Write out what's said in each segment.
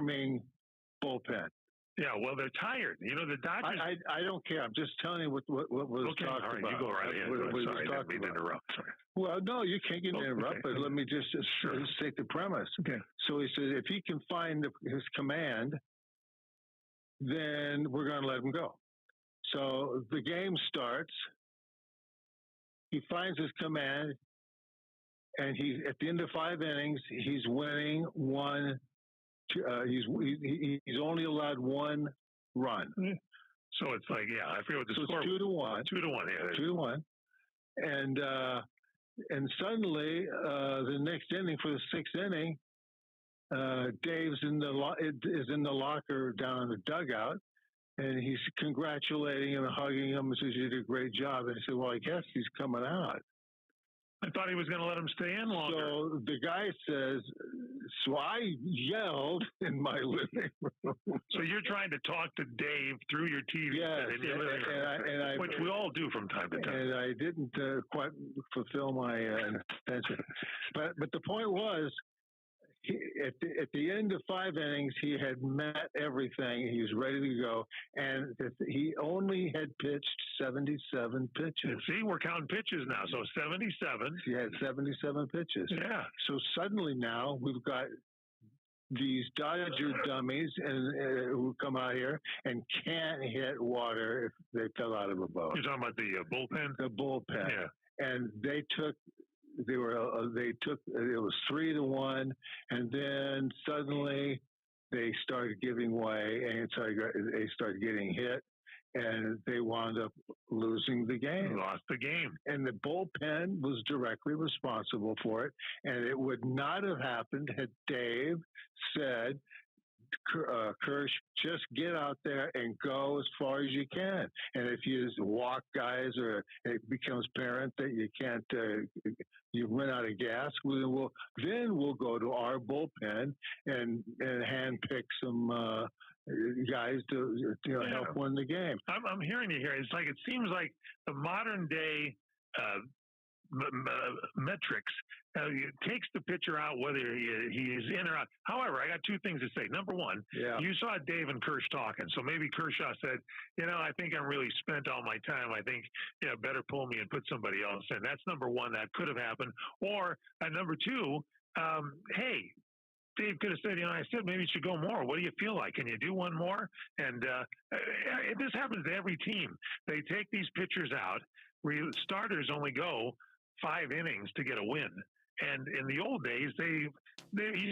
performing bullpen. Yeah, well, they're tired. You know, the Dodgers. I don't care. I'm just telling you what was okay, talked all right, about. You go right ahead. Sorry, I didn't mean to interrupt. Sorry. Well, no, you can't get interrupted. Okay. Let me just state the premise. Okay. So he says if he can find his command, then we're going to let him go. So the game starts. He finds his command, and he's at the end of 5 innings. He's winning one. He's only allowed 1 run. So it's like, yeah, I forget what the score. It's 2-1. 2-1, yeah. 2-1, and suddenly the next inning for the 6th inning, Dave's is in the locker down in the dugout, and he's congratulating him and hugging him and says, "You did a great job." And he said, "Well, I guess he's coming out." I thought he was going to let him stay in longer. So the guy says, so I yelled in my living room. So you're trying to talk to Dave through your TV set in your living room, which we all do from time to time. And I didn't quite fulfill my intention. But the point was, at the end of 5 innings, he had met everything. He was ready to go, and he only had pitched 77 pitches. See, we're counting pitches now. So 77. He had 77 pitches. Yeah. So suddenly now we've got these Dodger dummies who come out here and can't hit water if they fell out of a boat. You're talking about the bullpen? The bullpen. Yeah. And it was 3-1, and then suddenly they started giving way, and they started getting hit, and they wound up losing the game. Lost the game. And the bullpen was directly responsible for it, and it would not have happened had Dave said, Kirsch, just get out there and go as far as you can. And if you walk guys or it becomes apparent that you can't, you run out of gas, then we'll go to our bullpen and handpick some guys to help win the game. I'm hearing you here. It's like it seems like the modern day metrics takes the pitcher out whether he is in or out. However, I got 2 things to say. Number one, you saw Dave and Kirsch talking, so maybe Kershaw said, I think I'm really spent all my time. I think, better pull me and put somebody else in. That's number one. That could have happened. Or number 2, hey, Dave could have said, I said maybe you should go more. What do you feel like? Can you do one more? And this happens to every team. They take these pitchers out. Starters only go 5 innings to get a win. And in the old days, you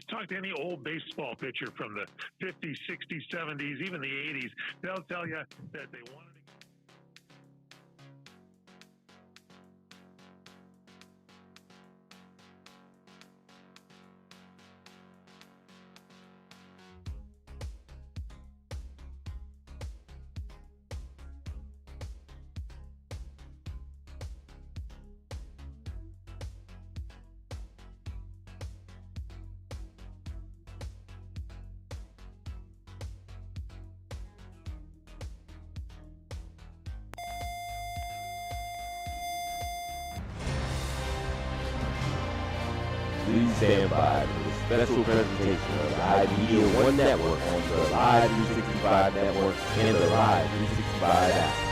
talk to any old baseball pitcher from the 50s, 60s, 70s, even the 80s, they'll tell you that they wanted to. Please stand by for the special presentation of the iMedia One Network on the Live 365 Network and the Live 365 app.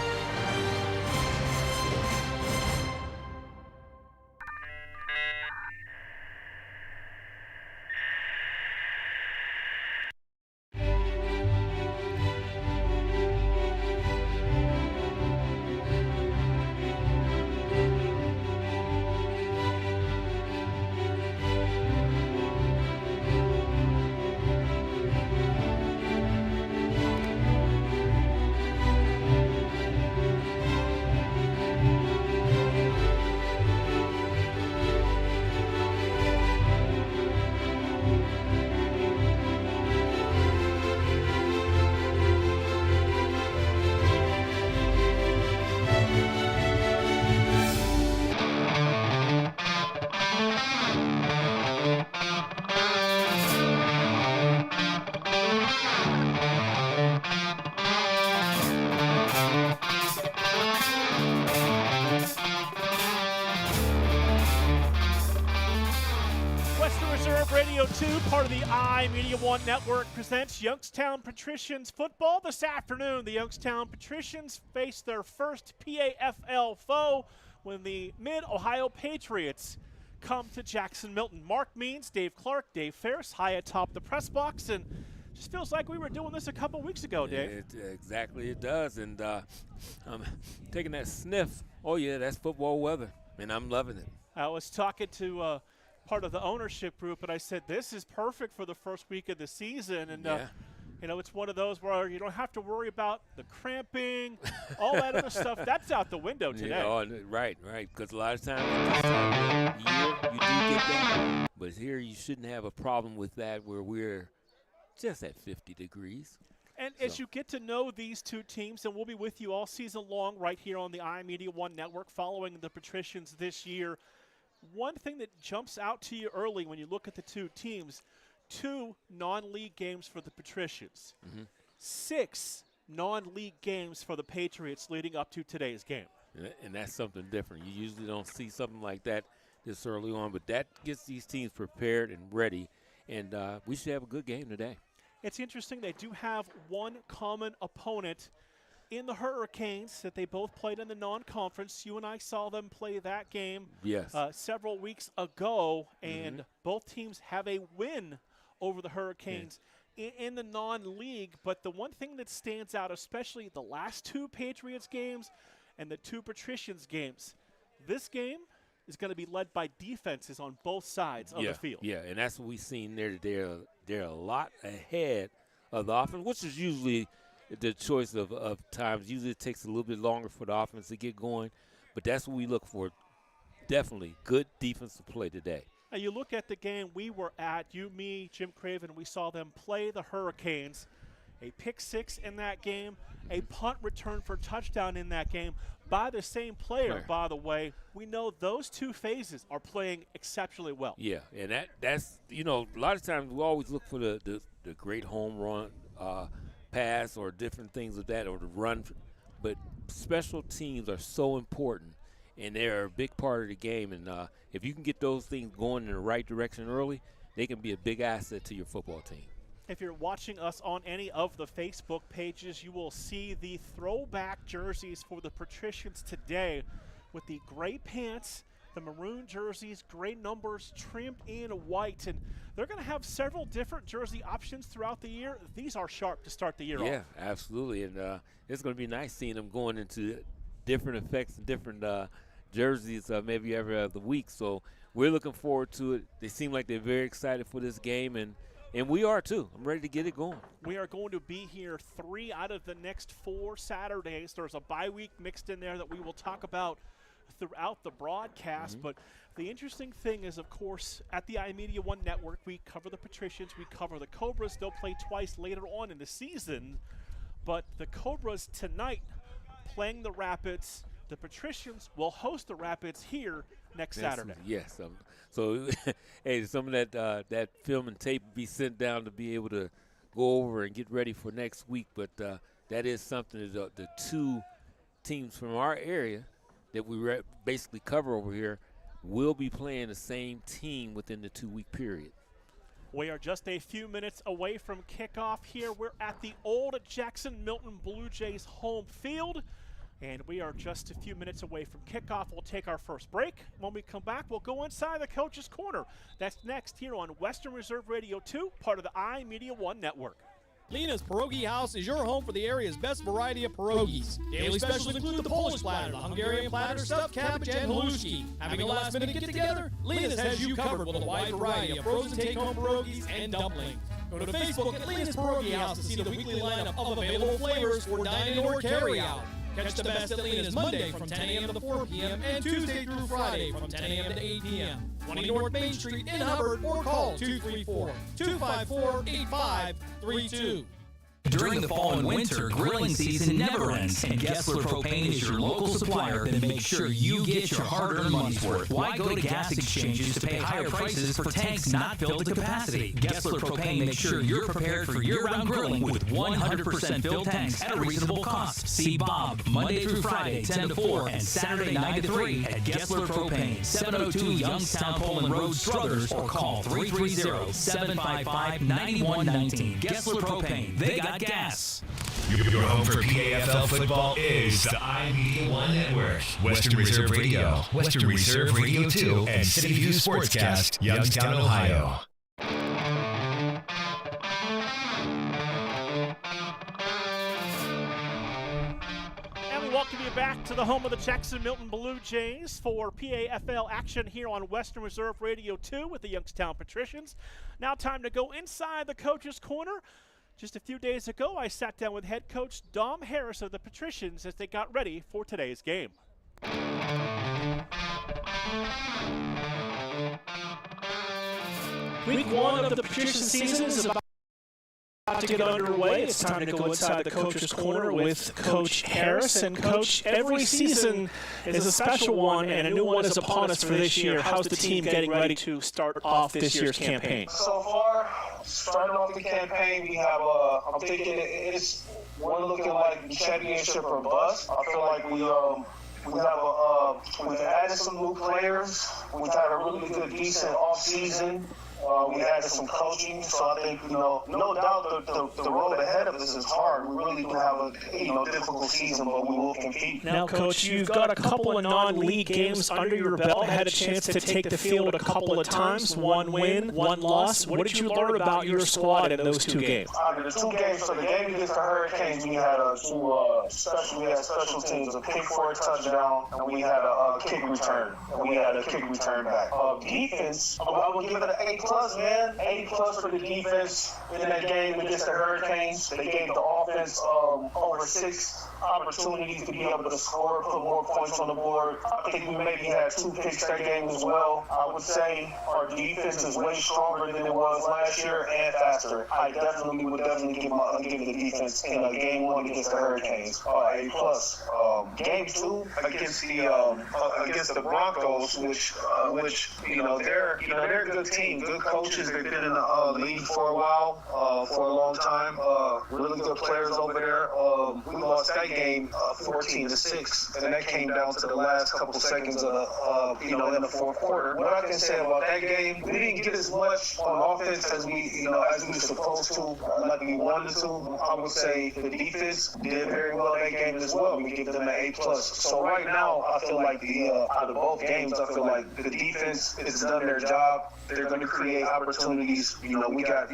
2, part of the iMedia One Network, presents Youngstown Patricians football this afternoon. The Youngstown Patricians face their first PAFL foe when the Mid-Ohio Patriots come to Jackson Milton. Mark Means, Dave Clark, Dave Ferris, high atop the press box, and just feels like we were doing this a couple weeks ago, Dave. Exactly, it does, and I'm taking that sniff. Oh, yeah, that's football weather, and I'm loving it. I was talking to part of the ownership group, and I said, this is perfect for the first week of the season, and you know, it's one of those where you don't have to worry about the cramping, all that other stuff. That's out the window today. Yeah, right, because a lot of times at this time of the year, you do get that, but here you shouldn't have a problem with that where we're just at 50 degrees. And as you get to know these two teams, and we'll be with you all season long right here on the iMedia One Network following the Patricians this year, one thing that jumps out to you early when you look at the two teams, 2 non-league games for the Patricians, 6 non-league games for the Patriots leading up to today's game. And that's something different. You usually don't see something like that this early on, but that gets these teams prepared and ready, and we should have a good game today. It's interesting, they do have one common opponent in the Hurricanes that they both played in the non-conference. You and I saw them play that game several weeks ago, and both teams have a win over the Hurricanes in the non-league. But the one thing that stands out, especially the last 2 Patriots games and the 2 Patricians games, this game is going to be led by defenses on both sides of the field. Yeah, and that's what we've seen there today. They're a lot ahead of the offense, which is usually the choice of times. Usually it takes a little bit longer for the offense to get going, but that's what we look for. Definitely good defensive play today. Now you look at the game we were at, you, me, Jim Craven, we saw them play the Hurricanes. A pick 6 in that game, a punt return for touchdown in that game by the same player, by the way. We know those 2 phases are playing exceptionally well. Yeah, and that's, you know, a lot of times we always look for the great home run pass or different things of that, or the run, but special teams are so important, and they're a big part of the game, and if you can get those things going in the right direction early, they can be a big asset to your football team. If you're watching us on any of the Facebook pages, you will see the throwback jerseys for the Patricians today with the gray pants, the maroon jerseys, gray numbers, trimmed in white. And they're going to have several different jersey options throughout the year. These are sharp to start the year off. Yeah, absolutely. And it's going to be nice seeing them going into different effects and different jerseys maybe every other week. So we're looking forward to it. They seem like they're very excited for this game, and we are too. I'm ready to get it going. We are going to be here 3 out of the next 4 Saturdays. There's a bye week mixed in there that we will talk about throughout the broadcast. But the interesting thing is, of course, at the iMedia One Network, we cover the Patricians, we cover the Cobras. They'll play twice later on in the season. But the Cobras tonight playing the Rapids. The Patricians will host the Rapids here next Saturday. Yes. So, hey, some of that film and tape will be sent down to be able to go over and get ready for next week. But that is something that the 2 teams from our area that we basically cover over here will be playing the same team within the 2-week period. We are just a few minutes away from kickoff here. We're at the old Jackson Milton Blue Jays home field. And we are just a few minutes away from kickoff. We'll take our first break. When we come back, we'll go inside the Coach's Corner. That's next here on Western Reserve Radio 2, part of the iMedia One Network. Lena's Pierogi House is your home for the area's best variety of pierogies. Daily specials include the Polish platter, the Hungarian platter, stuffed cabbage, and halushki. Having a last-minute get-together? Lena's has you covered with a wide variety of frozen take-home pierogies and dumplings. Go to Facebook at Lena's Pierogi House to see the weekly lineup of available flavors for dine-in or carry-out. Catch the best at Lena's Monday from 10 a.m. to 4 p.m. and Tuesday through Friday from 10 a.m. to 8 p.m. 20 North Main Street in Hubbard, or call 234-254-8532. During the fall and winter, grilling season never ends, and Gessler Propane is your local supplier that makes sure you get your hard-earned money's worth. Why go to gas exchanges to pay higher prices for tanks not filled to capacity? Gessler Propane makes sure you're prepared for year-round grilling with 100% filled tanks at a reasonable cost. See Bob Monday through Friday, 10 to 4, and Saturday, 9 to 3 at Gessler Propane, 702 Youngstown Poland Road, Struthers, or call 330-755-9119. Gessler Propane, they got gas. Your home for PAFL football is the iMedia One Network, Western Reserve Radio, Western Reserve Radio 2, and City View Sportscast, Youngstown, Ohio. Welcome you back to the home of the Jackson Milton Blue Jays for PAFL action here on Western Reserve Radio 2 with the Youngstown Patricians. Now time to go inside the coach's corner. Just a few days ago, I sat down with head coach Dom Harris of the Patricians as they got ready for today's game. Week 1 of the Patrician season is about to get underway. It's time to go inside the coach's corner with Coach Harris. And Coach, every season is a special one, and a new one is upon us for this year. How's the team getting ready to start off this year's campaign? So far, starting off the campaign, we have, I'm thinking we're looking like the championship or bust. I feel like we've added some new players. We've had a really good, decent offseason. We added some coaching, so I think, no doubt the road ahead of us is hard. We really do have a, difficult season, but we will compete. Now, Coach, you've got a couple of non-league games under your belt, had a chance to take the field a couple of times, 1 win, 1 loss. What did you learn about your squad in those 2 games? The 2 games, so the game against the Hurricanes, we had special teams, a pick for a touchdown, and we had a kick return, back. Defense, I would give it an A+, man. A+ for the defense in that game against the Hurricanes. They gave the offense over 6 opportunities to be able to score, put more points on the board. I think we maybe had 2 picks that game as well. I would say our defense is way stronger than it was last year and faster. I definitely would give the defense in game 1 against the Hurricanes A+. Game 2 against the Broncos, which they're a good team, good coaches. They've been in the league for a while, for a long time. Really good players over there. We lost that game 14-6, and that came down to the last couple seconds of in the fourth quarter. What I can say about that game, we didn't get as much on offense as we were supposed to, like we wanted to. I would say the defense did very well that game as well. We give them an A+. So right now, I feel like out of both games, I feel like the defense has done their job. They're going to create opportunities. We got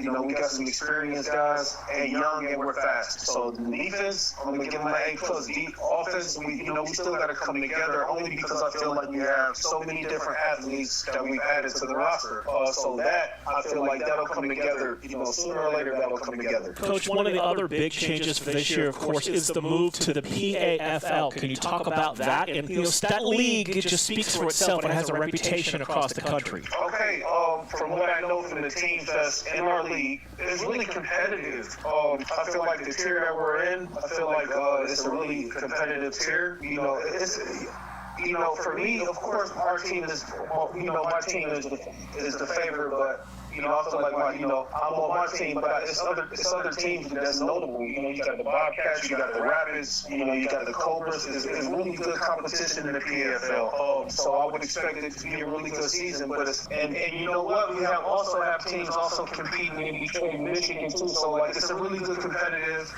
some experienced guys and young, and we're fast. So the defense, I'm going to give them an A+. Deep offense, we still got to come together, only because I feel like we have so many different athletes that we've added to the roster. So that, I feel like that'll come together. Sooner or later, that'll come together. Coach, one of the other big changes for this year, of course, is the move to the PAFL. Can you talk about that? And that league, it just speaks for itself. It has a reputation across the country. Okay. From what I know from the teams that's in our league, it's really competitive. I feel like the tier that we're in, I feel like it's a really competitive tier. For me, of course, our team is, my team is the favorite, but I feel like I'm on my team, but it's other teams that's notable. You got the Bobcats, you got the Rapids, you got the Cobras. It's really good competition in the PAFL. So I would expect it to be a really good season. But and you know what? We also have teams also competing in Detroit and Michigan too. So it's a really good competitive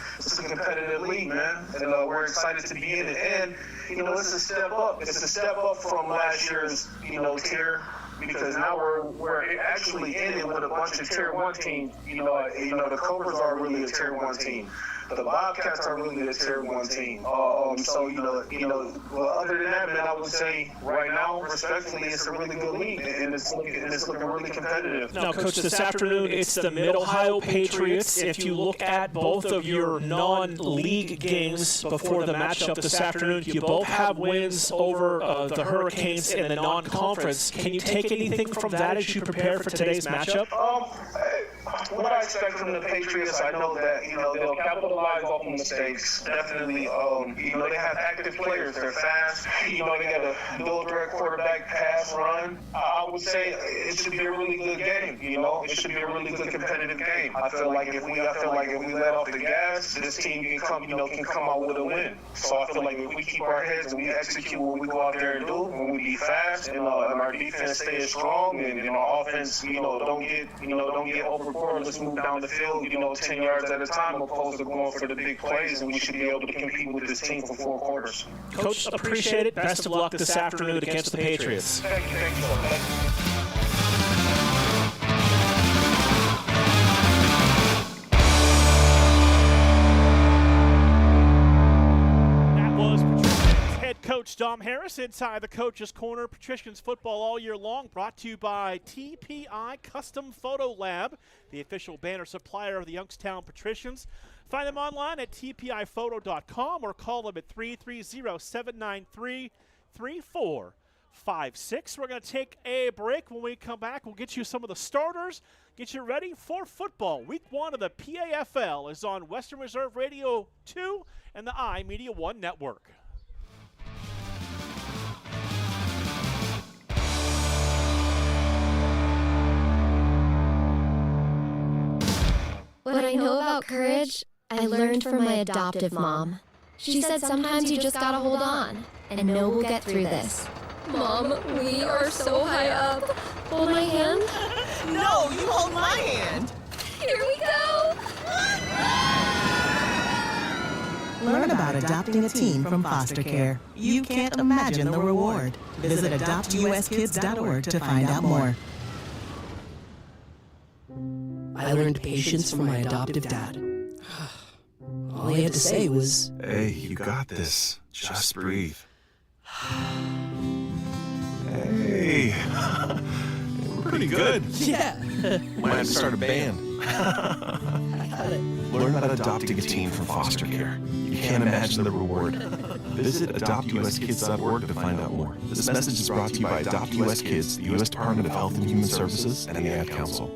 league, man. And we're excited to be in it. And it's a step up. It's a step up from last year's tier. Because now we're actually in it with a bunch of Tier 1 teams. The Cobras are really a Tier 1 team. The Bobcats are really a Tier 1 team. Well, other than that, man, I would say right now, respectfully, it's a really good league, and it's looking really competitive. Now, Coach, this afternoon, it's the Mid-Ohio Patriots. If you look at both of your non-league games before the matchup this afternoon, you both have wins over the Hurricanes in the non-conference. Can you take anything from that as you prepare for today's matchup? what I expect from the Patriots, I know that, they'll capitalize off of mistakes. Definitely, they have active players. They're fast. They got a dual threat quarterback pass run. I would say it should be a really good game. It should be a really good competitive game. I feel like if we let off the gas, this team can come out with a win. So I feel like if we keep our heads and we execute what we go out there and do, when we be fast and our defense stays strong and our offense, don't get overboard. Let's move down the field, 10 yards at a time, opposed to going for the big plays, and we should be able to compete with this team for 4 quarters. Coach, appreciate it. Best of luck this afternoon against the Patriots. Thank you. Coach Dom Harris inside the Coach's Corner. Patricians football all year long, brought to you by TPI Custom Photo Lab, the official banner supplier of the Youngstown Patricians. Find them online at tpiphoto.com or call them at 330-793-3456. We're going to take a break. When we come back, we'll get you some of the starters, get you ready for football. Week 1 of the PAFL is on Western Reserve Radio 2 and the iMedia 1 network. What I know about courage, I learned from my adoptive mom. She said sometimes you just gotta hold on and know we'll get through this. Mom, we are so high up. Hold my hand? No, you hold my hand. Here we go. Learn about adopting a teen from foster care. You can't imagine the reward. Visit adoptuskids.org to find out more. I learned patience from my adoptive dad. All he had to say was, "Hey, you got this. Just breathe." Hey, pretty good. Yeah. Might have to start a band. Learn about adopting a teen from foster care. You can't imagine the reward. Visit adoptuskids.org to find out more. This message is brought to you by Adopt US Kids, the U.S. Department of Health and Human Services, and the Ad Council.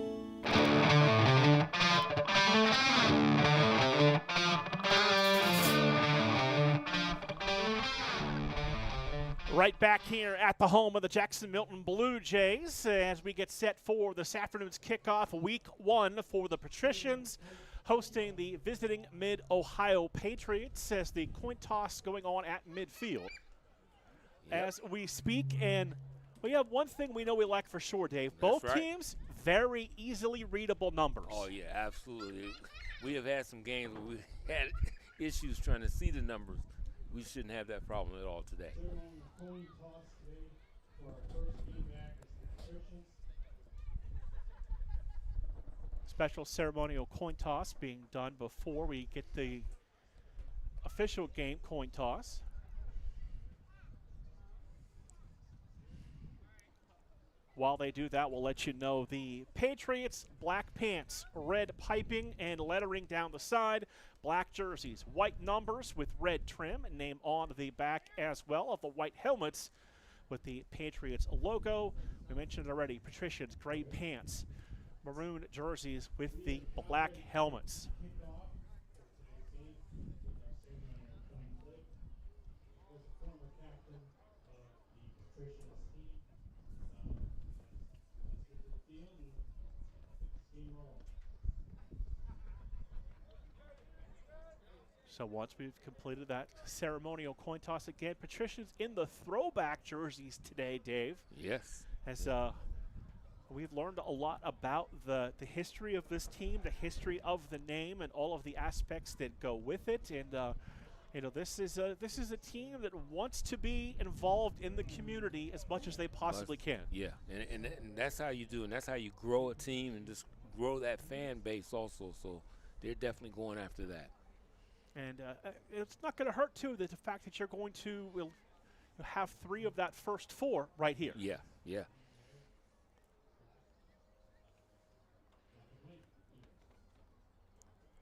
Right back here at the home of the Jackson Milton Blue Jays as we get set for this afternoon's kickoff, week 1 for the Patricians, hosting the visiting Mid-Ohio Patriots as the coin toss going on at midfield. As we speak, and we have one thing we know we like for sure, Dave. Both teams, very easily readable numbers. Oh, yeah, absolutely. We have had some games where we had issues trying to see the numbers. We shouldn't have that problem at all today. Special ceremonial coin toss being done before we get the official game coin toss. While they do that, we'll let you know the Patriots, black pants, red piping and lettering down the side, black jerseys, white numbers with red trim, name on the back as well of the white helmets with the Patriots logo. We mentioned already, Patricians, gray pants, maroon jerseys with the black helmets. So once we've completed that ceremonial coin toss again, Patricians in the throwback jerseys today, Dave. Yes. As we've learned a lot about the history of this team, the history of the name, and all of the aspects that go with it. And this is a team that wants to be involved in the community as much as they possibly can. Yeah, and that's how you do, and that's how you grow a team and just grow that fan base also. So they're definitely going after that. And it's not going to hurt, too, that the fact that you're going to have 3 of that first 4 right here. Yeah, yeah.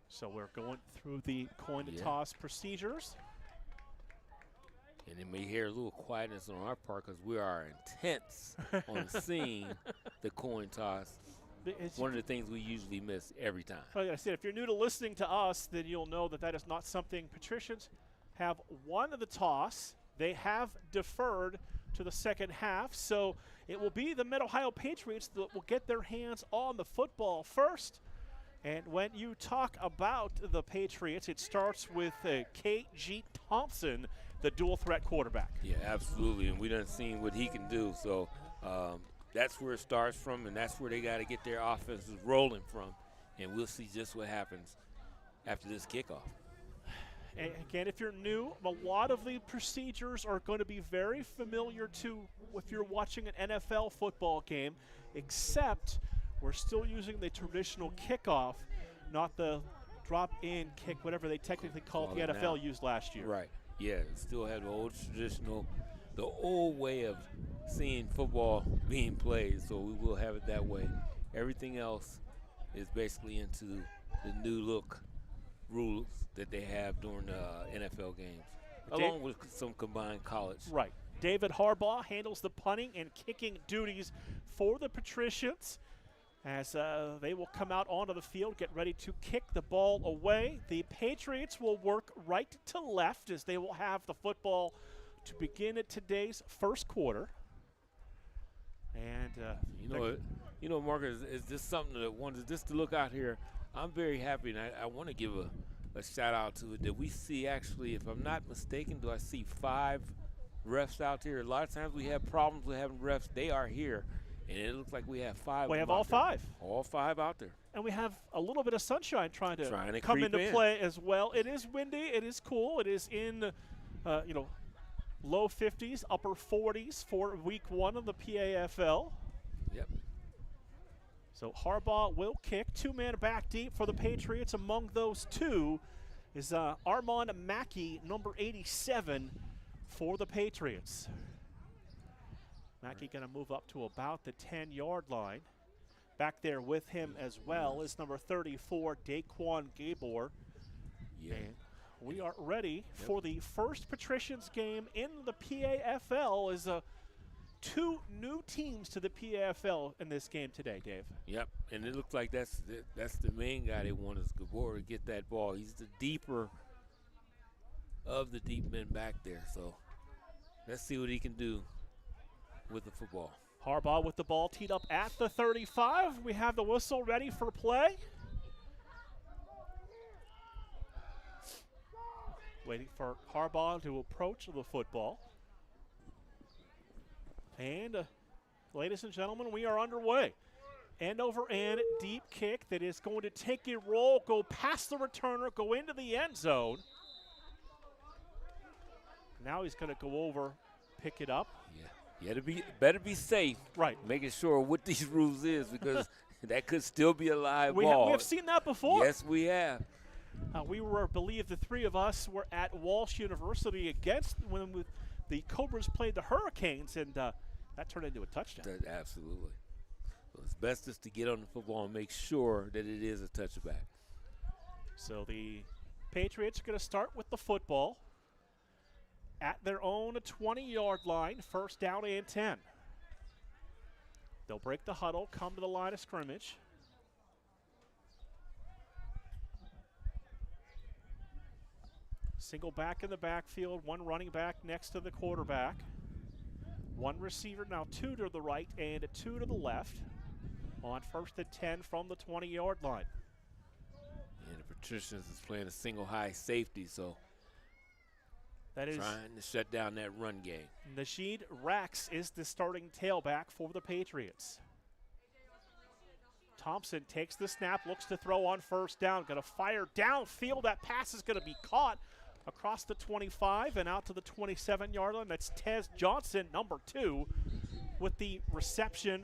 So we're going through the coin toss procedures. And you may hear a little quietness on our part because we are intense on seeing the coin toss. It's one of the things we usually miss every time. Like I said, if you're new to listening to us, then you'll know that that is not something. Patricians have won the toss. They have deferred to the second half, so it will be the Mid-Ohio Patriots that will get their hands on the football first. And when you talk about the Patriots, it starts with K.G. Thompson, the dual-threat quarterback. Yeah, absolutely, and we done seen what he can do, so that's where it starts from, and that's where they got to get their offenses rolling from, and we'll see just what happens after this kickoff. And again, if you're new, a lot of the procedures are going to be very familiar to if you're watching an NFL football game, except we're still using the traditional kickoff, not the drop-in kick, whatever they technically called the NFL used last year. Right. Yeah, still have the old traditional, the old way of seeing football being played, so we will have it that way. Everything else is basically into the new look rules that they have during the NFL games, along with some combined college. Right. David Harbaugh handles the punting and kicking duties for the Patricians as they will come out onto the field, get ready to kick the ball away. The Patriots will work right to left as they will have the football to begin at today's first quarter. And you know, Marcus, is this something that wanted just to look out here? I'm very happy, and I want to give a shout out to it that we see actually, if I'm not mistaken, do I see 5 refs out here? A lot of times we have problems with having refs. They are here, and it looks like we have 5. We have all 5. All 5 out there. And we have a little bit of sunshine trying to come into play as well. It is windy. It is cool. It is in, low 50s, upper 40s for week 1 of the PAFL. Yep. So Harbaugh will kick. 2-man back deep for the Patriots. Among those 2 is Armand Mackey, number 87 for the Patriots. Mackey going to move up to about the 10-yard line. Back there with him as well is number 34, Daquan Gabor. Yeah. And we are ready for the first Patricians game in the PAFL as 2 new teams to the PAFL in this game today, Dave. Yep, and it looks like that's the main guy they want is Gabor to get that ball. He's the deeper of the deep men back there, so let's see what he can do with the football. Harbaugh with the ball teed up at the 35. We have the whistle ready for play. Waiting for Harbaugh to approach the football. And, ladies and gentlemen, we are underway. End over end, deep kick that is going to take a roll, go past the returner, go into the end zone. Now he's going to go over, pick it up. Yeah, better be safe. Right. Making sure what these rules is because that could still be a live ball. We have seen that before. Yes, we have. We were, I believe, the 3 of us were at Walsh University when the Cobras played the Hurricanes, and that turned into a touchdown. Absolutely. So it's best just to get on the football and make sure that it is a touchback. So the Patriots are going to start with the football at their own 20-yard line, first down and 10. They'll break the huddle, come to the line of scrimmage. Single back in the backfield, 1 running back next to the quarterback. 1 receiver, now 2 to the right and 2 to the left on first and 10 from the 20-yard line. And the Patricians is playing a single high safety, so that is trying to shut down that run game. Najee Rax is the starting tailback for the Patriots. Thompson takes the snap, looks to throw on first down, going to fire downfield. That pass is going to be caught across the 25 and out to the 27-yard line. That's Tez Johnson, number 2, with the reception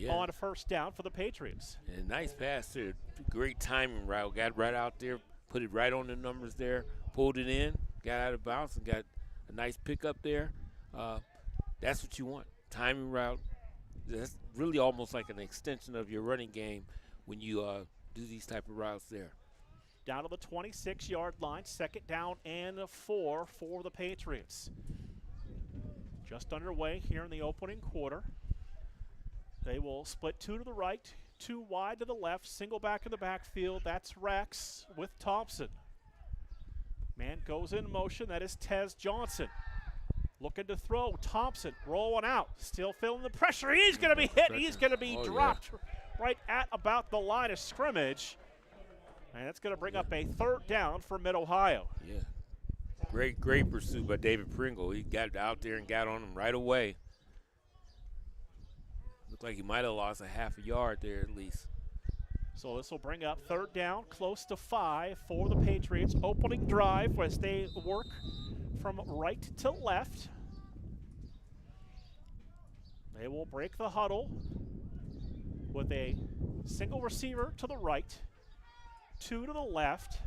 on first down for the Patriots. And nice pass there. Great timing route. Got right out there, put it right on the numbers there, pulled it in, got out of bounds, and got a nice pickup there. That's what you want. Timing route. That's really almost like an extension of your running game when you do these type of routes there. Down to the 26-yard line, second down and 4 for the Patriots. Just underway here in the opening quarter. They will split 2 to the right, Two wide to the left, single back in the backfield. That's Rex with Thompson. Man goes in motion. That is Tez Johnson. Looking to throw. Thompson rolling out. Still feeling the pressure. He's going to be hit. He's going to be dropped right at about the line of scrimmage. And that's going to bring up a 3rd down for Mid-Ohio. Yeah. Great pursuit by David Pringle. He got out there and got on him right away. Looked like he might have lost a half a yard there at least. So this will bring up 3rd down, close to 5 for the Patriots. Opening drive as they work from right to left. They will break the huddle with a single receiver to the right, 2 to the left.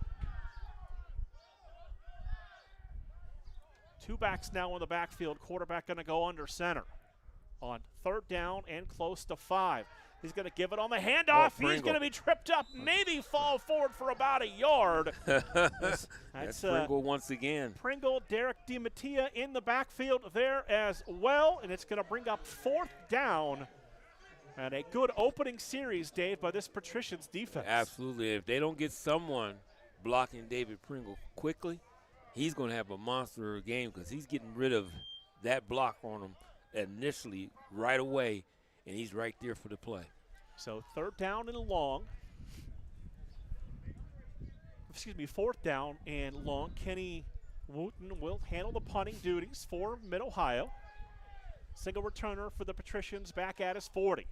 2 backs now in the backfield. Quarterback going to go under center on 3rd down and close to 5. He's going to give it on the handoff. He's going to be tripped up, maybe fall forward for about a yard. That's Pringle once again. Pringle, Derek DiMattia in the backfield there as well, and it's going to bring up 4th down. And a good opening series, Dave, by this Patricians defense. Absolutely. If they don't get someone blocking David Pringle quickly, he's going to have a monster game because he's getting rid of that block on him initially right away, and he's right there for the play. So 3rd down and long. 4th down and long. Kenny Wooten will handle the punting duties for Mid-Ohio. Single returner for the Patricians back at his 40.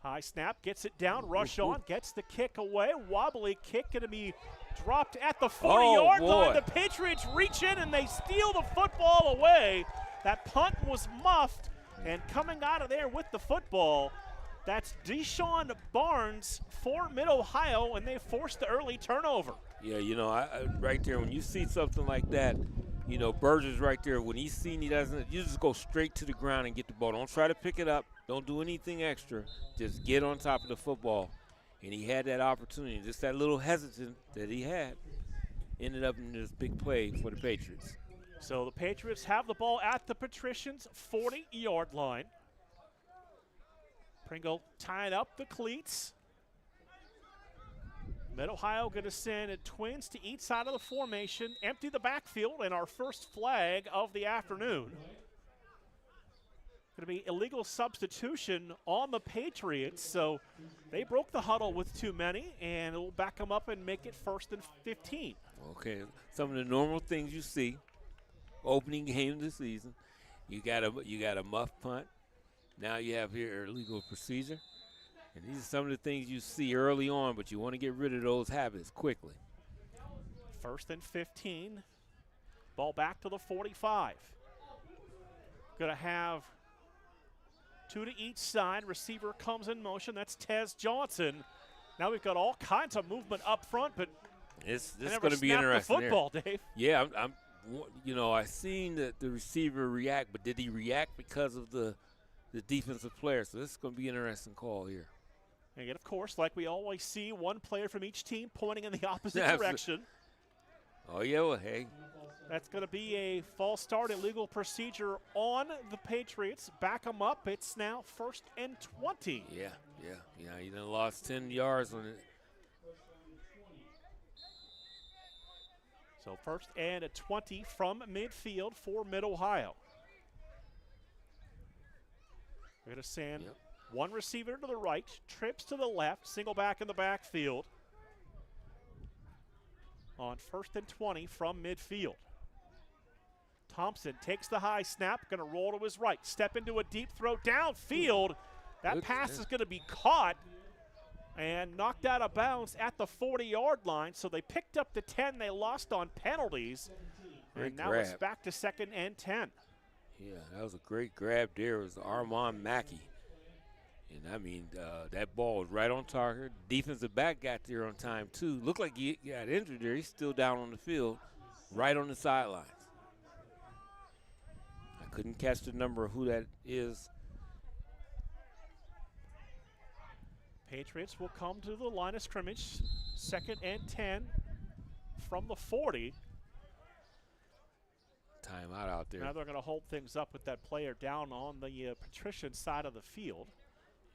High snap, gets it down, rush on, gets the kick away. Wobbly kick going to be dropped at the 40-yard line. The Patriots reach in and they steal the football away. That punt was muffed, and coming out of there with the football, that's Deshaun Barnes for Mid-Ohio, and they forced the early turnover. Yeah, you know, right there, when you see something like that, you know, Burgess right there, when he's seen he doesn't, you just go straight to the ground and get the ball. Don't try to pick it up. Don't do anything extra. Just get on top of the football. And he had that opportunity. Just that little hesitant that he had ended up in this big play for the Patriots. So the Patriots have the ball at the Patricians' 40-yard line. Pringle tying up the cleats. Mid-Ohio going to send twins to each side of the formation, empty the backfield, and our first flag of the afternoon. Going to be illegal substitution on the Patriots, so they broke the huddle with too many, and it'll back them up and make it 1st and 15. Okay, some of the normal things you see, opening game of the season. You got a muff punt. Now you have here illegal procedure. And these are some of the things you see early on, but you want to get rid of those habits quickly. 1st and 15. Ball back to the 45. Going to have 2 to each side. Receiver comes in motion. That's Tez Johnson. Now we've got all kinds of movement up front, but this is going to be interesting. The football, Dave. Yeah, I seen the receiver react, but did he react because of the defensive player? So this is going to be an interesting call here. And of course, like we always see, one player from each team pointing in the opposite direction. Oh, yeah, well, hey. That's going to be a false start, illegal procedure on the Patriots. Back them up. It's now 1st and 20. Yeah. You done lost 10 yards on it. So 1st and a 20 from midfield for Mid-Ohio. We're going to send one receiver to the right, trips to the left, single back in the backfield on 1st and 20 from midfield. Thompson takes the high snap, going to roll to his right, step into a deep throw downfield. That pass is going to be caught and knocked out of bounds at the 40-yard line. So they picked up the 10 they lost on penalties. And now it's back to 2nd and 10. Yeah, that was a great grab there. It was Armand Mackey. And, I mean, that ball was right on target. Defensive back got there on time, too. Looked like he got injured there. He's still down on the field, right on the sidelines. I couldn't catch the number of who that is. Patriots will come to the line of scrimmage, 2nd and 10 from the 40. timeout out there. Now they're going to hold things up with that player down on the Patrician side of the field.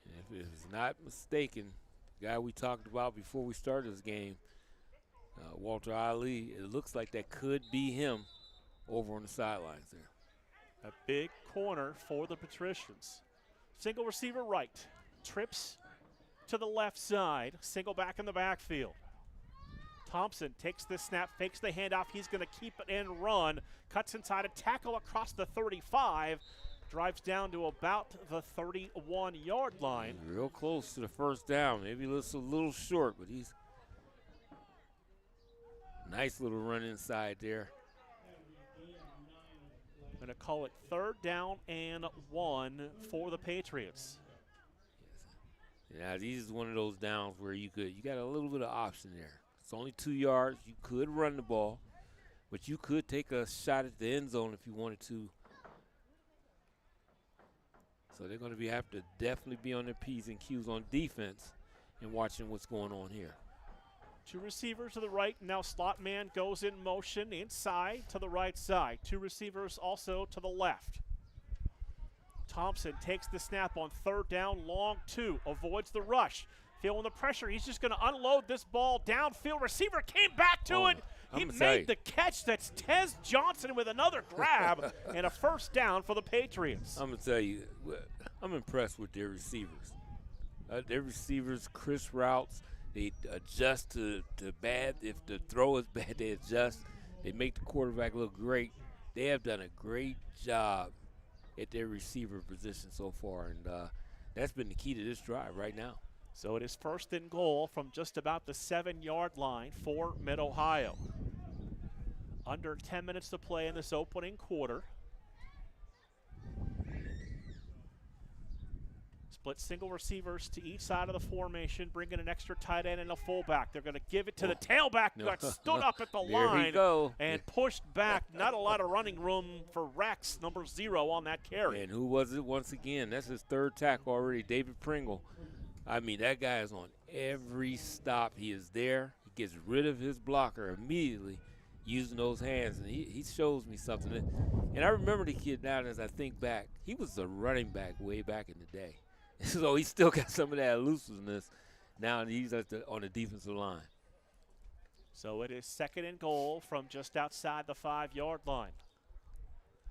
And if it's not mistaken, the guy we talked about before we started this game, Walter Ali, it looks like that could be him over on the sidelines there. A big corner for the Patricians. Single receiver right. Trips to the left side. Single back in the backfield. Thompson takes the snap, fakes the handoff. He's going to keep it and run. Cuts inside a tackle across the 35. Drives down to about the 31-yard line. Real close to the first down. Maybe a little short, but he's nice little run inside there. Going to call it 3rd down and 1 for the Patriots. Yeah, these is one of those downs where you got a little bit of option there. It's only 2 yards. You could run the ball, but you could take a shot at the end zone if you wanted to. So they're going to have to definitely be on their P's and Q's on defense and watching what's going on here. 2 receivers to the right. Now slot man goes in motion inside to the right side. 2 receivers also to the left. Thompson takes the snap on 3rd down, long 2. Avoids the rush. Feeling the pressure. He's just going to unload this ball downfield. Receiver came back to it. He made the catch. That's Tez Johnson with another grab and a 1st down for the Patriots. I'm going to tell you, I'm impressed with their receivers. Their receivers, crisp routes. They adjust to bad. If the throw is bad, they adjust. They make the quarterback look great. They have done a great job at their receiver position so far, and that's been the key to this drive right now. So it is 1st and goal from just about the 7-yard line for Mid-Ohio. Under 10 minutes to play in this opening quarter. Split single receivers to each side of the formation, bringing an extra tight end and a fullback. They're going to give it to the tailback who got stood up at the line and pushed back. Not a lot of running room for Rex, number 0 on that carry. And who was it once again? That's his 3rd tackle already, David Pringle. I mean, that guy is on every stop. He is there. He gets rid of his blocker immediately using those hands, and he shows me something. And I remember the kid now as I think back. He was a running back way back in the day. So he still got some of that elusiveness now, and he's on the defensive line. So it is 2nd and goal from just outside the 5-yard line.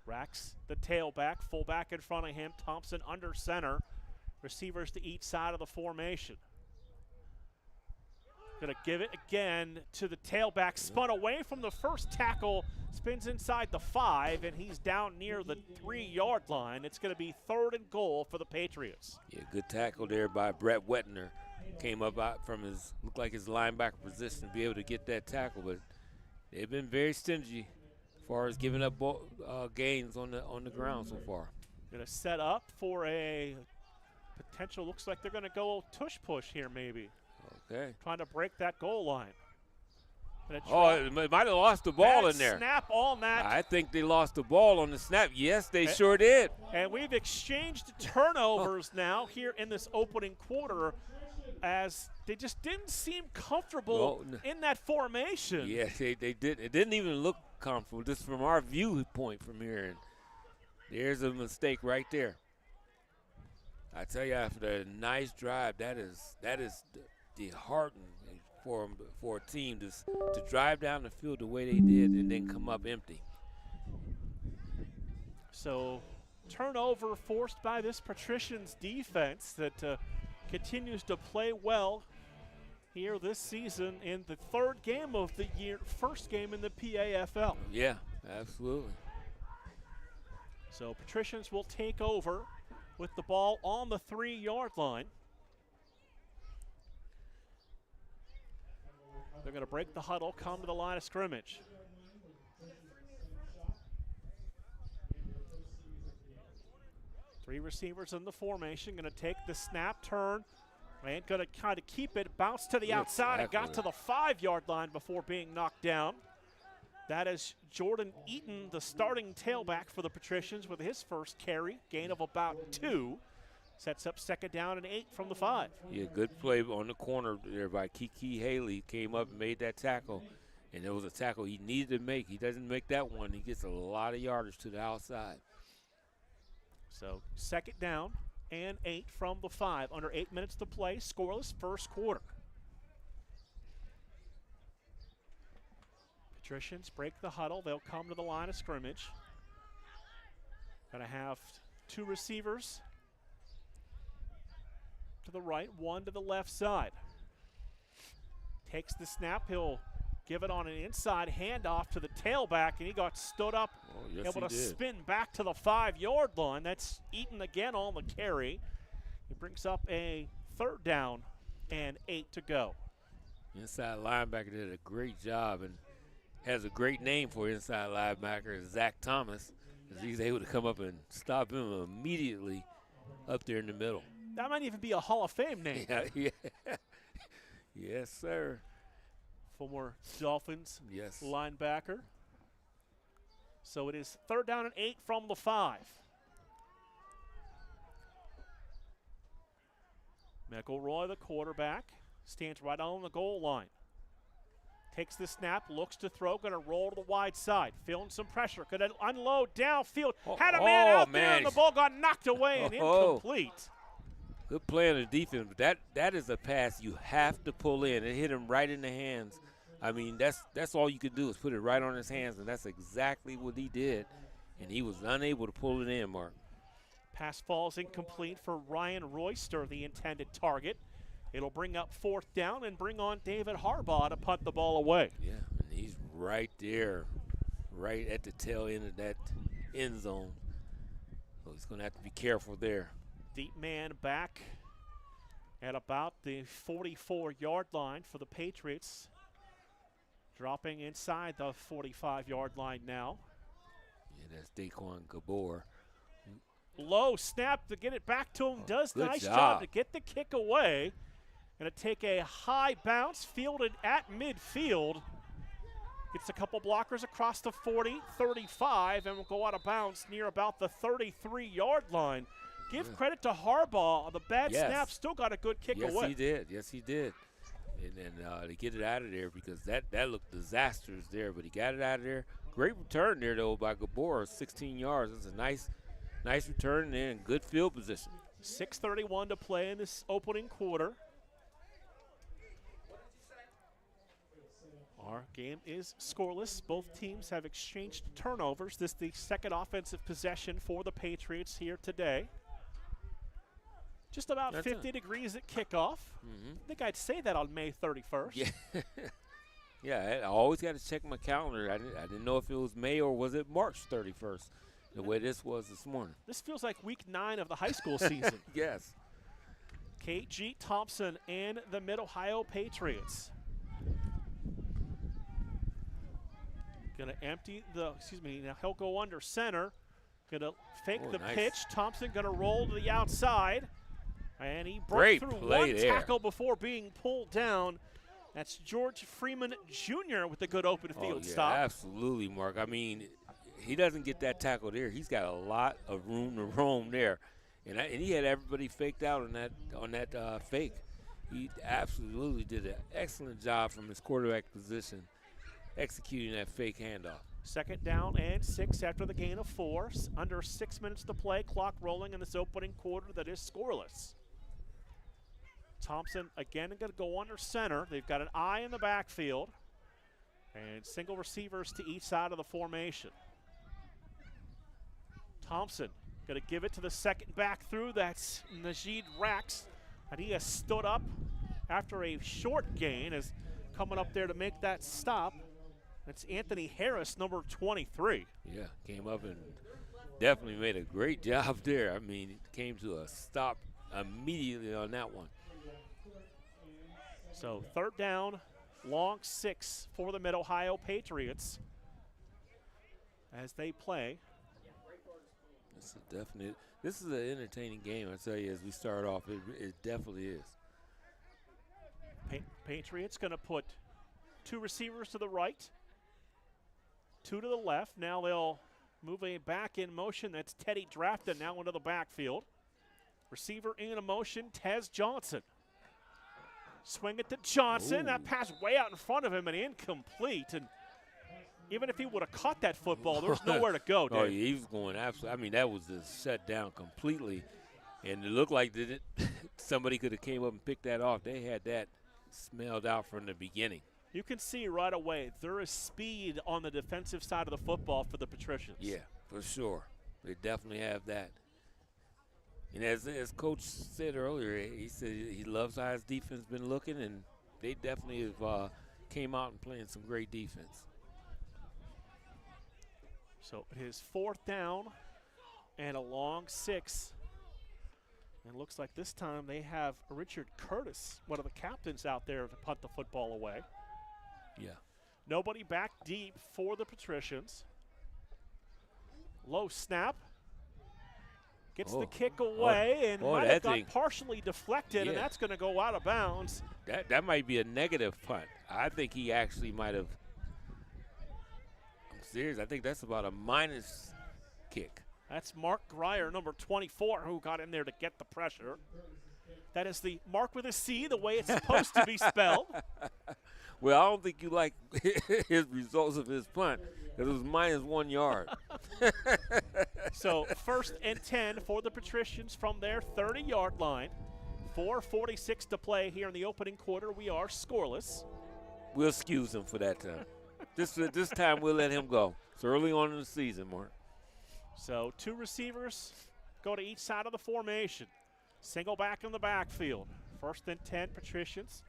Rax, the tailback, fullback in front of him. Thompson under center. Receivers to each side of the formation. Going to give it again to the tailback. Spun away from the first tackle. Spins inside the 5, and he's down near the 3-yard line. It's going to be 3rd and goal for the Patriots. Yeah, good tackle there by Brett Wettner. Came up out from looked like his linebacker position to be able to get that tackle, but they've been very stingy as far as giving up gains on the ground so far. Going to set up for a potential, looks like they're going to go tush push here maybe. Okay. Trying to break that goal line. It might have lost the ball in there. Snap on that. I think they lost the ball on the snap. Yes, they sure did. And we've exchanged turnovers now here in this opening quarter as they just didn't seem comfortable in that formation. Yeah, they did. It didn't even look comfortable just from our viewpoint from here. And there's a mistake right there. I tell you, after a nice drive, that is the heartening for a team to drive down the field the way they did and then come up empty. So turnover forced by this Patricians defense that continues to play well here this season in the 3rd game of the year, 1st game in the PAFL. Yeah, absolutely. So Patricians will take over with the ball on the 3-yard line. They're going to break the huddle, come to the line of scrimmage. Three receivers in the formation, going to take the snap, turn, and going to kind of keep it, bounce to the outside, and got to the 5-yard line before being knocked down. That is Jordan Eaton, the starting tailback for the Patricians, with his first carry, gain of about 2. Sets up 2nd down and 8 from the 5. Yeah, good play on the corner there by Kiki Haley. Came up and made that tackle. And it was a tackle he needed to make. He doesn't make that one. He gets a lot of yardage to the outside. So 2nd down and 8 from the 5. Under 8 minutes to play. Scoreless first quarter. Patricians break the huddle. They'll come to the line of scrimmage. Going to have 2 receivers to the right, 1 to the left side. Takes the snap. He'll give it on an inside handoff to the tailback, and he got stood up, able to spin back to the 5-yard line. That's Eaton again on the carry. He brings up a 3rd down and 8 to go. Inside linebacker did a great job and has a great name for inside linebacker, Zach Thomas, as he's able to come up and stop him immediately up there in the middle. That might even be a Hall of Fame name. Yeah. Yes, sir. Former Dolphins linebacker. So it is 3rd down and 8 from the 5. McElroy, the quarterback, stands right on the goal line. Takes the snap, looks to throw, going to roll to the wide side. Feeling some pressure, going to unload downfield. Had a man out there, and the ball got knocked away and incomplete. Good play on the defense, but that is a pass you have to pull in. It hit him right in the hands. I mean, that's all you could do is put it right on his hands, and that's exactly what he did, and he was unable to pull it in, Mark. Pass falls incomplete for Ryan Royster, the intended target. It'll bring up 4th down and bring on David Harbaugh to punt the ball away. Yeah, and he's right there, right at the tail end of that end zone. So he's going to have to be careful there. Deep man back at about the 44-yard line for the Patriots. Dropping inside the 45-yard line now. Yeah, that's Daquan Gabor. Low snap to get it back to him. Does nice job to get the kick away. Going to take a high bounce, fielded at midfield. Gets a couple blockers across the 40, 35, and will go out of bounds near about the 33-yard line. Give credit to Harbaugh on the bad snap. Still got a good kick away. Yes, he did. And then to get it out of there, because that looked disastrous there, but he got it out of there. Great return there, though, by Gabor, 16 yards. It's a nice return there and good field position. 6:31 to play in this opening quarter. Our game is scoreless. Both teams have exchanged turnovers. This is the 2nd offensive possession for the Patriots here today. Just about 50 degrees at kickoff. I think I'd say that on May 31st. Yeah, yeah. I always got to check my calendar. I didn't know if it was May or was it March 31st, the way this was this morning. This feels like week 9 of the high school season. Yes. KG Thompson and the Mid-Ohio Patriots. Going to empty now he'll go under center. Going to fake the pitch. Thompson going to roll to the outside. And he broke through one tackle before being pulled down. That's George Freeman Jr. with a good open field stop. Absolutely, Mark. I mean, he doesn't get that tackle there. He's got a lot of room to roam there. And he had everybody faked out on that fake. He absolutely did an excellent job from his quarterback position executing that fake handoff. 2nd down and 6 after the gain of 4. Under 6 minutes to play. Clock rolling in this opening quarter that is scoreless. Thompson again going to go under center. They've got an eye in the backfield. And single receivers to each side of the formation. Thompson going to give it to the second back through. That's Najee Rax. And he has stood up after a short gain, is coming up there to make that stop. That's Anthony Harris, number 23. Yeah, came up and definitely made a great job there. I mean, it came to a stop immediately on that one. So 3rd down, long 6 for the Mid-Ohio Patriots as they play. This is an entertaining game, I tell you, as we start off. It definitely is. Patriots going to put 2 receivers to the right, 2 to the left. Now they'll move a back in motion. That's Teddy Drafton now into the backfield. Receiver in a motion, Tez Johnson. Swing it to Johnson. Ooh. That pass way out in front of him and incomplete. And even if he would have caught that football, there was nowhere to go, Dave. Oh, yeah, he was going absolutely. I mean, that was just shut down completely. And it looked like somebody could have came up and picked that off. They had that smelled out from the beginning. You can see right away there is speed on the defensive side of the football for the Patricians. Yeah, for sure. They definitely have that. And as Coach said earlier, he said he loves how his defense been looking, and they definitely have came out and playing some great defense. So his 4th down and a long 6. And it looks like this time they have Richard Curtis, one of the captains, out there to punt the football away. Yeah. Nobody back deep for the Patricians. Low snap. Gets the kick away and might have got partially deflected, and that's going to go out of bounds. That might be a negative punt. I think he actually might have. I'm serious. I think that's about a minus kick. That's Mark Grier, number 24, who got in there to get the pressure. That is the Mark with a C, the way it's supposed to be spelled. Well, I don't think you like his results of his punt. It was minus 1 yard. So 1st and 10 for the Patricians from their 30-yard line. 4:46 to play here in the opening quarter. We are scoreless. We'll excuse him for that time. This time we'll let him go. It's early on in the season, Mark. So 2 receivers go to each side of the formation. Single back in the backfield. 1st and 10 Patricians.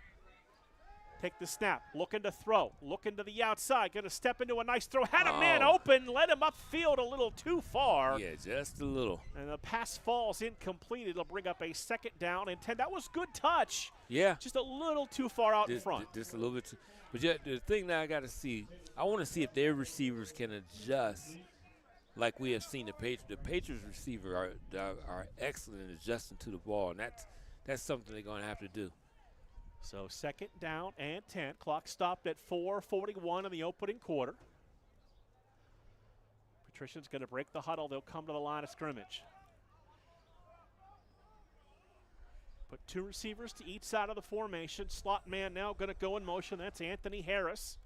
Take the snap, looking to throw, looking to the outside, going to step into a nice throw. Had a man open, let him upfield a little too far. Yeah, just a little. And the pass falls incomplete. It'll bring up a 2nd down and 10. That was good touch. Yeah. Just a little too far out in front. Just a little bit too. But yeah, the thing that I got to see, I want to see if their receivers can adjust like we have seen the Patriots. The Patriots receiver are excellent in adjusting to the ball, and that's something they're going to have to do. So 2nd down and 10. Clock stopped at 4:41 in the opening quarter. Patricians going to break the huddle. They'll come to the line of scrimmage. Put 2 receivers to each side of the formation. Slot man now going to go in motion. That's Anthony Harris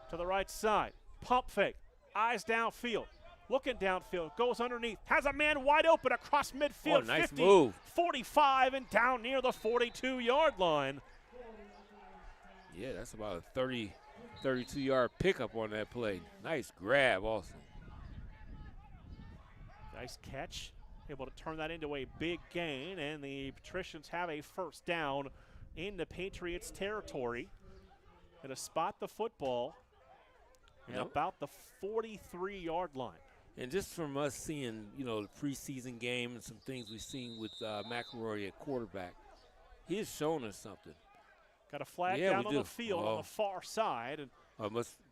to the right side. Pump fake. Eyes downfield. Looking downfield, goes underneath, has a man wide open across midfield. Nice 50, move. 45, and down near the 42-yard line. Yeah, that's about a 32-yard pickup on that play. Nice grab also. Nice catch. Able to turn that into a big gain, and the Patricians have a 1st down in the Patriots' territory. And to spot the football at about the 43-yard line. And just from us seeing, the preseason game and some things we've seen with McElroy at quarterback, he has shown us something. Got a flag down on the field on the far side. And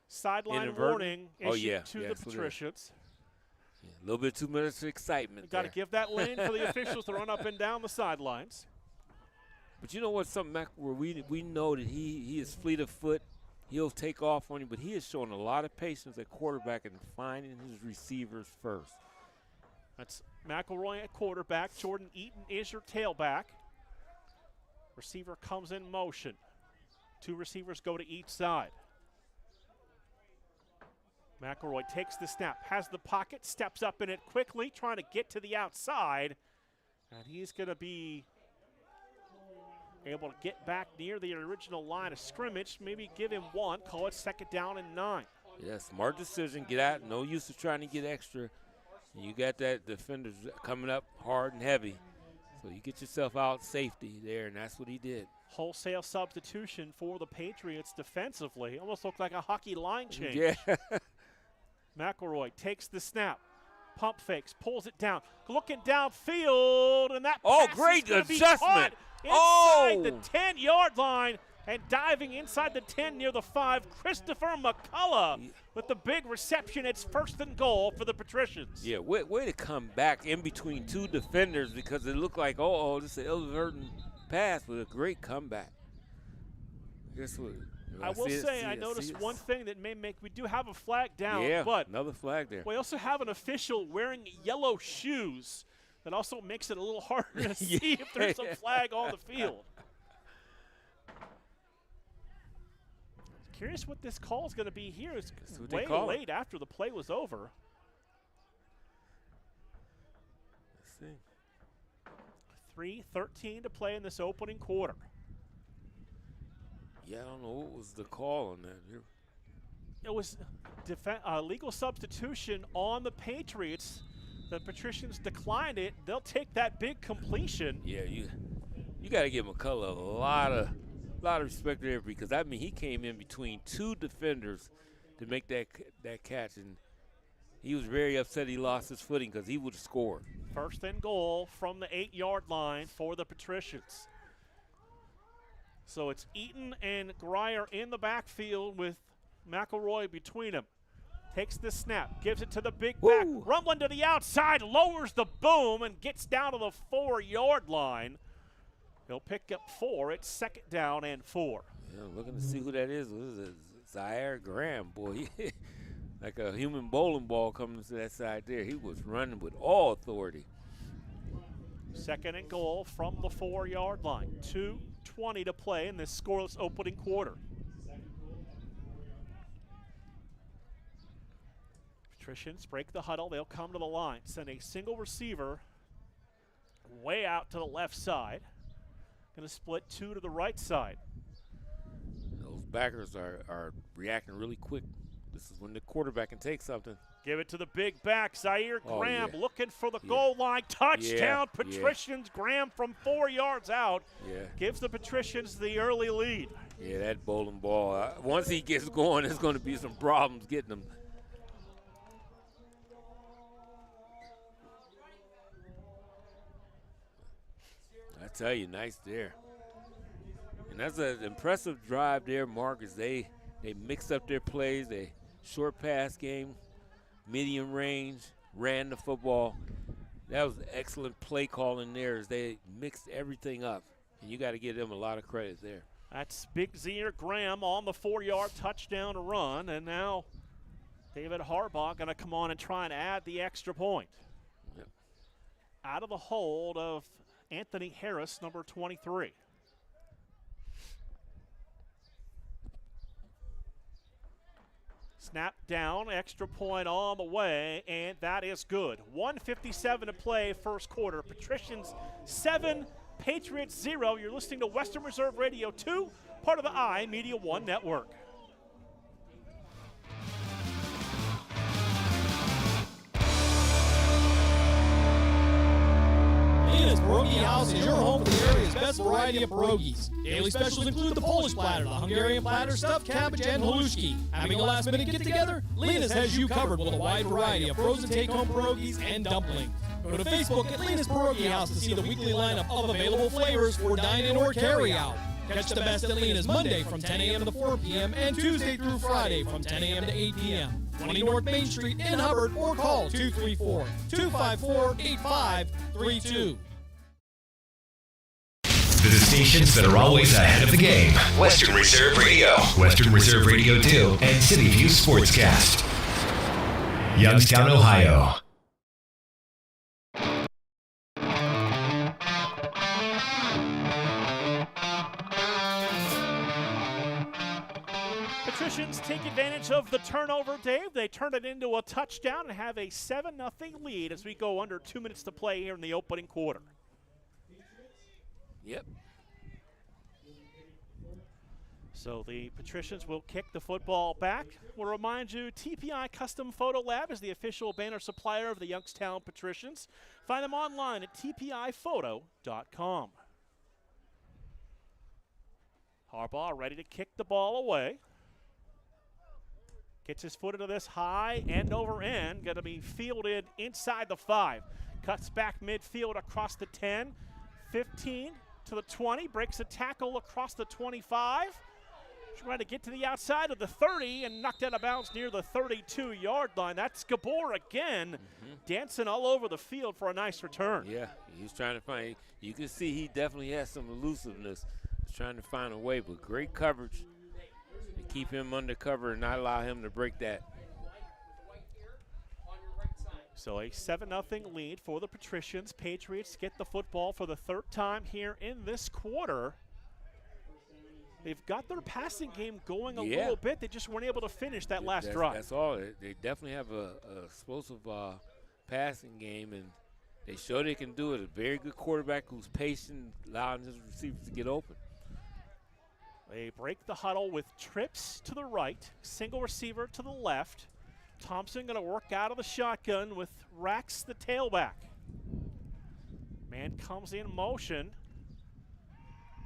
sideline warning issued to the Patricians. Yeah, a little bit too much excitement. Got to give that lane for the officials to run up and down the sidelines. But you know what? Something McElroy, we know that he is fleet of foot. He'll take off on you, but he has shown a lot of patience at quarterback and finding his receivers first. That's McElroy at quarterback. Jordan Eaton is your tailback. Receiver comes in motion. 2 receivers go to each side. McElroy takes the snap, has the pocket, steps up in it quickly, trying to get to the outside. And he's going to be able to get back near the original line of scrimmage, maybe give him 1, call it 2nd down and 9. Yeah, smart decision. Get out. No use of trying to get extra. You got that defender coming up hard and heavy. So you get yourself out safety there, and that's what he did. Wholesale substitution for the Patriots defensively. Almost looked like a hockey line change. Yeah. McElroy takes the snap. Pump fakes, pulls it down. Looking downfield, and that pass great is adjustment. Inside the 10-yard line and diving inside the 10 near the 5, Christopher McCullough with the big reception. It's 1st and goal for the Patricians. Yeah, way to come back in between 2 defenders because it looked like, this is an inadvertent pass with a great comeback. Guess what? I will say, I noticed one thing that may make, we do have a flag down. Yeah, but another flag there. We also have an official wearing yellow shoes. That also makes it a little harder to see if there's a flag on the field. Curious what this call is going to be here. It's way late after the play was over. Let's see. 3:13 to play in this opening quarter. Yeah, I don't know what was the call on that here. It was legal substitution on the Patriots. The Patricians declined it. They'll take that big completion. Yeah, you got to give McCullough a lot of respect there, because I mean he came in between two defenders to make that catch, and he was very upset he lost his footing because he would have scored. First and goal from the 8-yard line for the Patricians. So it's Eaton and Grier in the backfield with McElroy between them. Takes the snap, gives it to the big back, rumbling to the outside, lowers the boom, and gets down to the 4-yard line. He'll pick up 4. It's 2nd down and 4. Yeah, looking to see who that is. What is it? Zaire Graham, boy. Like a human bowling ball coming to that side there. He was running with all authority. 2nd and goal from the 4-yard line. 2:20 to play in this scoreless opening quarter. Patricians break the huddle. They'll come to the line. Send a single receiver way out to the left side. Going to split 2 to the right side. Those backers are reacting really quick. This is when the quarterback can take something. Give it to the big back. Zaire Graham looking for the goal line. Touchdown, Patricians. Graham from 4 yards out gives the Patricians the early lead. Yeah, that bowling ball. Once he gets going, there's going to be some problems getting him. I tell you, nice there. And that's an impressive drive there, Marcus. They mixed up their plays. They short pass game, medium range, ran the football. That was excellent play calling there as they mixed everything up. And you got to give them a lot of credit there. That's Big Zaire Graham on the 4-yard touchdown run. And now David Harbaugh going to come on and try and add the extra point. Yep. Out of the hold of Anthony Harris, number 23. Snap down, extra point on the way, and that is good. 1:57 to play, first quarter. Patricians 7, Patriots 0. You're listening to Western Reserve Radio 2, part of the iMedia One Network. Lena's Pierogi House is your home for the area's best variety of pierogies. Daily specials include the Polish platter, the Hungarian platter, stuffed cabbage, and halushki. Having a last-minute get-together? Lena's has you covered with a wide variety of frozen take-home pierogies and dumplings. Go to Facebook at Lena's Pierogi House to see the weekly lineup of available flavors for dine-in or carry-out. Catch the best at Lena's Monday from 10 a.m. to 4 p.m. and Tuesday through Friday from 10 a.m. to 8 p.m. 20 North Main Street in Hubbard, or call 234-254-8532. To the stations that are always ahead of the game. Western Reserve Radio, Western Reserve Radio 2, and City View Sportscast. Youngstown, Ohio. Patricians take advantage of the turnover, Dave. They turn it into a touchdown and have a 7-0 lead as we go under 2 minutes to play here in the opening quarter. Yep. So the Patricians will kick the football back. We'll remind you, TPI Custom Photo Lab is the official banner supplier of the Youngstown Patricians. Find them online at tpiphoto.com. Harbaugh ready to kick the ball away. Gets his foot into this high end over end. Going to be fielded inside the 5. Cuts back midfield across the 10, 15 to the 20. Breaks a tackle across the 25. Trying to get to the outside of the 30 and knocked out of bounds near the 32-yard line. That's Gabor again, dancing all over the field for a nice return. Yeah, he's trying to find. You can see he definitely has some elusiveness. He's trying to find a way, but great coverage to keep him under cover and not allow him to break that. So a 7-0 lead for the Patricians. Patriots get the football for the 3rd time here in this quarter. They've got their passing game going a little bit. They just weren't able to finish that last drive. That's all. They definitely have a explosive passing game, and they show they can do it. A very good quarterback who's patient, allowing his receivers to get open. They break the huddle with trips to the right, single receiver to the left. Thompson going to work out of the shotgun with Rax, the tailback. Man comes in motion.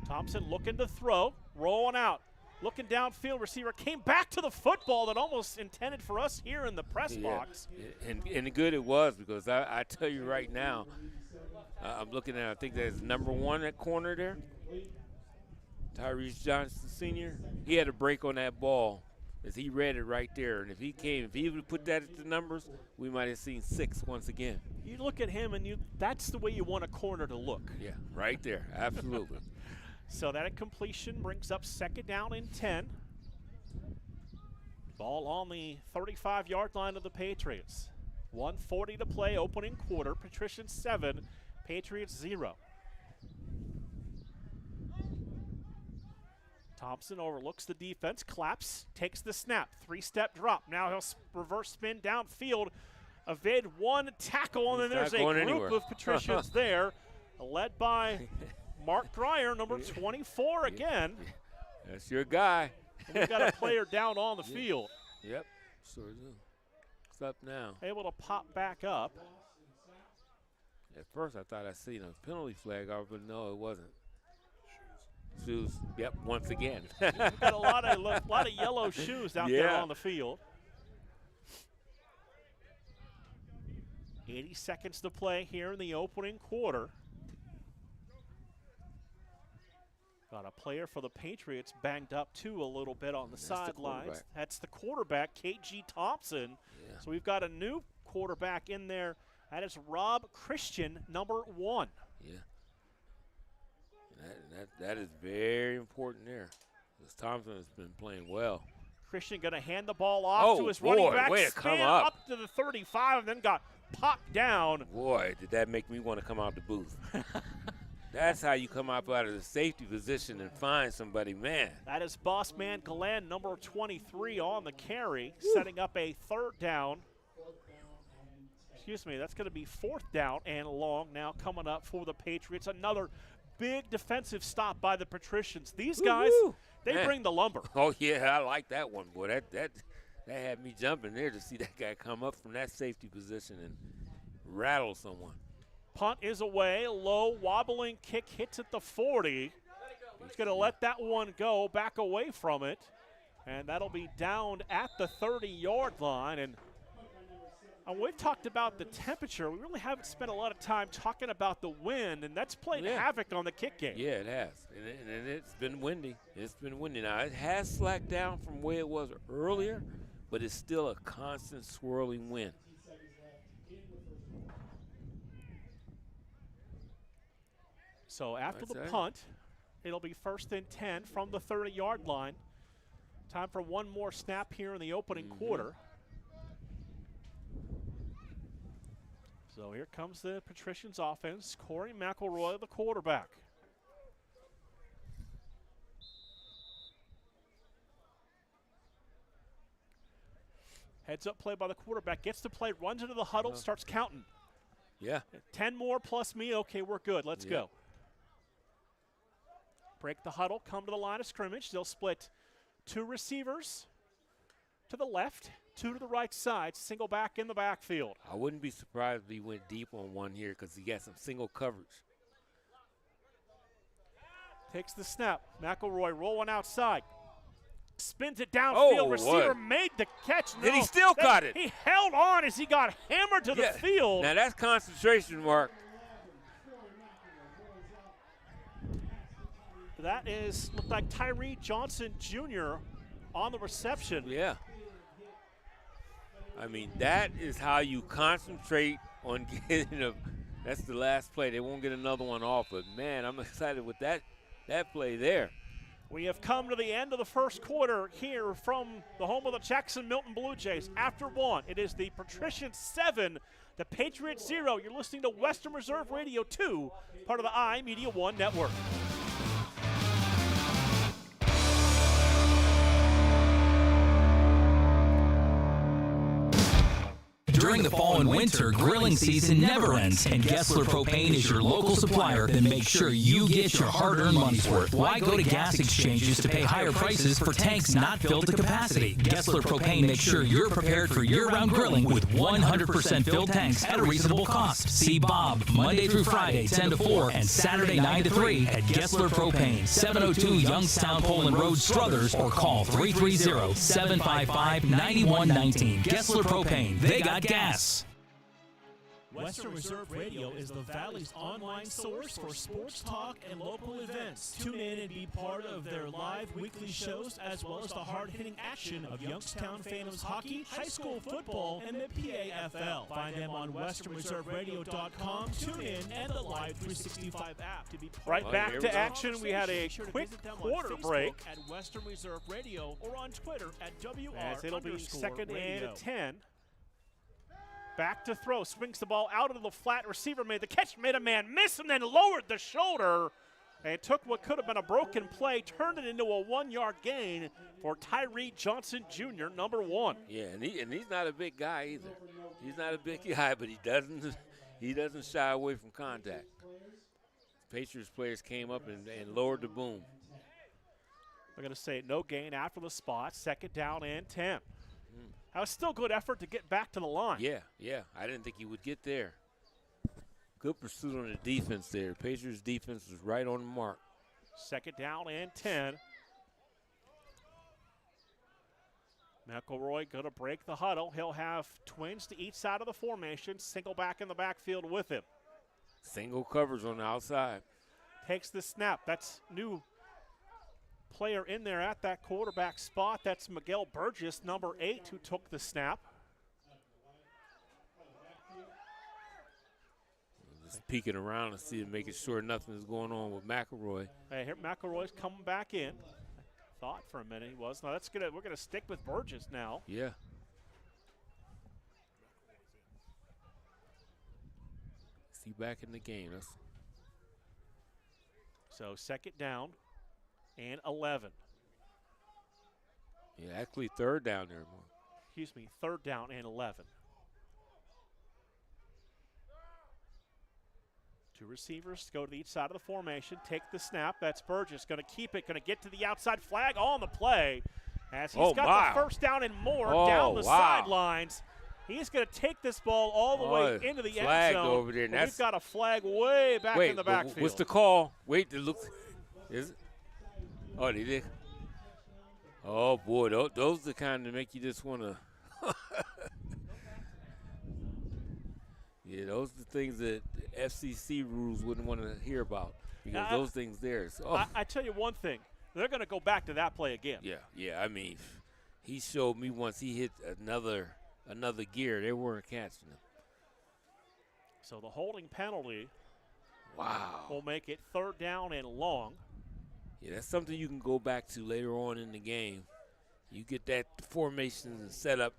Thompson looking to throw, rolling out, looking downfield. Receiver came back to the football that almost intended for us here in the press box. And good it was, because I tell you right now, I'm looking at, I think that's number 1 at corner there, Tyrese Johnson Sr. He had a break on that ball as he read it right there. And if he would put that at the numbers, we might have seen 6 once again. You look at him, and that's the way you want a corner to look. Yeah, right there, absolutely. So that completion brings up 2nd down and 10. Ball on the 35-yard line of the Patriots. 1:40 to play, opening quarter. Patricians 7, Patriots 0. Thompson overlooks the defense, claps, takes the snap, 3-step drop. Now he'll reverse spin downfield, evade one tackle, and then there's a group of Patricians there, led by Mark Dreyer, number 24 again. That's your guy. We've got a player down on the field. Yep, sure do. It's up now. Able to pop back up. At first I thought I seen a penalty flag, but no, it wasn't. Shoes, yep, once again. We've got a lot of yellow shoes out there on the field. 80 seconds to play here in the opening quarter. Got a player for the Patriots banged up too a little bit on the sidelines. That's the quarterback, KG Thompson. Yeah. So we've got a new quarterback in there. That is Rob Christian, number 1. Yeah. That is very important there, because Thompson has been playing well. Christian going to hand the ball off to his running back. Way to come up To the 35 and then got popped down. Boy, did that make me want to come out the booth. That's how you come up out of the safety position and find somebody, man. That is boss man Glenn, number 23 on the carry, setting up a 3rd down. Excuse me, that's going to be 4th down and long now coming up for the Patriots. Another big defensive stop by the Patricians. These guys, they bring the lumber. Oh, yeah, I like that one, boy. That had me jumping there to see that guy come up from that safety position and rattle someone. Punt is away. Low, wobbling kick hits at the 40. He's going to let that one go, back away from it. And that'll be downed at the 30-yard line. And we've talked about the temperature. We really haven't spent a lot of time talking about the wind, and that's played havoc on the kick game. Yeah, it has. And it's been windy. It's been windy. Now, it has slacked down from where it was earlier, but it's still a constant swirling wind. So after the punt, it'll be 1st and 10 from the 30-yard line. Time for one more snap here in the opening quarter. So here comes the Patricians offense. Corey McElroy, the quarterback. Heads up play by the quarterback. Gets the play, runs into the huddle, starts counting. Yeah. 10 more plus me. Okay, we're good. Let's go. Break the huddle, come to the line of scrimmage. They'll split 2 receivers to the left, 2 to the right side, single back in the backfield. I wouldn't be surprised if he went deep on one here, because he got some single coverage. Takes the snap. McElroy rolling outside. Spins it downfield. Receiver made the catch. Did he still got it? He held on as he got hammered to the field. Now that's concentration, Mark. That looked like Tyree Johnson Jr. on the reception. Yeah. I mean, that is how you concentrate on getting that's the last play. They won't get another one off, but man, I'm excited with that play there. We have come to the end of the first quarter here from the home of the Jackson Milton Blue Jays. After 1, it is the Patricians 7, the Patriots 0. You're listening to Western Reserve Radio 2, part of the iMedia One Network. During the fall and winter, grilling season never ends, and Gessler Propane is your local supplier that makes sure you get your hard-earned money's worth. Why go to gas exchanges to pay higher prices for tanks not filled to capacity? Gessler Propane makes sure you're prepared for year-round grilling with 100% filled tanks at a reasonable cost. See Bob Monday through Friday, 10 to 4, and Saturday, 9 to 3 at Gessler Propane, 702 Youngstown Poland Road, Struthers, or call 330-755-9119. Gessler Propane, they got gas. Western Reserve Radio is the Valley's online source for sports talk and local events. Tune in and be part of their live weekly shows, as well as the hard-hitting action of Youngstown Phantoms hockey, high school football, and the PAFL. Find them on westernreserveradio.com. Tune in and the Live 365 app to be part. Right back to action. We had a quick quarter break at Western Reserve Radio or on Twitter at WR. As it'll be second and 10. Back to throw, swings the ball out into the flat. Receiver made the catch, made a man miss, and then lowered the shoulder. And took what could have been a broken play, turned it into a 1-yard gain for Tyree Johnson Jr., number 1. Yeah, and he's not a big guy either. He's not a big guy, but he doesn't shy away from contact. Patriots players came up and lowered the boom. We're going to say no gain after the spot, second down and 10. That was still good effort to get back to the line. Yeah. I didn't think he would get there. Good pursuit on the defense there. Patriots defense was right on the mark. Second down and 10. McElroy going to break the huddle. He'll have twins to each side of the formation. Single back in the backfield with him. Single coverage on the outside. Takes the snap. That's new player in there at that quarterback spot. That's Miguel Burgess, number 8, who took the snap. Just peeking around and making sure nothing is going on with McElroy. Hey, here McElroy's coming back in. Thought for a minute he was. No, that's good. We're going to stick with Burgess now. Yeah. See back in the game. So second down and 11. Yeah, actually third down there. Excuse me, third down and 11. Two receivers go to each side of the formation, take the snap. That's Burgess, going to keep it, going to get to the outside, flag on the play. As he's got the first down and more down the sidelines. He's going to take this ball all the way into the end zone. Over there. We've got a flag way back in the backfield. What's the call? Wait, it looks. Is it? Oh, they did. Oh, boy, those are the kind that make you just want to. Yeah, those are the things that FCC rules wouldn't want to hear about because those things there. So, I tell you one thing. They're going to go back to that play again. Yeah. I mean, he showed me once he hit another gear, they weren't catching him. So the holding penalty will make it third down and long. Yeah, that's something you can go back to later on in the game. You get that formation and set up,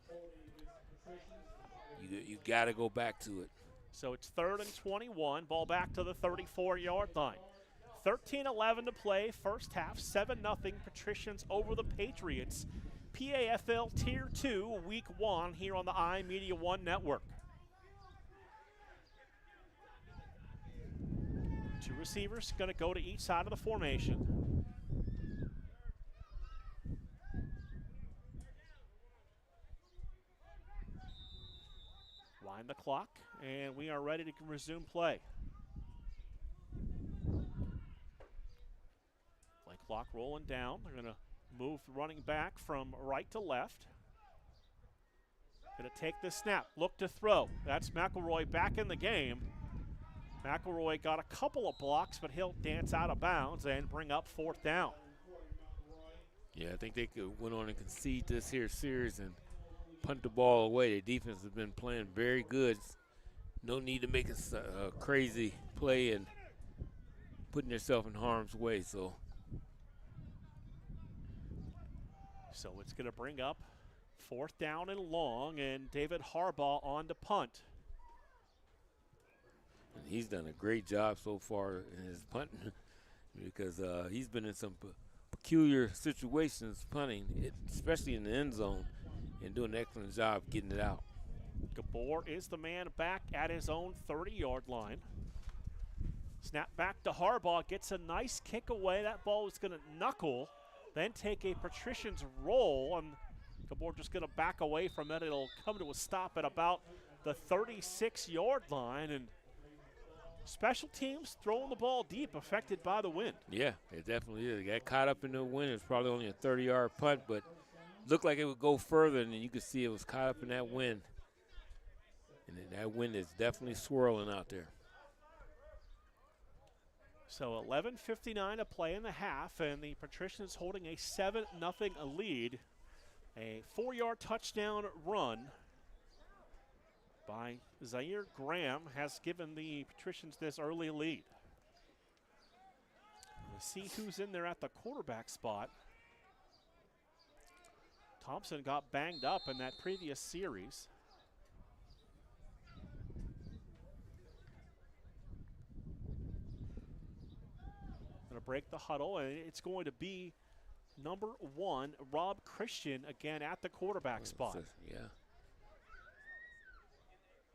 you got to go back to it. So it's third and 21, ball back to the 34-yard line. 13-11 to play, first half, 7-0 Patricians over the Patriots. PAFL Tier 2, Week 1 here on the iMedia 1 Network. Two receivers going to go to each side of the formation. Wind the clock, and we are ready to resume play. Play clock rolling down. They're going to move running back from right to left. Going to take the snap, look to throw. That's McElroy back in the game. McElroy got a couple of blocks, but he'll dance out of bounds and bring up fourth down. Yeah, I think they went on and concede this here series and punt the ball away. Their defense has been playing very good. No need to make a crazy play and putting yourself in harm's way. So it's going to bring up fourth down and long, and David Harbaugh on to punt. And he's done a great job so far in his punting because he's been in some peculiar situations punting, especially in the end zone, and doing an excellent job getting it out. Gabor is the man back at his own 30-yard line. Snap back to Harbaugh, gets a nice kick away. That ball is going to knuckle, then take a Patricians roll, and Gabor just going to back away from it. It'll come to a stop at about the 36-yard line, and special teams throwing the ball deep, affected by the wind. Yeah, it definitely is. It got caught up in the wind. It's probably only a 30-yard punt, but looked like it would go further, and you could see it was caught up in that wind. And that wind is definitely swirling out there. So 11:59 to play in the half, and the Patricians holding a 7-0 lead. A 4-yard touchdown run by Zaire Graham has given the Patricians this early lead. We'll see who's in there at the quarterback spot. Thompson got banged up in that previous series. Going to break the huddle, and it's going to be number 1, Rob Christian, again at the quarterback spot. Yeah.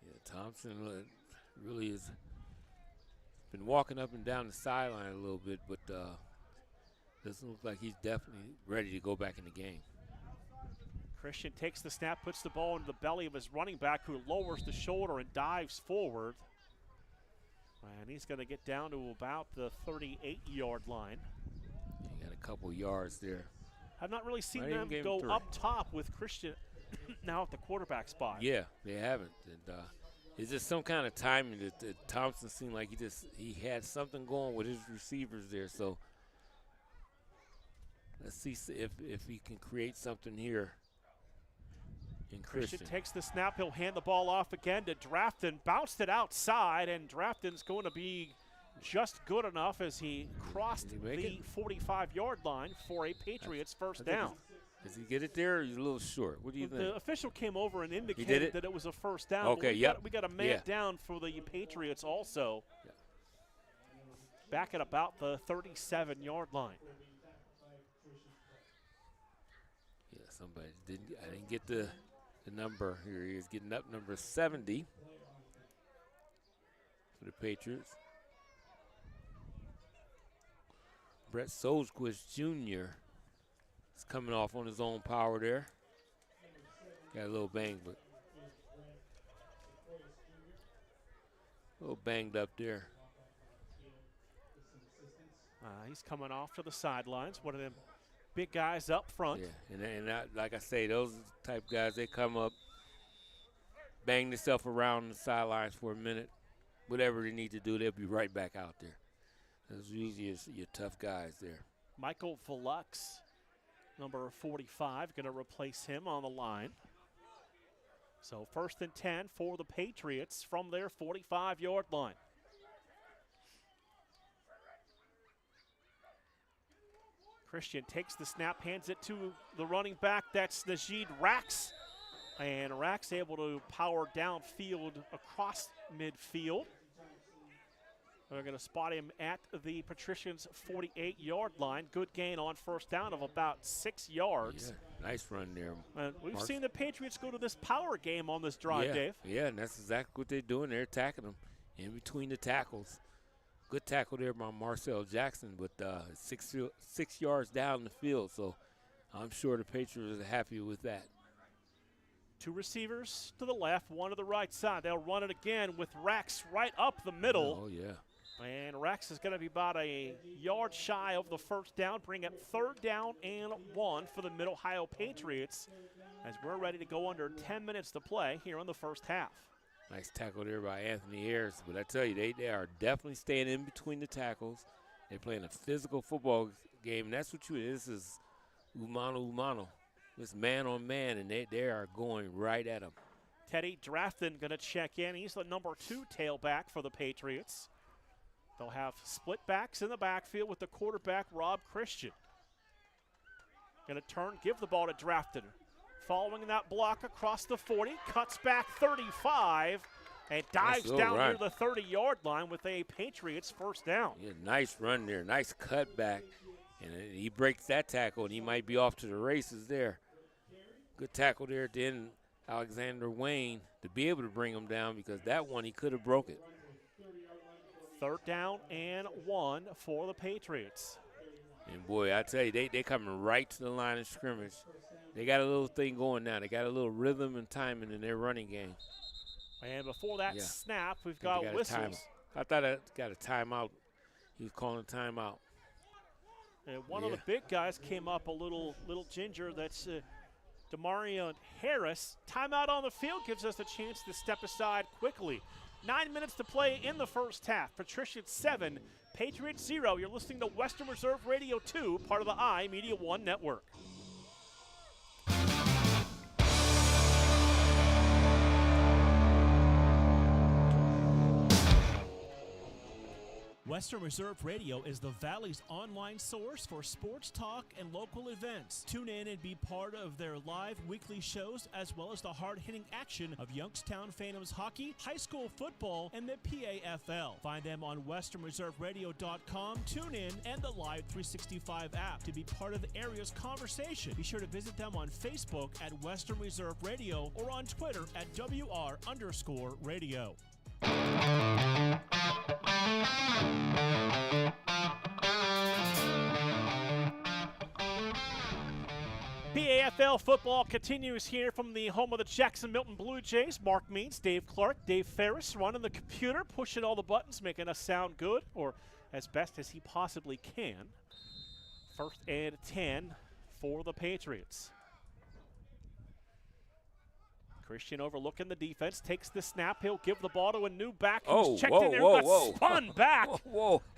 Yeah, Thompson really has been walking up and down the sideline a little bit, but doesn't look like he's definitely ready to go back in the game. Christian takes the snap, puts the ball into the belly of his running back, who lowers the shoulder and dives forward. And he's going to get down to about the 38-yard line. He got a couple yards there. I've not really seen them go up top with Christian now at the quarterback spot. Yeah, they haven't. And it's just some kind of timing that Thompson seemed like he had something going with his receivers there. So let's see if he can create something here. Christian takes the snap. He'll hand the ball off again to Drafton. Bounced it outside, and Drafton's going to be just good enough as he crossed the 45-yard line for a Patriots first down. Does he get it there, or he's a little short? What do you think? The official came over and indicated that it was a first down. Okay, we got a man down for the Patriots also. Yeah. Back at about the 37-yard line. Yeah, somebody I didn't get the number here. He is getting up number 70 for the Patriots. Brett Solquist Jr. is coming off on his own power there. Got a little bang, but a little banged up there. He's coming off to the sidelines. One of them big guys up front. Yeah, and like I say, those type guys, they come up, bang themselves around the sidelines for a minute. Whatever they need to do, they'll be right back out there. Those usually your tough guys there. Michael Velux, number 45, going to replace him on the line. So 1st and 10 for the Patriots from their 45-yard line. Christian takes the snap, hands it to the running back. That's Najee Rax. And Rax able to power downfield across midfield. They're going to spot him at the Patricians' 48-yard line. Good gain on first down of about 6 yards. Yeah, nice run there. We've seen the Patriots go to this power game on this drive, Dave. Yeah, and that's exactly what they're doing. They're attacking them in between the tackles. Good tackle there by Marcel Jackson, but 6 yards down the field. So I'm sure the Patriots are happy with that. 2 receivers to the left, 1 to the right side. They'll run it again with Rax right up the middle. Oh, yeah. And Rex is going to be about a yard shy of the first down, bring up 3rd down and 1 for the Mid-Ohio Patriots as we're ready to go under 10 minutes to play here in the first half. Nice tackle there by Anthony Harris. But I tell you, they are definitely staying in between the tackles. They're playing a physical football game, and that's what this is umano. It's man on man, and they are going right at him. Teddy Drafton going to check in. He's the number 2 tailback for the Patriots. They'll have split backs in the backfield with the quarterback, Rob Christian. Going to turn, give the ball to Drafton. Following that block across the 40, cuts back 35, and dives down near the 30-yard line with a Patriots first down. Yeah, nice run there, nice cutback. And he breaks that tackle, and he might be off to the races there. Good tackle there at the end. Alexander Wayne to be able to bring him down, because that one he could have broke it. 3rd down and 1 for the Patriots. And, boy, I tell you, they coming right to the line of scrimmage. They got a little thing going now. They got a little rhythm and timing in their running game. And before that snap, we've got whistles. I thought I got a timeout. He was calling a timeout. And one of the big guys came up a little ginger. That's Demarion Harris. Timeout on the field gives us a chance to step aside quickly. 9 minutes to play in the first half. Patricians 7, Patriots 0. You're listening to Western Reserve Radio 2, part of the iMedia One Network. Western Reserve Radio is the Valley's online source for sports talk and local events. Tune in and be part of their live weekly shows, as well as the hard-hitting action of Youngstown Phantoms hockey, high school football, and the PAFL. Find them on westernreserveradio.com, tune in, and the Live 365 app to be part of the area's conversation. Be sure to visit them on Facebook at Western Reserve Radio or on Twitter at WR_radio. PAFL football continues here from the home of the Jackson Milton Blue Jays. Mark Means, Dave Clark, Dave Ferris running the computer, pushing all the buttons, making us sound good, or as best as he possibly can. 1st and 10 for the Patriots. Christian overlooking the defense, takes the snap. He'll give the ball to a new back who's checked in there, got spun back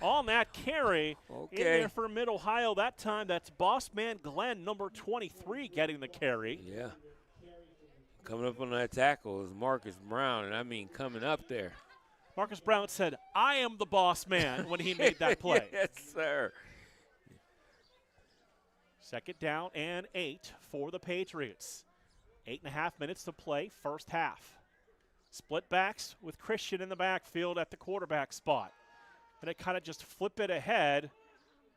on that carry. In there for Mid-Ohio that time. That's boss man Glenn, number 23, getting the carry. Yeah. Coming up on that tackle is Marcus Brown, and I mean coming up there. Marcus Brown said, I am the boss man when he made that play. Yes, sir. 2nd down and 8 for the Patriots. 8.5 minutes to play, first half. Split backs with Christian in the backfield at the quarterback spot. And they kind of just flip it ahead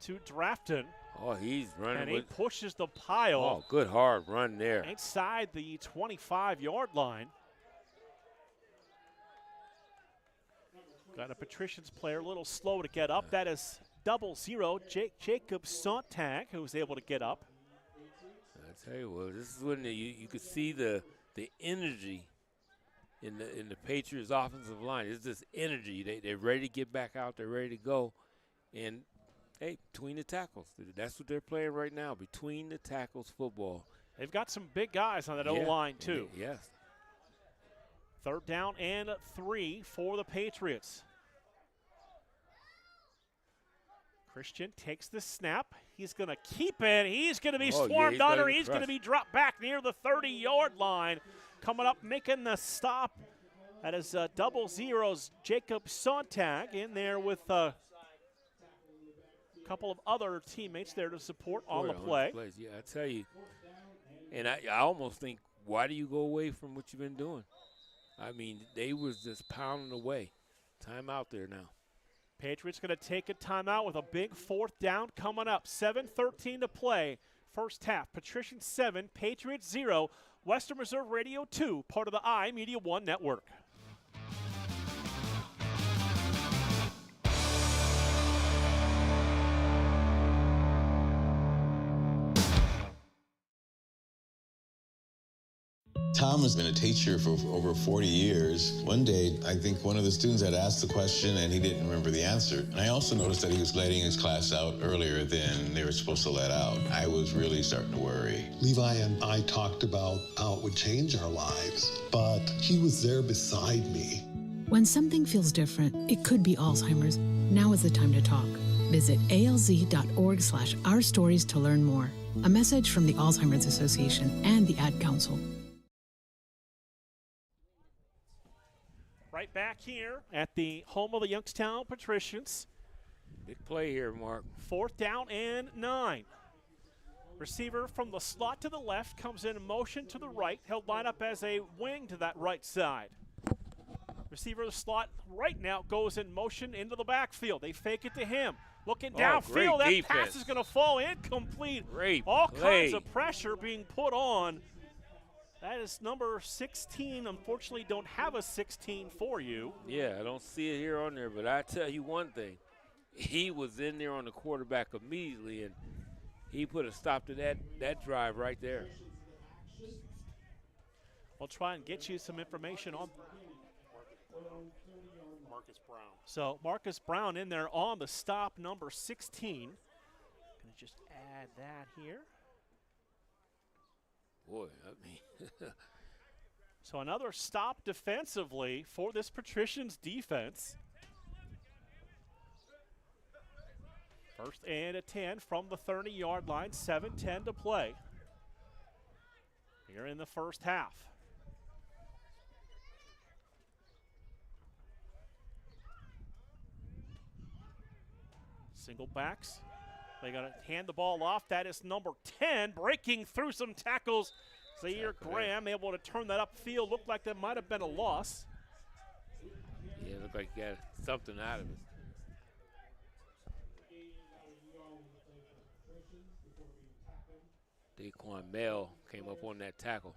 to Drafton. Oh, he's running. And he pushes the pile. Oh, good hard run there. Inside the 25-yard line. Got a Patricians player a little slow to get up. That is 00, Jacob Sontag, who was able to get up. I tell you what, this is when you could see the energy in the Patriots offensive line. It's this energy. They're ready to get back out. They're ready to go. And, hey, between the tackles. That's what they're playing right now, between the tackles football. They've got some big guys on that O-line, too. Yes. 3rd down and 3 for the Patriots. Christian takes the snap. He's going to keep it. He's going to be swarmed under. He's going to be dropped back near the 30-yard line. Coming up, making the stop. That is 00's Jacob Sontag in there with a couple of other teammates there to support on the play. Yeah, I tell you. And I almost think, why do you go away from what you've been doing? I mean, they was just pounding away. Time out there now. Patriots going to take a timeout with a big 4th down coming up. 7:13 to play. First half. Patricians 7, Patriots 0. Western Reserve Radio 2, part of the iMedia One Network. Tom has been a teacher for over 40 years. One day, I think one of the students had asked the question and he didn't remember the answer. And I also noticed that he was letting his class out earlier than they were supposed to let out. I was really starting to worry. Levi and I talked about how it would change our lives, but he was there beside me. When something feels different, it could be Alzheimer's. Now is the time to talk. Visit alz.org/ourstories to learn more. A message from the Alzheimer's Association and the Ad Council. Right back here at the home of the Youngstown Patricians. Big play here, Mark. 4th down and 9. Receiver from the slot to the left comes in motion to the right. He'll line up as a wing to that right side. Receiver of the slot right now goes in motion into the backfield. They fake it to him. Looking downfield, that pass is going to fall incomplete. Great All play. kinds of pressure being put on That is number 16. Unfortunately, don't have a 16 for you. Yeah, I don't see it here on there, but I tell you one thing. He was in there on the quarterback immediately, and he put a stop to that drive right there. We'll try and get you some information on Marcus Brown. So Marcus Brown in there on the stop, number 16. Going to just add that here. Boy, I mean. So another stop defensively for this Patricians defense. First and a 10 from the 30-yard line, 7:10 to play here in the first half. Single backs. They got to hand the ball off. That is number 10, breaking through some tackles. Zaire Graham able to turn that upfield. Looked like that might have been a loss. Yeah, looked like he got something out of it. Daquan Bell came up on that tackle.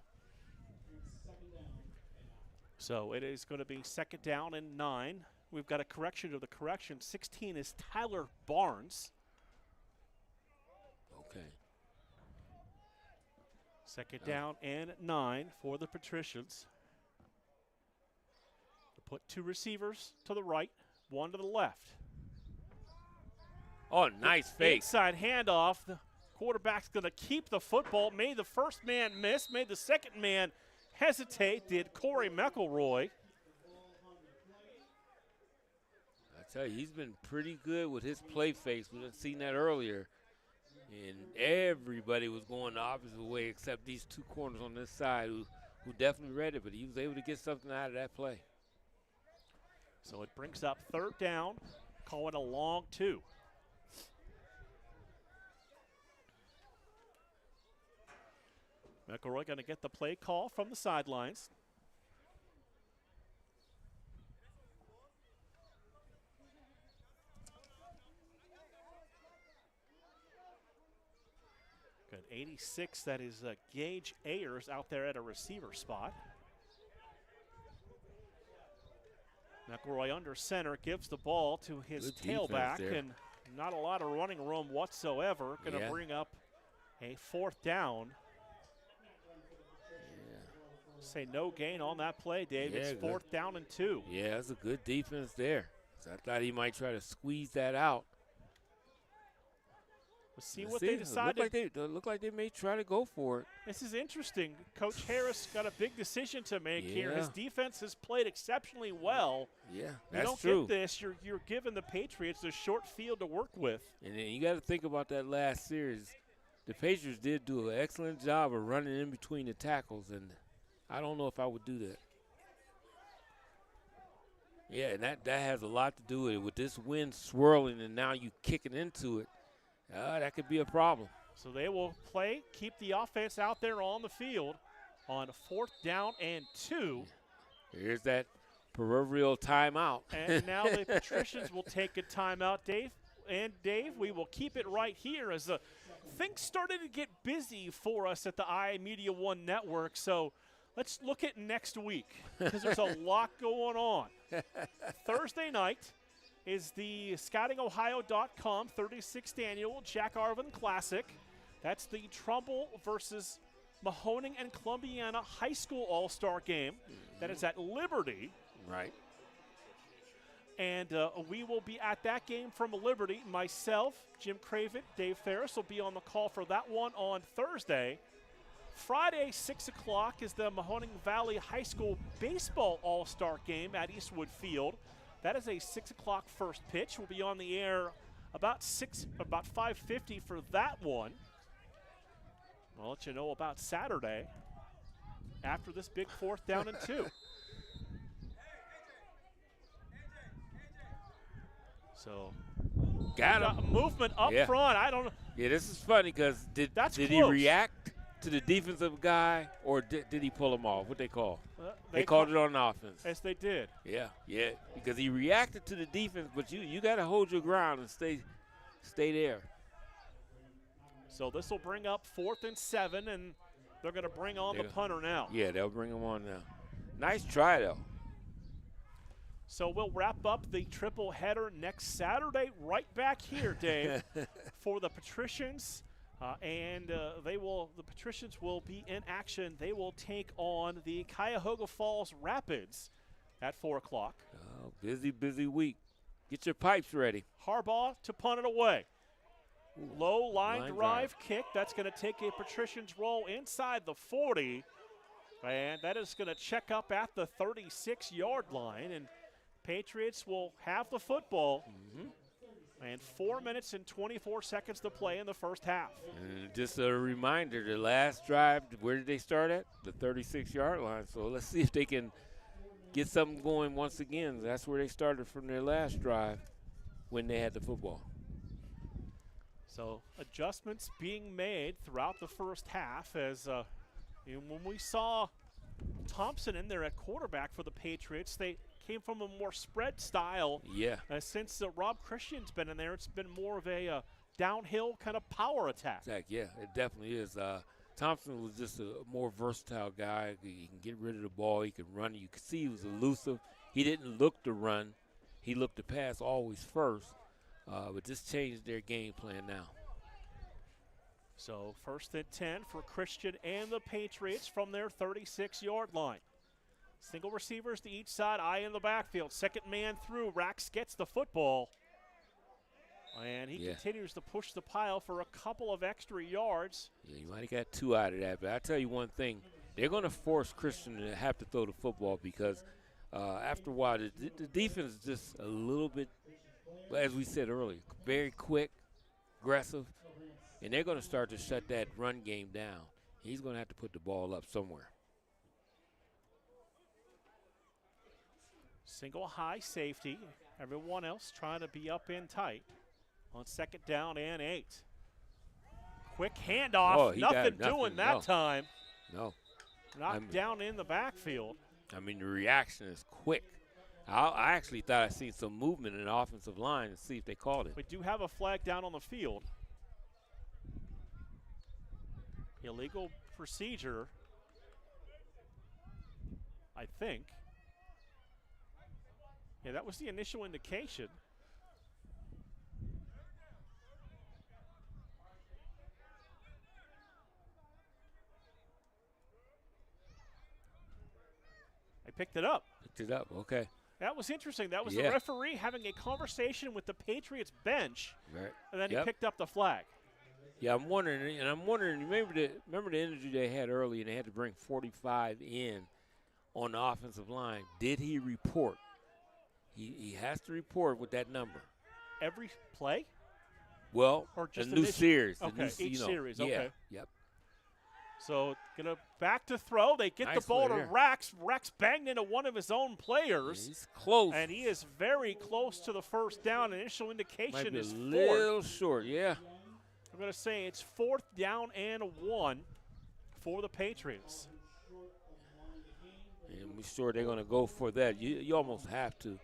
So it is going to be 2nd down and 9. We've got a correction to the correction. 16 is Tyler Barnes. Okay. 2nd down and 9 for the Patricians. To put 2 receivers to the right, 1 to the left. Oh, nice fake. Inside handoff. The quarterback's going to keep the football. Made the first man miss. Made the second man hesitate. Did Corey McElroy. I tell you, he's been pretty good with his play fakes. We've seen that earlier. And everybody was going the opposite way except these 2 corners on this side who definitely read it, but he was able to get something out of that play. So it brings up 3rd down. Call it a long 2. McElroy going to get the play call from the sidelines. Good 86, that is Gage Ayers out there at a receiver spot. McElroy under center, gives the ball to his tailback, and not a lot of running room whatsoever. Going to bring up a 4th down. Say no gain on that play, Dave. It's 4th down and 2. Yeah, that's a good defense there. So I thought he might try to squeeze that out. Let's see what they decided. Look like they may try to go for it. This is interesting. Coach Harris got a big decision to make here. His defense has played exceptionally well. Yeah, that's true. You don't get this, you're giving the Patriots a short field to work with. And then you got to think about that last series. The Patriots did do an excellent job of running in between the tackles, and I don't know if I would do that. Yeah, and that has a lot to do with it. With this wind swirling and now you kicking into it, that could be a problem. So they will play, keep the offense out there on the field on 4th down and 2. Here's that proverbial timeout. And now the Patricians will take a timeout, Dave. And Dave, we will keep it right here as things started to get busy for us at the iMedia One Network. So let's look at next week because there's a lot going on. Thursday night is the ScoutingOhio.com 36th Annual Jack Arvin Classic. That's the Trumbull versus Mahoning and Columbiana High School All-Star game. That is at Liberty. Right. And we will be at that game from Liberty. Myself, Jim Craven, Dave Ferris will be on the call for that one on Thursday. Friday, 6 o'clock, is the Mahoning Valley High School Baseball All-Star game at Eastwood Field. That is a 6 o'clock first pitch. We'll be on the air about 5:50 for that one. I'll let you know about Saturday after this big 4th down and 2. So got movement up front. I don't know. Yeah, this is funny because did he react to the defensive guy or did he pull him off? What they call? They called it on offense. Yes, they did. Yeah, because he reacted to the defense, but you got to hold your ground and stay there. So this will bring up 4th and 7, and They're going to bring on the punter now. Yeah, they'll bring him on now. Nice try, though. So we'll wrap up the triple header next Saturday right back here, Dave, for the Patricians. The Patricians will be in action. They will take on the Cuyahoga Falls Rapids at 4 o'clock. Oh, busy week. Get your pipes ready. Harbaugh to punt it away. Low line drive kick. That's going to take a Patricians roll inside the 40. And that is going to check up at the 36-yard line. And Patriots will have the football. And 4 minutes and 24 seconds to play in the first half. And just a reminder, the last drive, where did they start at? The 36-yard line. So let's see if they can get something going once again. That's where they started from their last drive when they had the football. So adjustments being made throughout the first half as when we saw Thompson in there at quarterback for the Patriots, they came from a more spread style. Yeah. Since Rob Christian's been in there, it's been more of a downhill kind of power attack. Yeah, it definitely is. Thompson was just a more versatile guy. He can get rid of the ball. He can run. You could see he was elusive. He didn't look to run. He looked to pass always first. But this changed their game plan now. So 1st and 10 for Christian and the Patriots from their 36-yard line. Single receivers to each side, eye in the backfield. Second man through, Rax gets the football. And he continues to push the pile for a couple of extra yards. Yeah, you might have got 2 out of that, but I'll tell you one thing. They're going to force Christian to have to throw the football because after a while, the defense is just a little bit, as we said earlier, very quick, aggressive, and they're going to start to shut that run game down. He's going to have to put the ball up somewhere. Single high safety. Everyone else trying to be up in tight on 2nd down and 8. Quick handoff. Nothing doing that time. No. Knocked down in the backfield. I mean, the reaction is quick. I actually thought I seen some movement in the offensive line and see if they called it. We do have a flag down on the field. Illegal procedure, I think. Yeah, that was the initial indication. I picked it up. Picked it up, okay. That was interesting. That was the referee having a conversation with the Patriots bench, and then he picked up the flag. Yeah, I'm wondering, remember the injury they had early, and they had to bring 45 in on the offensive line. Did he report? He has to report with that number. Every play? Well, or just a new series. Okay, each series, okay. Yep. So, gonna back to throw. They get the ball to Rax. Rax banged into one of his own players. He's close. And he is very close to the first down. Initial indication is 4. Might be a little short, yeah. I'm going to say it's 4th down and 1 for the Patriots. And we're sure they're going to go for that. You almost have to.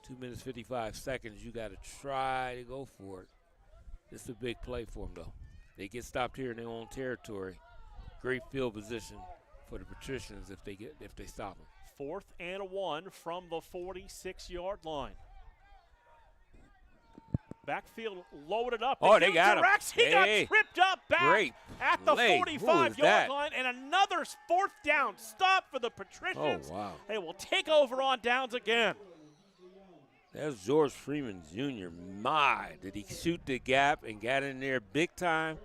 2 minutes, 55 seconds. You got to try to go for it. It's a big play for them, though. They get stopped here in their own territory. Great field position for the Patricians if they stop them. 4th and 1 from the 46-yard line. Backfield loaded up. They got him. He got tripped up back at the 45-yard line, and another 4th down stop for the Patricians. Oh, wow. They will take over on downs again. That's George Freeman Jr. My, did he shoot the gap and got in there big time?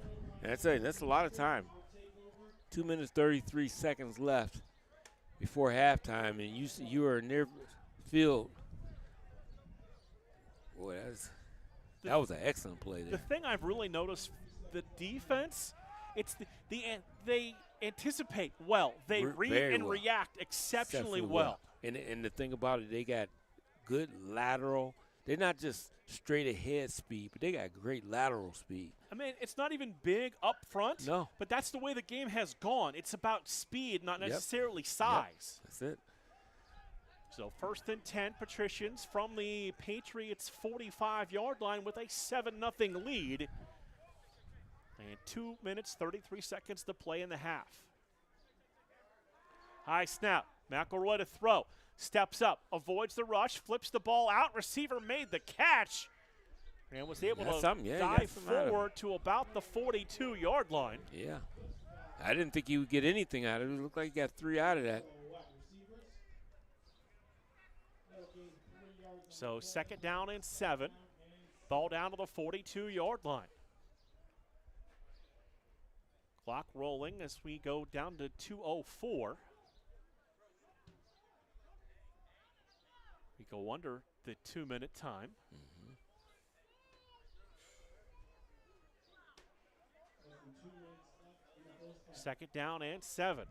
And I tell you, that's a lot of time. 2 minutes, 33 seconds left before halftime, and you are in their field. Boy, that was an excellent play there. The thing I've really noticed, the defense, it's they anticipate well. They read and react exceptionally well. And the thing about it, they got good lateral. They're not just straight ahead speed, but they got great lateral speed. I mean, it's not even big up front. No. But that's the way the game has gone. It's about speed, not necessarily size. Yep. That's it. So 1st and 10, Patricians from the Patriots' 45-yard line with a 7-0 lead. And 2 minutes, 33 seconds to play in the half. High snap. McElroy to throw. Steps up, avoids the rush, flips the ball out. Receiver made the catch and was able to dive forward to about the 42-yard line. Yeah. I didn't think he would get anything out of it. It looked like he got 3 out of that. So 2nd down and 7. Ball down to the 42-yard line. Clock rolling as we go down to 2:04. We go under the 2-minute time. Mm-hmm. Second down and 7.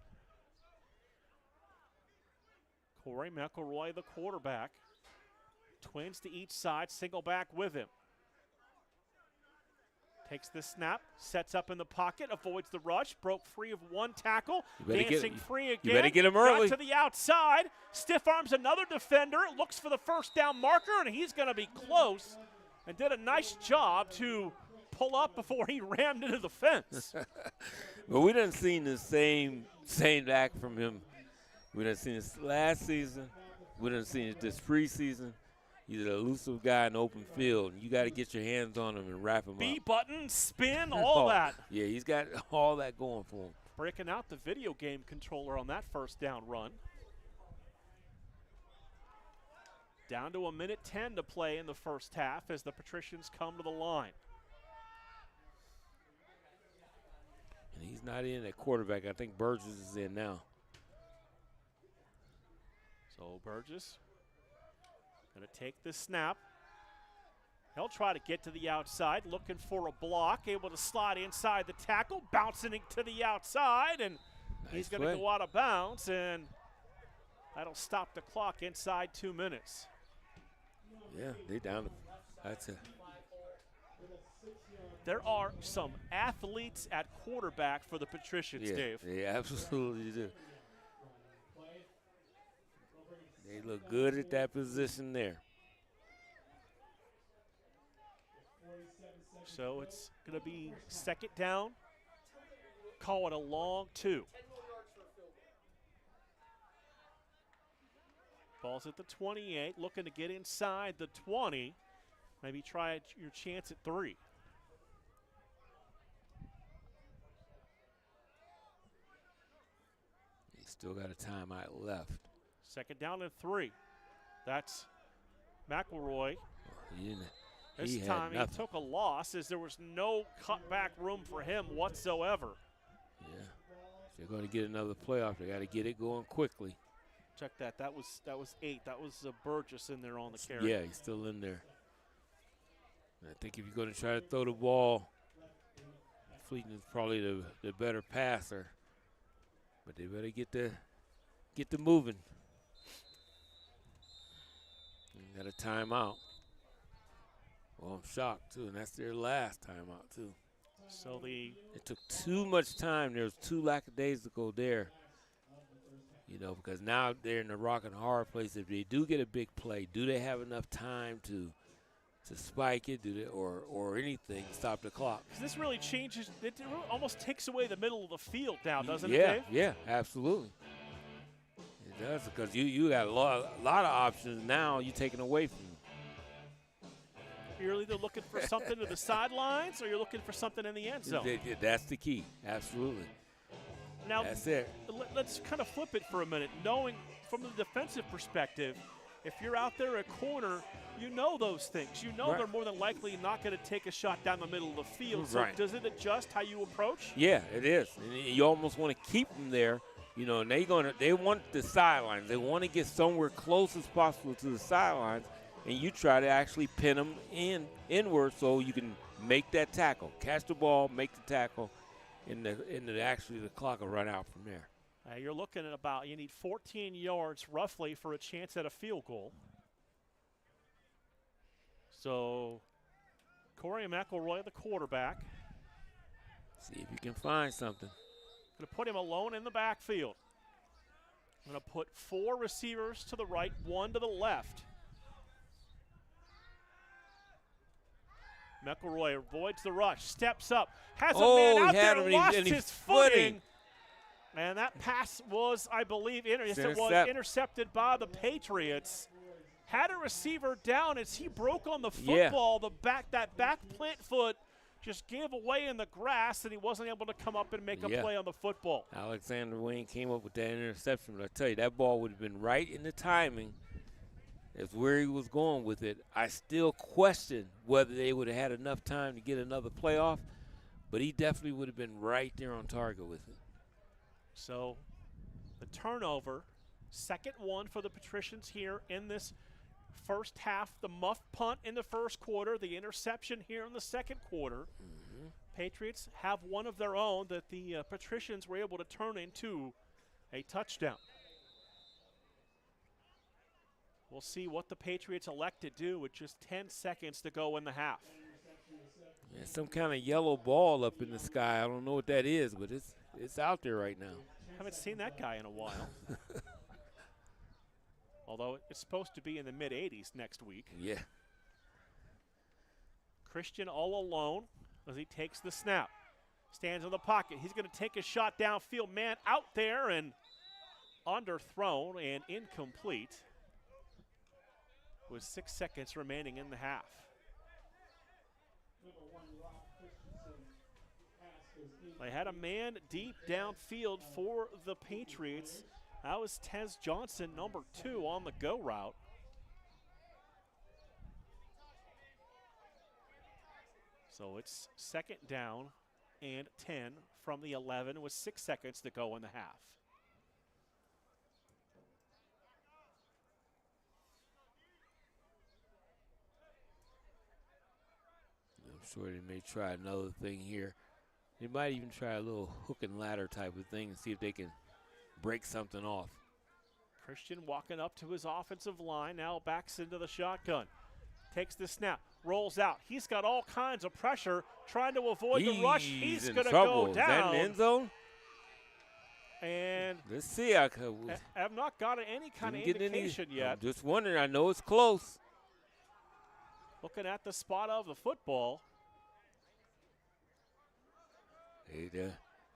Corey McElroy, the quarterback. Twins to each side, single back with him. Takes the snap, sets up in the pocket, avoids the rush, broke free of one tackle, dancing free again. You better get him early. Got to the outside, stiff arms another defender, looks for the first down marker, and he's going to be close, and did a nice job to pull up before he rammed into the fence. Well, we done seen the same act from him. We done seen this last season. We done seen it this preseason. He's an elusive guy in the open field. You got to get your hands on him and wrap him up. B-button, spin, all that. Yeah, he's got all that going for him. Breaking out the video game controller on that first down run. Down to 1:10 to play in the first half as the Patricians come to the line. And he's not in at quarterback. I think Burgess is in now. So Burgess going to take the snap. He'll try to get to the outside, looking for a block, able to slide inside the tackle, bouncing it to the outside, and he's going to go out of bounds, and that'll stop the clock inside 2 minutes. Yeah, they down. That's it. There are some athletes at quarterback for the Patricians, Dave. They absolutely do. They look good at that position there. So it's going to be 2nd down. Call it a long 2. Ball's at the 28, looking to get inside the 20. Maybe try your chance at 3. He's still got a timeout left. 2nd down and 3. That's McElroy. This time he took a loss as there was no cutback room for him whatsoever. Yeah. If they're going to get another playoff, they got to get it going quickly. Check that. That was 8. That was Burgess in there on the carry. Yeah, he's still in there. And I think if you're going to try to throw the ball, Fleeton is probably the better passer. But they better get the moving. You got a timeout. Well, I'm shocked, too, and that's their last timeout, too. So it took too much time. There was 2 lackadaisical there, because now they're in a rock and hard place. If they do get a big play, do they have enough time to spike it, or anything, stop the clock? This really changes. It almost takes away the middle of the field now, doesn't it, Dave? Yeah, absolutely. It does, because you got a lot of options now you're taking away from them. You're either looking for something to the sidelines or you're looking for something in the end zone. That's the key, absolutely. Now, that's it. Let's kind of flip it for a minute. Knowing from the defensive perspective, if you're out there at corner, you know those things. You know they're more than likely not going to take a shot down the middle of the field. So does it adjust how you approach? Yeah, it is. And you almost want to keep them there. And they want the sidelines. They want to get somewhere close as possible to the sidelines, and you try to actually pin them inward so you can make that tackle, catch the ball, make the tackle, and actually the clock will run out from there. You're looking at you need 14 yards roughly for a chance at a field goal. So Corey McElroy, the quarterback. See if you can find something. Going to put him alone in the backfield. I'm going to put 4 receivers to the right, 1 to the left. McElroy avoids the rush, steps up, has a man out there, lost his footing. And that pass was, I believe, intercepted by the Patriots. Had a receiver down as he broke on the football. That back plant foot just gave away in the grass, and he wasn't able to come up and make a play on the football. Alexander Wayne came up with that interception, but I tell you, that ball would have been right in the timing. That's where he was going with it. I still question whether they would have had enough time to get another playoff, but he definitely would have been right there on target with it. So the turnover, second one for the Patricians here in this first half. The muff punt in the first quarter, the interception here in the second quarter. Patriots have one of their own that the Patricians were able to turn into a touchdown. We'll see what the Patriots elect to do with just 10 seconds to go in the half. Yeah, some kind of yellow ball up in the sky. I don't know what that is, but it's out there right now. Haven't seen that guy in a while. Although it's supposed to be in the mid-80s next week. Yeah. Christian all alone as he takes the snap. Stands in the pocket. He's going to take a shot downfield. Man out there and underthrown and incomplete with 6 seconds remaining in the half. They had a man deep downfield for the Patriots. That was Tez Johnson, number 2 on the go route. So it's second down and 10 from the 11 with 6 seconds to go in the half. I'm sure they may try another thing here. They might even try a little hook and ladder type of thing and see if they can break something off. Christian walking up to his offensive line, now backs into the shotgun. Takes the snap, rolls out. He's got all kinds of pressure, trying to avoid the rush. He's going to go down. Is that in the end zone? And let's see. I have not got any kind of indication yet. I'm just wondering. I know it's close. Looking at the spot of the football.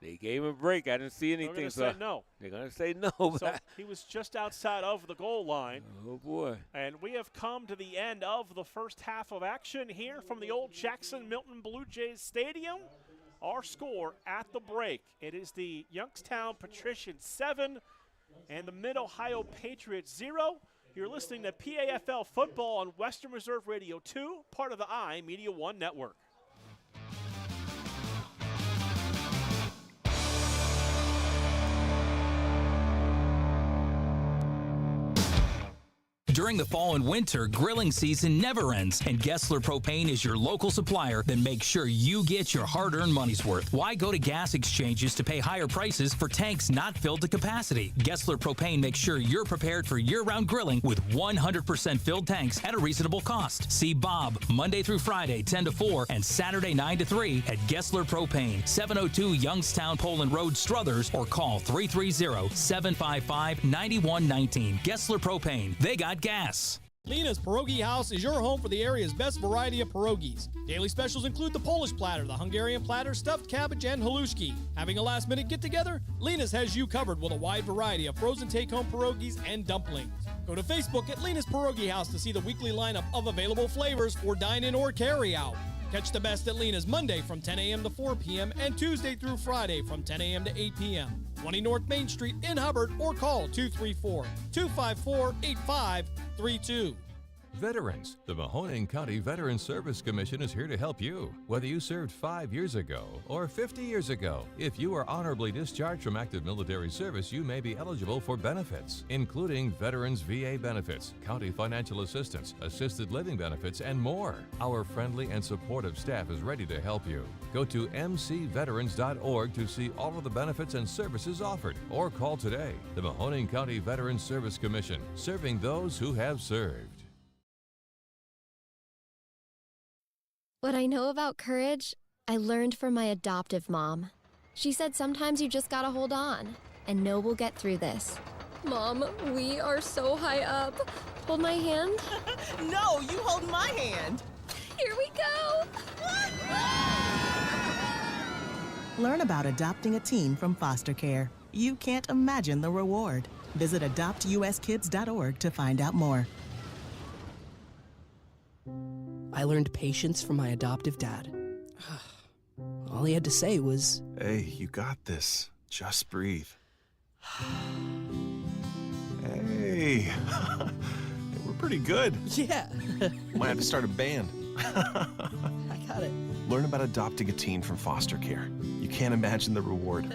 They gave him a break. I didn't see anything. They're going to say no. They're going to say no. So he was just outside of the goal line. Oh, boy. And we have come to the end of the first half of action here from the old Jackson Milton Blue Jays Stadium. Our score at the break, it is the Youngstown Patricians 7 and the Mid-Ohio Patriots 0. You're listening to PAFL Football on Western Reserve Radio 2, part of the iMedia One Network. During the fall and winter, grilling season never ends, and Gessler Propane is your local supplier that makes sure you get your hard-earned money's worth. Why go to gas exchanges to pay higher prices for tanks not filled to capacity? Gessler Propane makes sure you're prepared for year-round grilling with 100% filled tanks at a reasonable cost. See Bob Monday through Friday, 10 to 4, and Saturday, 9 to 3 at Gessler Propane, 702 Youngstown Poland Road, Struthers, or call 330-755-9119. Gessler Propane. They got gas. Lena's Pierogi House is your home for the area's best variety of pierogies. Daily specials include the Polish platter, the Hungarian platter, stuffed cabbage, and halushki. Having a last-minute get-together? Lena's has you covered with a wide variety of frozen take-home pierogies and dumplings. Go to Facebook at Lena's Pierogi House to see the weekly lineup of available flavors for dine-in or carry-out. Catch the best at Lena's Monday from 10 a.m. to 4 p.m. and Tuesday through Friday from 10 a.m. to 8 p.m. 20 North Main Street in Hubbard, or call 234-254-8532. Veterans, the Mahoning County Veterans Service Commission is here to help you. Whether you served 5 years ago or 50 years ago, if you are honorably discharged from active military service, you may be eligible for benefits, including Veterans VA benefits, county financial assistance, assisted living benefits, and more. Our friendly and supportive staff is ready to help you. Go to mcveterans.org to see all of the benefits and services offered, or call today. The Mahoning County Veterans Service Commission, serving those who have served. What I know about courage, I learned from my adoptive mom. She said sometimes you just gotta hold on and know we'll get through this. Mom, we are so high up. Hold my hand. No, you hold my hand. Here we go! Learn about adopting a teen from foster care. You can't imagine the reward. Visit adoptuskids.org to find out more. I learned patience from my adoptive dad. All he had to say was, "Hey, you got this. Just breathe." Hey, we're pretty good. Yeah. Might have to start a band. I got it. Learn about adopting a teen from foster care. You can't imagine the reward.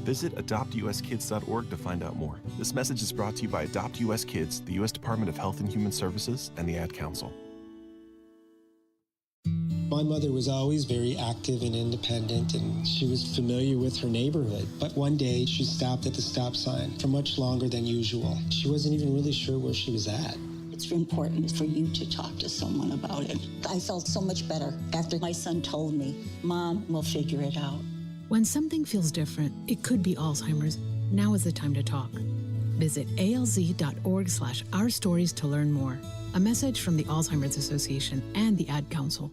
Visit adoptuskids.org to find out more. This message is brought to you by Adopt US Kids, the U.S. Department of Health and Human Services, and the Ad Council. My mother was always very active and independent, and she was familiar with her neighborhood. But one day, she stopped at the stop sign for much longer than usual. She wasn't even really sure where she was at. It's important for you to talk to someone about it. I felt so much better after my son told me, Mom, we'll figure it out. When something feels different, it could be Alzheimer's. Now is the time to talk. Visit alz.org/ourstories to learn more. A message from the Alzheimer's Association and the Ad Council.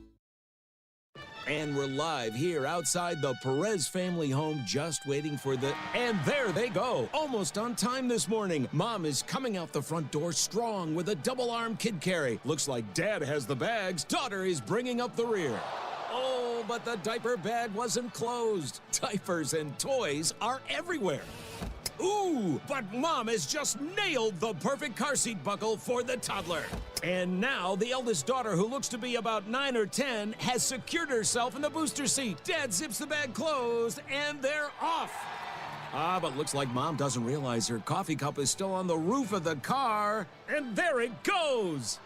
And we're live here outside the Perez family home, just waiting for the... And there they go, almost on time this morning. Mom is coming out the front door strong with a double-arm kid carry. Looks like Dad has the bags. Daughter is bringing up the rear. Oh, but the diaper bag wasn't closed. Diapers and toys are everywhere. Ooh, but Mom has just nailed the perfect car seat buckle for the toddler. And now the eldest daughter, who looks to be about 9 or 10, has secured herself in the booster seat. Dad zips the bag closed, and they're off. But looks like Mom doesn't realize her coffee cup is still on the roof of the car. And there it goes.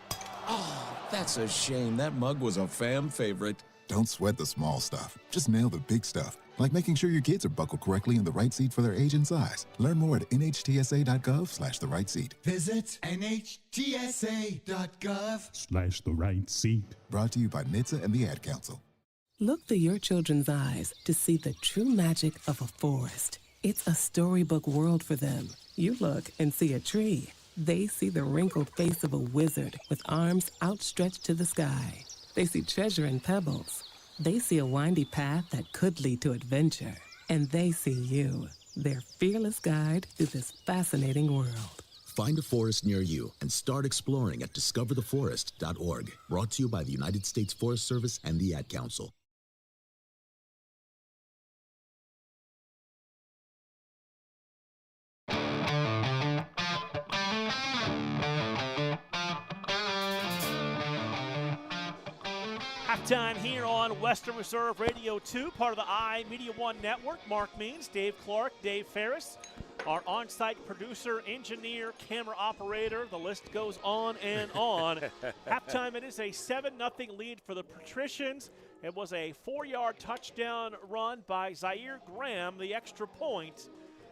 Oh, that's a shame. That mug was a fam favorite. Don't sweat the small stuff. Just nail the big stuff. Like making sure your kids are buckled correctly in the right seat for their age and size. Learn more at nhtsa.gov/the right seat. Visit nhtsa.gov/the right seat. Brought to you by NHTSA and the Ad Council. Look through your children's eyes to see the true magic of a forest. It's a storybook world for them. You look and see a tree. They see the wrinkled face of a wizard with arms outstretched to the sky. They see treasure in pebbles. They see a windy path that could lead to adventure. And they see you, their fearless guide through this fascinating world. Find a forest near you and start exploring at discovertheforest.org. Brought to you by the United States Forest Service and the Ad Council. Halftime here on Western Reserve Radio 2, part of the iMedia One Network. Mark Means, Dave Clark, Dave Ferris, our on-site producer, engineer, camera operator. The list goes on and on. Halftime, it is a 7-0 lead for the Patricians. It was a 4-yard touchdown run by Zaire Graham. The extra point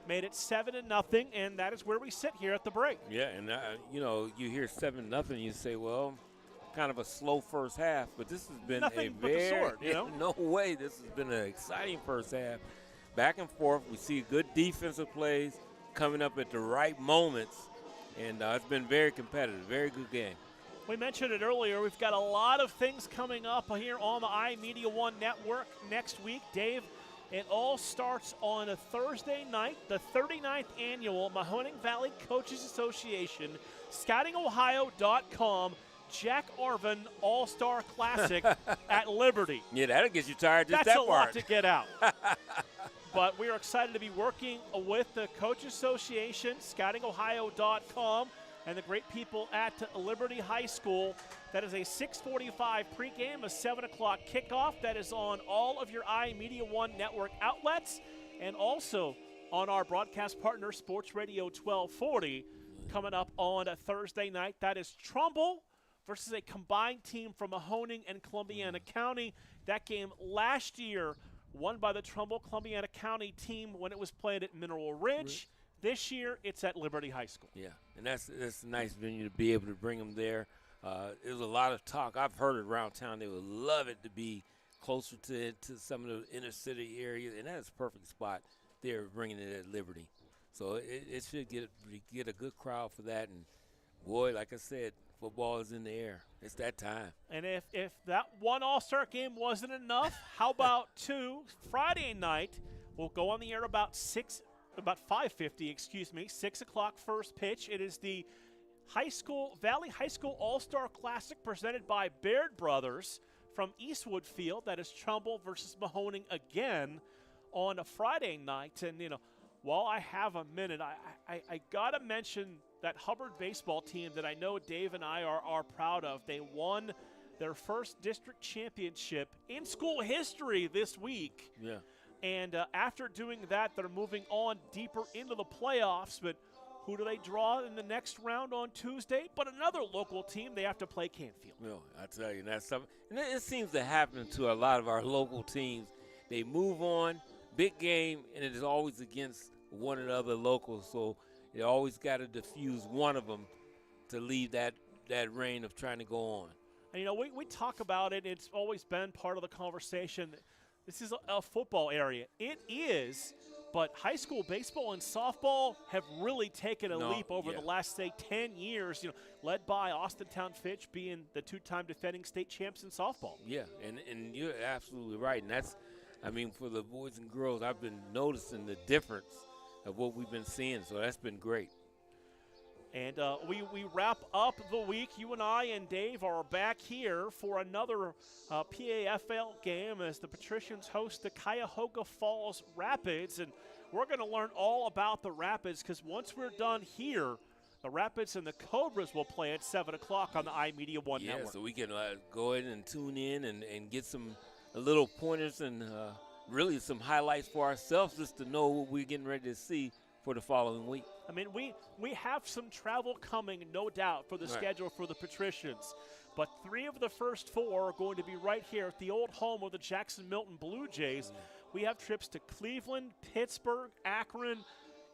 made it 7-0, and that is where we sit here at the break. Yeah, and you hear 7-0, you say, well, kind of a slow first half, but this has been nothing a but very, the sword, you know? No way, this has been an exciting first half. Back and forth, we see good defensive plays coming up at the right moments, and it's been very competitive, very good game. We mentioned it earlier, we've got a lot of things coming up here on the iMedia One Network next week. Dave, it all starts on a Thursday night, the 39th annual Mahoning Valley Coaches Association, scoutingohio.com, Jack Arvin All-Star Classic at Liberty. Yeah, that'll get you tired just That's that a part. lot to get out. But we are excited to be working with the Coach Association, scoutingohio.com, and the great people at Liberty High School. That is a 6:45 pregame, a 7 o'clock kickoff. That is on all of your iMedia One Network outlets and also on our broadcast partner, Sports Radio 1240, coming up on a Thursday night. That is Trumbull versus a combined team from Mahoning and Columbiana County. That game last year won by the Trumbull-Columbiana County team when it was played at Mineral Ridge. This year, it's at Liberty High School. Yeah, and that's a nice venue to be able to bring them there. There's a lot of talk. I've heard it around town. They would love it to be closer to some of the inner city areas, and that's a perfect spot there, bringing it at Liberty. So it should get a good crowd for that. And, boy, like I said, Football is in the air. It's that time. And if that one All-Star game wasn't enough, how about two? Friday night, we'll go on the air about 5:50, 6 o'clock first pitch. It is the Valley High School All-Star Classic presented by Baird Brothers from Eastwood Field. That is Trumbull versus Mahoning again on a Friday night. And, while I have a minute, I got to mention that Hubbard baseball team that I know Dave and I are proud of. They won their first district championship in school history this week. Yeah. And after doing that, they're moving on deeper into the playoffs. But who do they draw in the next round on Tuesday? But another local team. They have to play Canfield. Well, I tell you, that's something. And it seems to happen to a lot of our local teams. They move on, big game, and it is always against one of the other locals. So you always got to diffuse one of them to leave that reign of trying to go on. And, we talk about it. It's always been part of the conversation. This is a football area. It is, but high school baseball and softball have really taken a leap over the last, say, 10 years, led by Austintown Fitch being the two-time defending state champs in softball. Yeah, and you're absolutely right. And that's, for the boys and girls, I've been noticing the difference of what we've been seeing, so that's been great. And we wrap up the week. You and I and Dave are back here for another PAFL game as the Patricians host the Cuyahoga Falls Rapids. And we're going to learn all about the Rapids because once we're done here, the Rapids and the Cobras will play at 7 o'clock on the iMedia One Network. Yeah, so we can go ahead and tune in and get some little pointers and really some highlights for ourselves just to know what we're getting ready to see for the following week. We have some travel coming, no doubt, for the schedule for the Patricians. But 3 of the first 4 are going to be right here at the old home of the Jackson Milton Blue Jays. We have trips to Cleveland, Pittsburgh, Akron,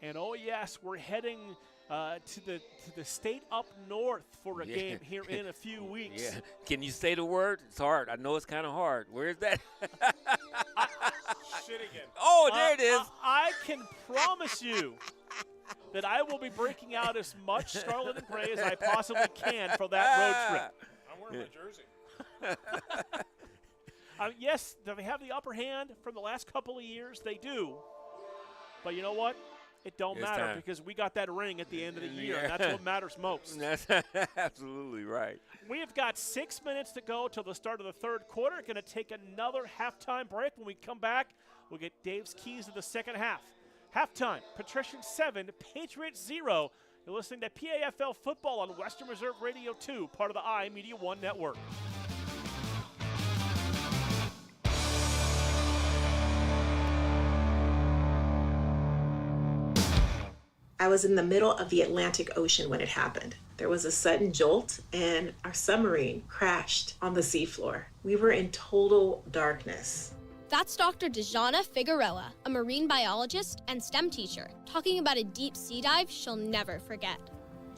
and oh yes, we're heading to the state up north for a game here in a few weeks. Yeah. Can you say the word? It's hard. I know it's kind of hard. Where is that? Shit again. Oh, there it is. I can promise you that I will be breaking out as much scarlet and gray as I possibly can for that road trip. I'm wearing my jersey. Yes, do they have the upper hand from the last couple of years? They do. But you know what? It don't matter because we got that ring at the end of the year, and that's what matters most. That's absolutely right. We have got 6 minutes to go till the start of the third quarter. Going to take another halftime break. When we come back, we'll get Dave's keys to the second half. Halftime, Patricians 7, Patriots 0. You're listening to PAFL Football on Western Reserve Radio 2, part of the iMedia One Network. I was in the middle of the Atlantic Ocean when it happened. There was a sudden jolt and our submarine crashed on the seafloor. We were in total darkness. That's Dr. Dejana Figueroa, a marine biologist and STEM teacher, talking about a deep sea dive she'll never forget.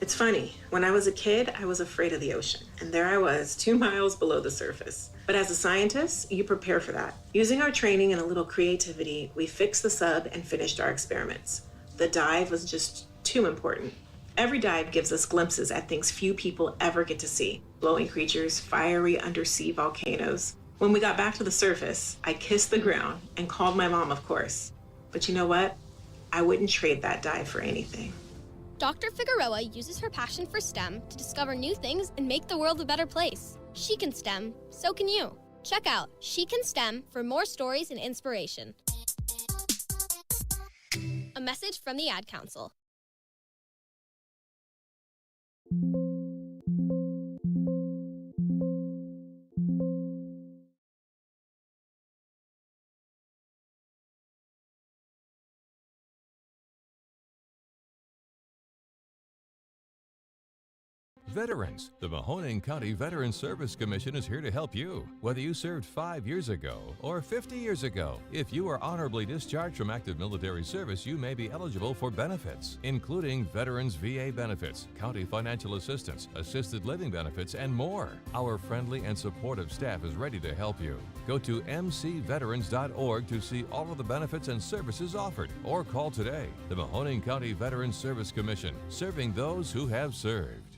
It's funny, when I was a kid, I was afraid of the ocean, and there I was, 2 miles below the surface. But as a scientist, you prepare for that. Using our training and a little creativity, we fixed the sub and finished our experiments. The dive was just too important. Every dive gives us glimpses at things few people ever get to see. Glowing creatures, fiery undersea volcanoes. When we got back to the surface, I kissed the ground and called my mom, of course. But you know what? I wouldn't trade that dive for anything. Dr. Figueroa uses her passion for STEM to discover new things and make the world a better place. She can STEM, so can you. Check out She Can STEM for more stories and inspiration. A message from the Ad Council. Veterans, the Mahoning County Veterans Service Commission is here to help you. Whether you served 5 years ago or 50 years ago, if you are honorably discharged from active military service, you may be eligible for benefits, including Veterans VA benefits, county financial assistance, assisted living benefits, and more. Our friendly and supportive staff is ready to help you. Go to mcveterans.org to see all of the benefits and services offered, or call today. The Mahoning County Veterans Service Commission, serving those who have served.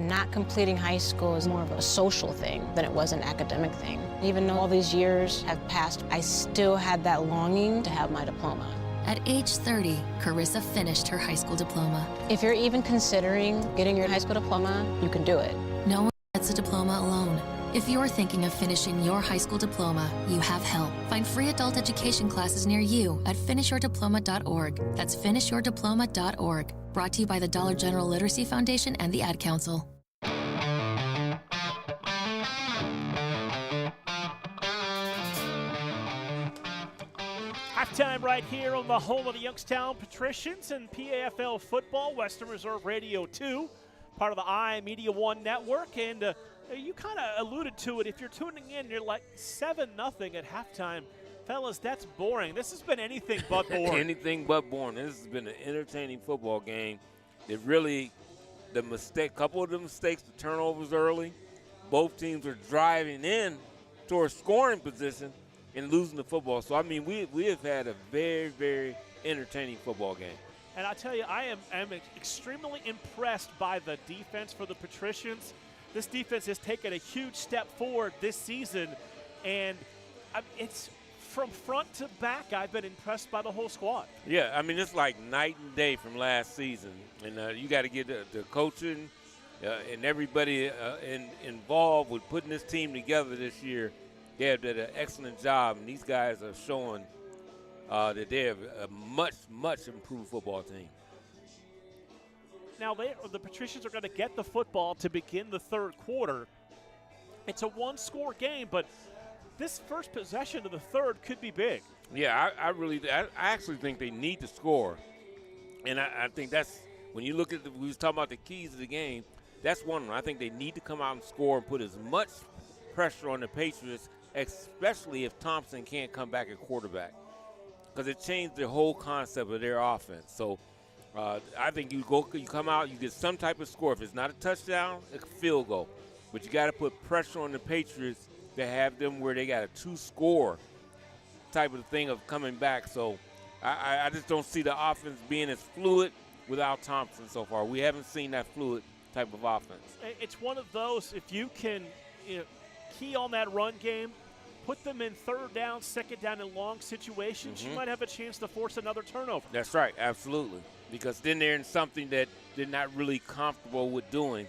Not completing high school is more of a social thing than it was an academic thing. Even though all these years have passed, I still had that longing to have my diploma. At age 30, Carissa finished her high school diploma. If you're even considering getting your high school diploma, you can do it. No one gets a diploma alone. If you're thinking of finishing your high school diploma, you have help. Find free adult education classes near you at finishyourdiploma.org. That's finishyourdiploma.org. Brought to you by the Dollar General Literacy Foundation and the Ad Council. Halftime right here on the home of the Youngstown Patricians and PAFL football, Western Reserve Radio 2, part of the iMedia One network. And you kind of alluded to it. If you're tuning in, you're like 7-0 at halftime. Fellas, that's boring. This has been anything but boring. Anything but boring. This has been an entertaining football game. It really, couple of the mistakes, the turnovers early, both teams are driving in towards scoring position and losing the football. So, I mean, we have had a very, very entertaining football game. And I tell you, I am extremely impressed by the defense for the Patricians. This defense has taken a huge step forward this season, and it's from front to back, I've been impressed by the whole squad. Yeah, I mean, it's like night and day from last season. And you got to get the coaching and everybody involved with putting this team together this year. They have done an excellent job, and these guys are showing that they have a much, much improved football team. Now, the Patricians are going to get the football to begin the third quarter. It's a one-score game, but this first possession of the third could be big. Yeah, I actually think they need to score. And I think that's, when you look at we was talking about the keys of the game, that's one of them. I think they need to come out and score and put as much pressure on the Patriots, especially if Thompson can't come back at quarterback, because it changed the whole concept of their offense. So I think you come out, you get some type of score. If it's not a touchdown, it's a field goal. But you got to put pressure on the Patriots to have them where they got a two-score type of thing of coming back. So I just don't see the offense being as fluid without Thompson so far. We haven't seen that fluid type of offense. It's one of those, if you can key on that run game, put them in third down, second down, and long situations, you might have a chance to force another turnover. That's right, absolutely. Because then they're in something that they're not really comfortable with doing.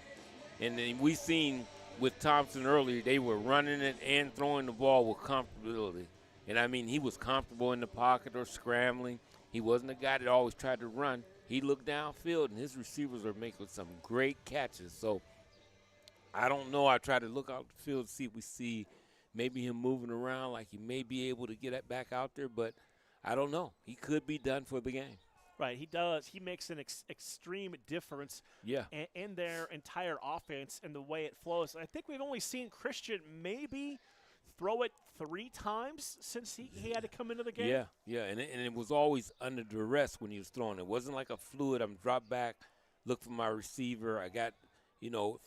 And then we seen with Thompson earlier, they were running it and throwing the ball with comfortability. And, I mean, he was comfortable in the pocket or scrambling. He wasn't a guy that always tried to run. He looked downfield, and his receivers are making some great catches. So, I don't know. I try to look out the field to see if we see maybe him moving around like he may be able to get back out there. But I don't know. He could be done for the game. Right, he does. He makes an extreme difference in their entire offense and the way it flows. I think we've only seen Christian maybe throw it 3 times since he had to come into the game. Yeah, and it was always under duress when he was throwing. It wasn't like a fluid, I'm drop back, look for my receiver, I got,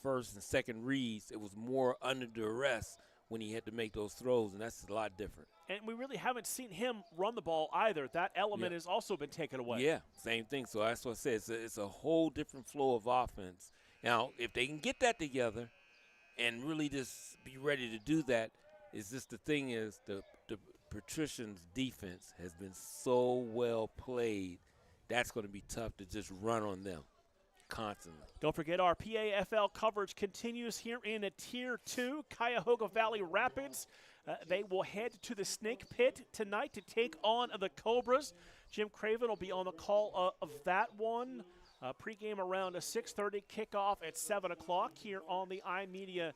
first and second reads. It was more under duress when he had to make those throws, and that's a lot different. And we really haven't seen him run the ball either. That element has also been taken away. Yeah, same thing. So that's what I said. It's a whole different flow of offense. Now, if they can get that together and really just be ready to do that, it's just the thing is the Patricians' defense has been so well played, that's going to be tough to just run on them constantly. Don't forget our PAFL coverage continues here in Tier 2, Cuyahoga Valley Rapids. They will head to the Snake Pit tonight to take on the Cobras. Jim Craven will be on the call of that one. Pregame around a 6:30, kickoff at 7 o'clock here on the iMedia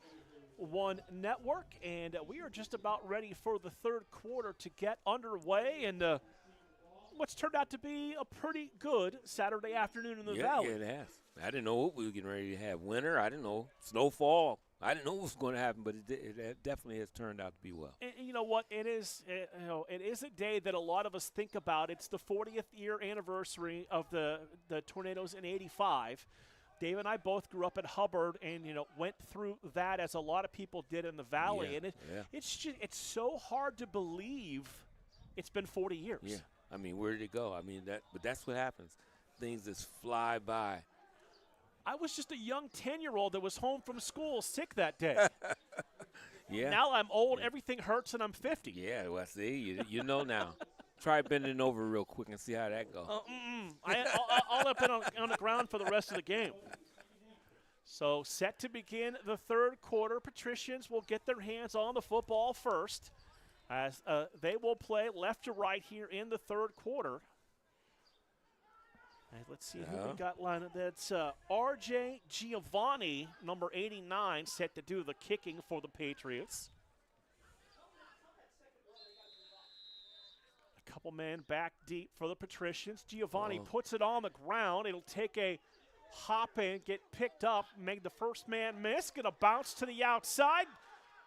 One network. And we are just about ready for the third quarter to get underway. And what's turned out to be a pretty good Saturday afternoon in the Valley. Yeah, it has. I didn't know what we were getting ready to have. Winter, I didn't know. Snowfall. I didn't know what was going to happen, but it definitely has turned out to be well. And you know what? It is a day that a lot of us think about. It's the 40th year anniversary of the tornadoes in '85. Dave and I both grew up at Hubbard and went through that as a lot of people did in the Valley. It's so hard to believe it's been 40 years. Yeah. I mean, where did it go? I mean, but that's what happens. Things just fly by. I was just a young 10-year-old that was home from school sick that day. Yeah. Now I'm old, everything hurts, and I'm 50. Yeah, well, see, you know now. Try bending over real quick and see how that goes. I'll up on the ground for the rest of the game. So set to begin the third quarter. Patricians will get their hands on the football first as they will play left to right here in the third quarter. And let's see who we got lined up. That's R.J. Giovanni, number 89, set to do the kicking for the Patriots. A couple men back deep for the Patricians. Giovanni puts it on the ground. It'll take a hop and get picked up, make the first man miss, gonna bounce to the outside,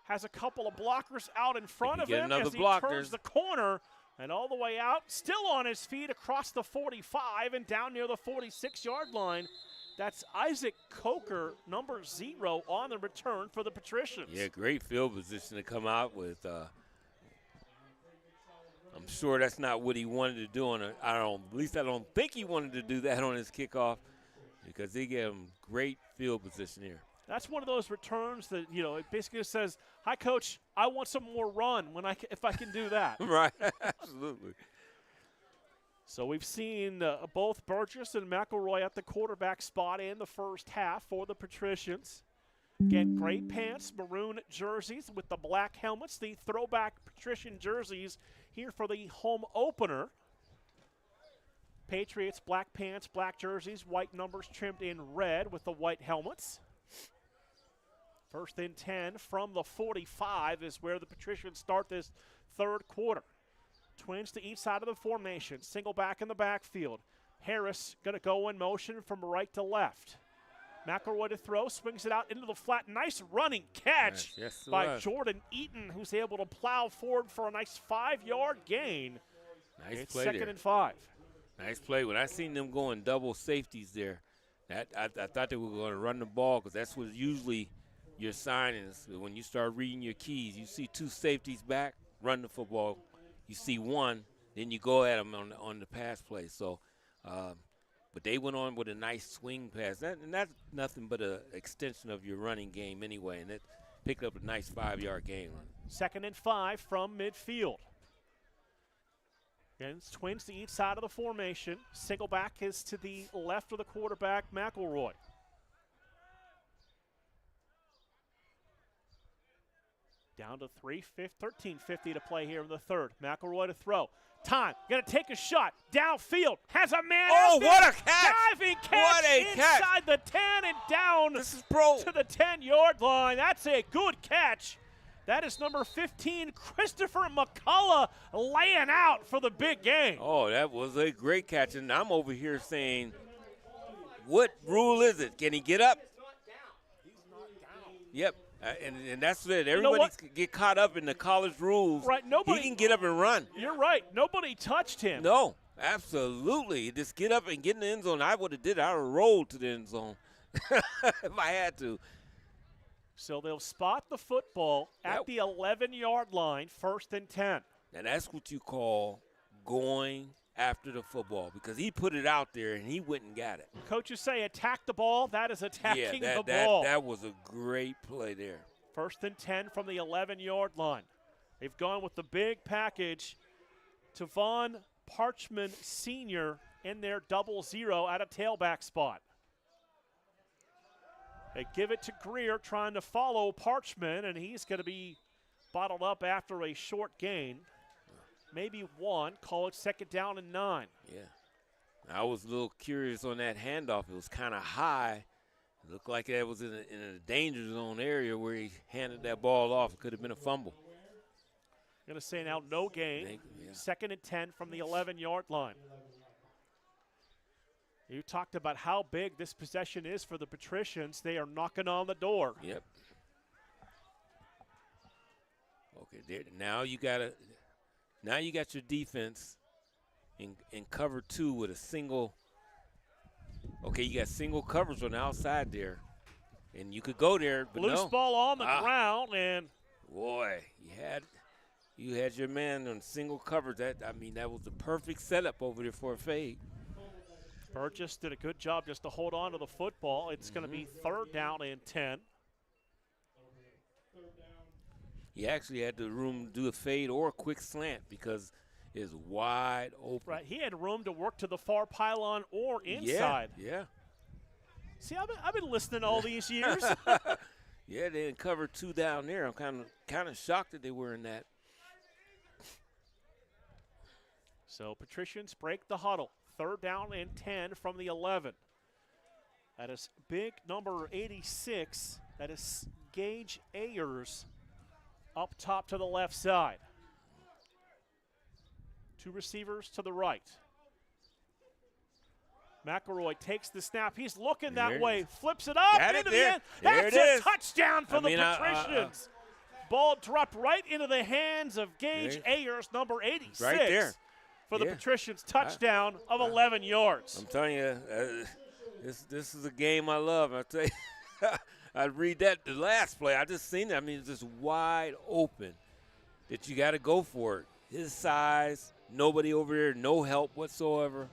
has a couple of blockers out in front of him as he turns the corner and all the way out, still on his feet across the 45 and down near the 46-yard line. That's Isaac Coker, number 0, on the return for the Patricians. Yeah, great field position to come out with. I'm sure that's not what he wanted to do at least I don't think he wanted to do that on his kickoff, because they gave him great field position here. That's one of those returns that, it basically says, hi, Coach, I want some more run if I can do that. Right, absolutely. So we've seen both Burgess and McElroy at the quarterback spot in the first half for the Patricians. Again, gray pants, maroon jerseys with the black helmets, the throwback Patrician jerseys here for the home opener. Patriots, black pants, black jerseys, white numbers trimmed in red with the white helmets. First and 10 from the 45 is where the Patricians start this third quarter. Twins to each side of the formation. Single back in the backfield. Harris going to go in motion from right to left. McElroy to throw, swings it out into the flat. Nice running catch by Jordan Eaton, who's able to plow forward for a nice 5-yard gain. Nice play second there. and 5. Nice play. When I seen them going double safeties there, I thought they were going to run the ball, because that's what usually your sign is. When you start reading your keys, you see 2 safeties back, run the football. You see 1, then you go at them on the pass play. So, but they went on with a nice swing pass. And that's nothing but an extension of your running game anyway, and it picked up a nice 5-yard gain. Second and 5 from midfield. Again, it's Twins to each side of the formation. Single back is to the left of the quarterback, McElroy. Down to 13:50 to play here in the third. McElroy to throw. Time. Going to take a shot. Downfield. Has a man. Oh, what a catch. Diving catch inside the 10 and down to the 10-yard line. That's a good catch. That is number 15, Christopher McCullough, laying out for the big game. Oh, that was a great catch. And I'm over here saying, what rule is it? Can he get up? He's not down. Yep. And that's it. Everybody get caught up in the college rules. Right. He can get up and run. You're right. Nobody touched him. No, absolutely. Just get up and get in the end zone. I would have did it. I would have rolled to the end zone if I had to. So they'll spot the football at the 11-yard line, 1st and 10. And that's what you call going after the football, because he put it out there and he went and got it. Coaches say attack the ball. That is attacking the ball. That was a great play there. 1st and 10 from the 11-yard line. They've gone with the big package. Tavon Parchman Sr. in their 0-0 at a tailback spot. They give it to Greer, trying to follow Parchman, and he's going to be bottled up after a short gain. Maybe 1. Call it 2nd down and 9. Yeah. I was a little curious on that handoff. It was kind of high. It looked like that was in a danger zone area where he handed that ball off. It could have been a fumble. Going to say now no gain. 2nd and 10 from the 11-yard line. You talked about how big this possession is for the Patricians. They are knocking on the door. Yep. Okay, now you got your defense in cover 2 with a single. Okay, you got single coverage on the outside there, and you could go there, but loose ball on the ground, and boy, you had your man on single coverage. That was the perfect setup over there for a fade. Burgess did a good job just to hold on to the football. It's going to be 3rd down and 10. He actually had the room to do a fade or a quick slant because it's wide open. Right, he had room to work to the far pylon or inside. Yeah. See, I've been listening all these years. Yeah, they didn't cover 2 down there. I'm kind of shocked that they were in that. So Patricians break the huddle. 3rd down and 10 from the 11. That is big number 86. That is Gage Ayers up top to the left side. 2 receivers to the right. McElroy takes the snap. He's looking that way. Flips it up into the end. That's a touchdown for the Patricians. Ball dropped right into the hands of Gage Ayers, number 86. Right there. For the Patricians, touchdown of 11 yards. I'm telling you, this is a game I love. I tell you, I'd read that the last play. I just seen it. I mean, it's just wide open that you got to go for it. His size, nobody over there, no help whatsoever.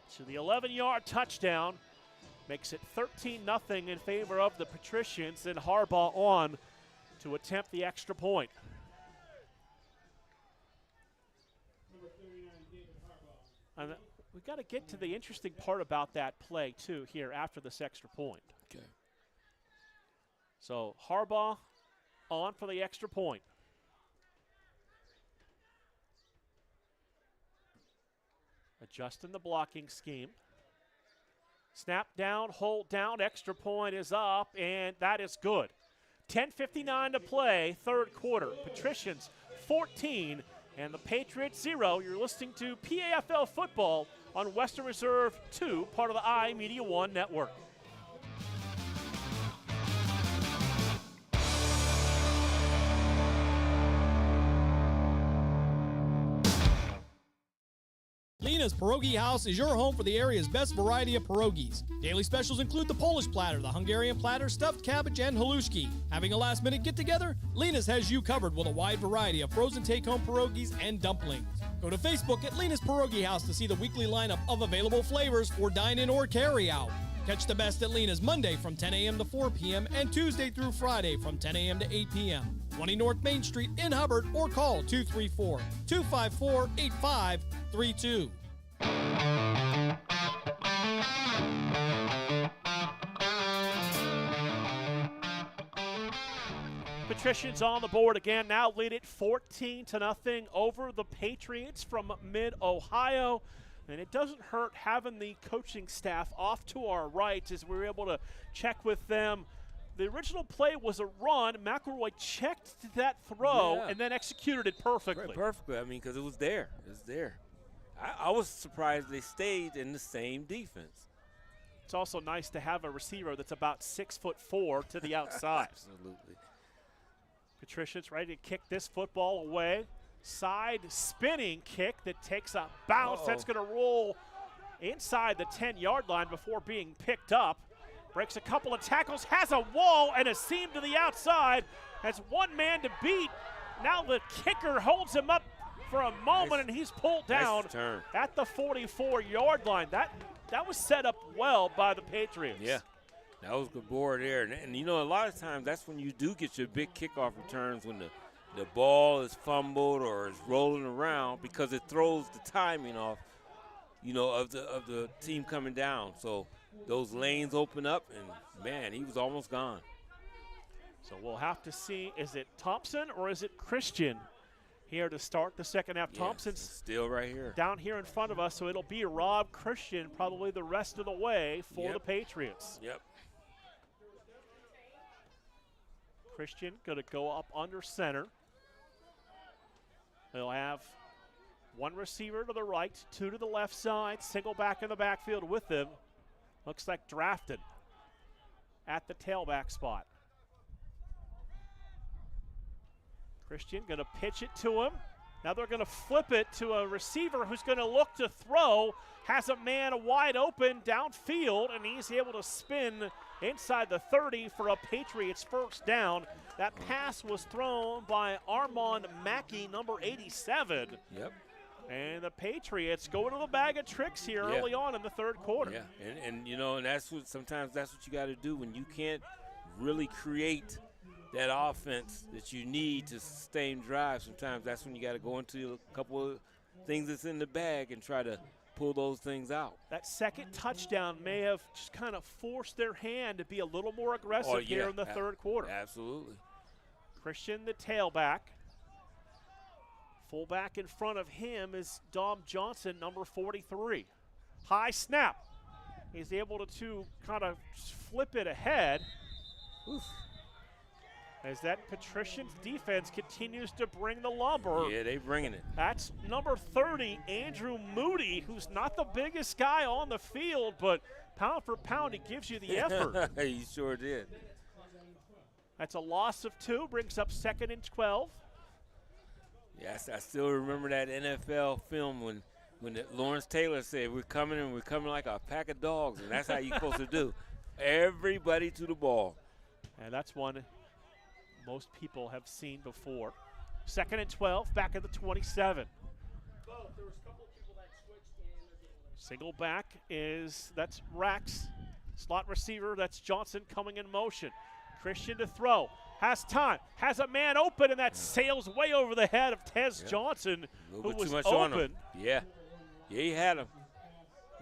So the 11-yard touchdown makes it 13-0 in favor of the Patricians, and Harbaugh on to attempt the extra point. And we've got to get to the interesting part about that play, too, here after this extra point. Okay. So Harbaugh on for the extra point. Adjusting the blocking scheme. Snap down, hold down, extra point is up, and that is good. 10:59 to play, 3rd quarter. Patricians 14 and the Patriots 0. You're listening to PAFL football on Western Reserve 2, part of the iMedia 1 network. Lena's Pierogi House is your home for the area's best variety of pierogies. Daily specials include the Polish platter, the Hungarian platter, stuffed cabbage, and halushki. Having a last-minute get-together? Lena's has you covered with a wide variety of frozen take-home pierogies and dumplings. Go to Facebook at Lena's Pierogi House to see the weekly lineup of available flavors for dine-in or carry-out. Catch the best at Lena's Monday from 10 a.m. to 4 p.m. and Tuesday through Friday from 10 a.m. to 8 p.m. 20 North Main Street in Hubbard, or call 234-254-8532. Patricians on the board again, now lead it 14-0 over the Patriots from Mid-Ohio. And it doesn't hurt having the coaching staff off to our right as we were able to check with them. The original play was a run. McElroy checked that throw and then executed it perfectly. Perfectly. I mean, because it was there. It was there. I was surprised they stayed in the same defense. It's also nice to have a receiver that's about 6'4" to the outside. Absolutely. Patricians ready to kick this football away. Side spinning kick that takes a bounce. That's going to roll inside the 10-yard line before being picked up. Breaks a couple of tackles, has a wall and a seam to the outside. Has one man to beat. Now the kicker holds him up for a moment, and he's pulled down at the 44-yard line. That was set up well by the Patriots. Yeah, that was good board there. And you know, a lot of times that's when you do get your big kickoff returns, when the ball is fumbled or is rolling around, because it throws the timing off, you know, of the team coming down. So those lanes open up, and, man, he was almost gone. So we'll have to see, is it Thompson or is it Christian here to start the second half? Thompson's still right here, down here in front of us, so it'll be Rob Christian probably the rest of the way for the Patriots. Yep. Christian going to go up under center. They'll have one receiver to the right, 2 to the left side, single back in the backfield with them. Looks like drafted at the tailback spot. Christian going to pitch it to him. Now they're going to flip it to a receiver who's going to look to throw. Has a man wide open downfield, and he's able to spin inside the 30 for a Patriots first down. That pass was thrown by Armand Mackey, number 87. Yep. And the Patriots go into the bag of tricks here early on in the third quarter. Yeah, and you know, and sometimes that's what you got to do when you can't really create that offense that you need to sustain drives. Sometimes that's when you got to go into a couple of things that's in the bag and try to pull those things out. That second touchdown may have just kind of forced their hand to be a little more aggressive here in the third quarter. Absolutely. Christian, the tailback. Fullback in front of him is Dom Johnson, number 43. High snap. He's able to kind of flip it ahead. Oof. As that Patricians defense continues to bring the lumber. Yeah, they bringing it. That's number 30, Andrew Moody, who's not the biggest guy on the field, but pound for pound, he gives you the effort. He sure did. That's a loss of 2, brings up 2nd and 12. Yes, I still remember that NFL film when Lawrence Taylor said, we're coming like a pack of dogs, and that's how you're supposed to do. Everybody to the ball. And that's one most people have seen before. 2nd and 12, back at the 27. Single back that's Rax. Slot receiver, that's Johnson coming in motion. Christian to throw, has time, has a man open, and that sails way over the head of Tez Johnson, who was open. Yeah, he had him.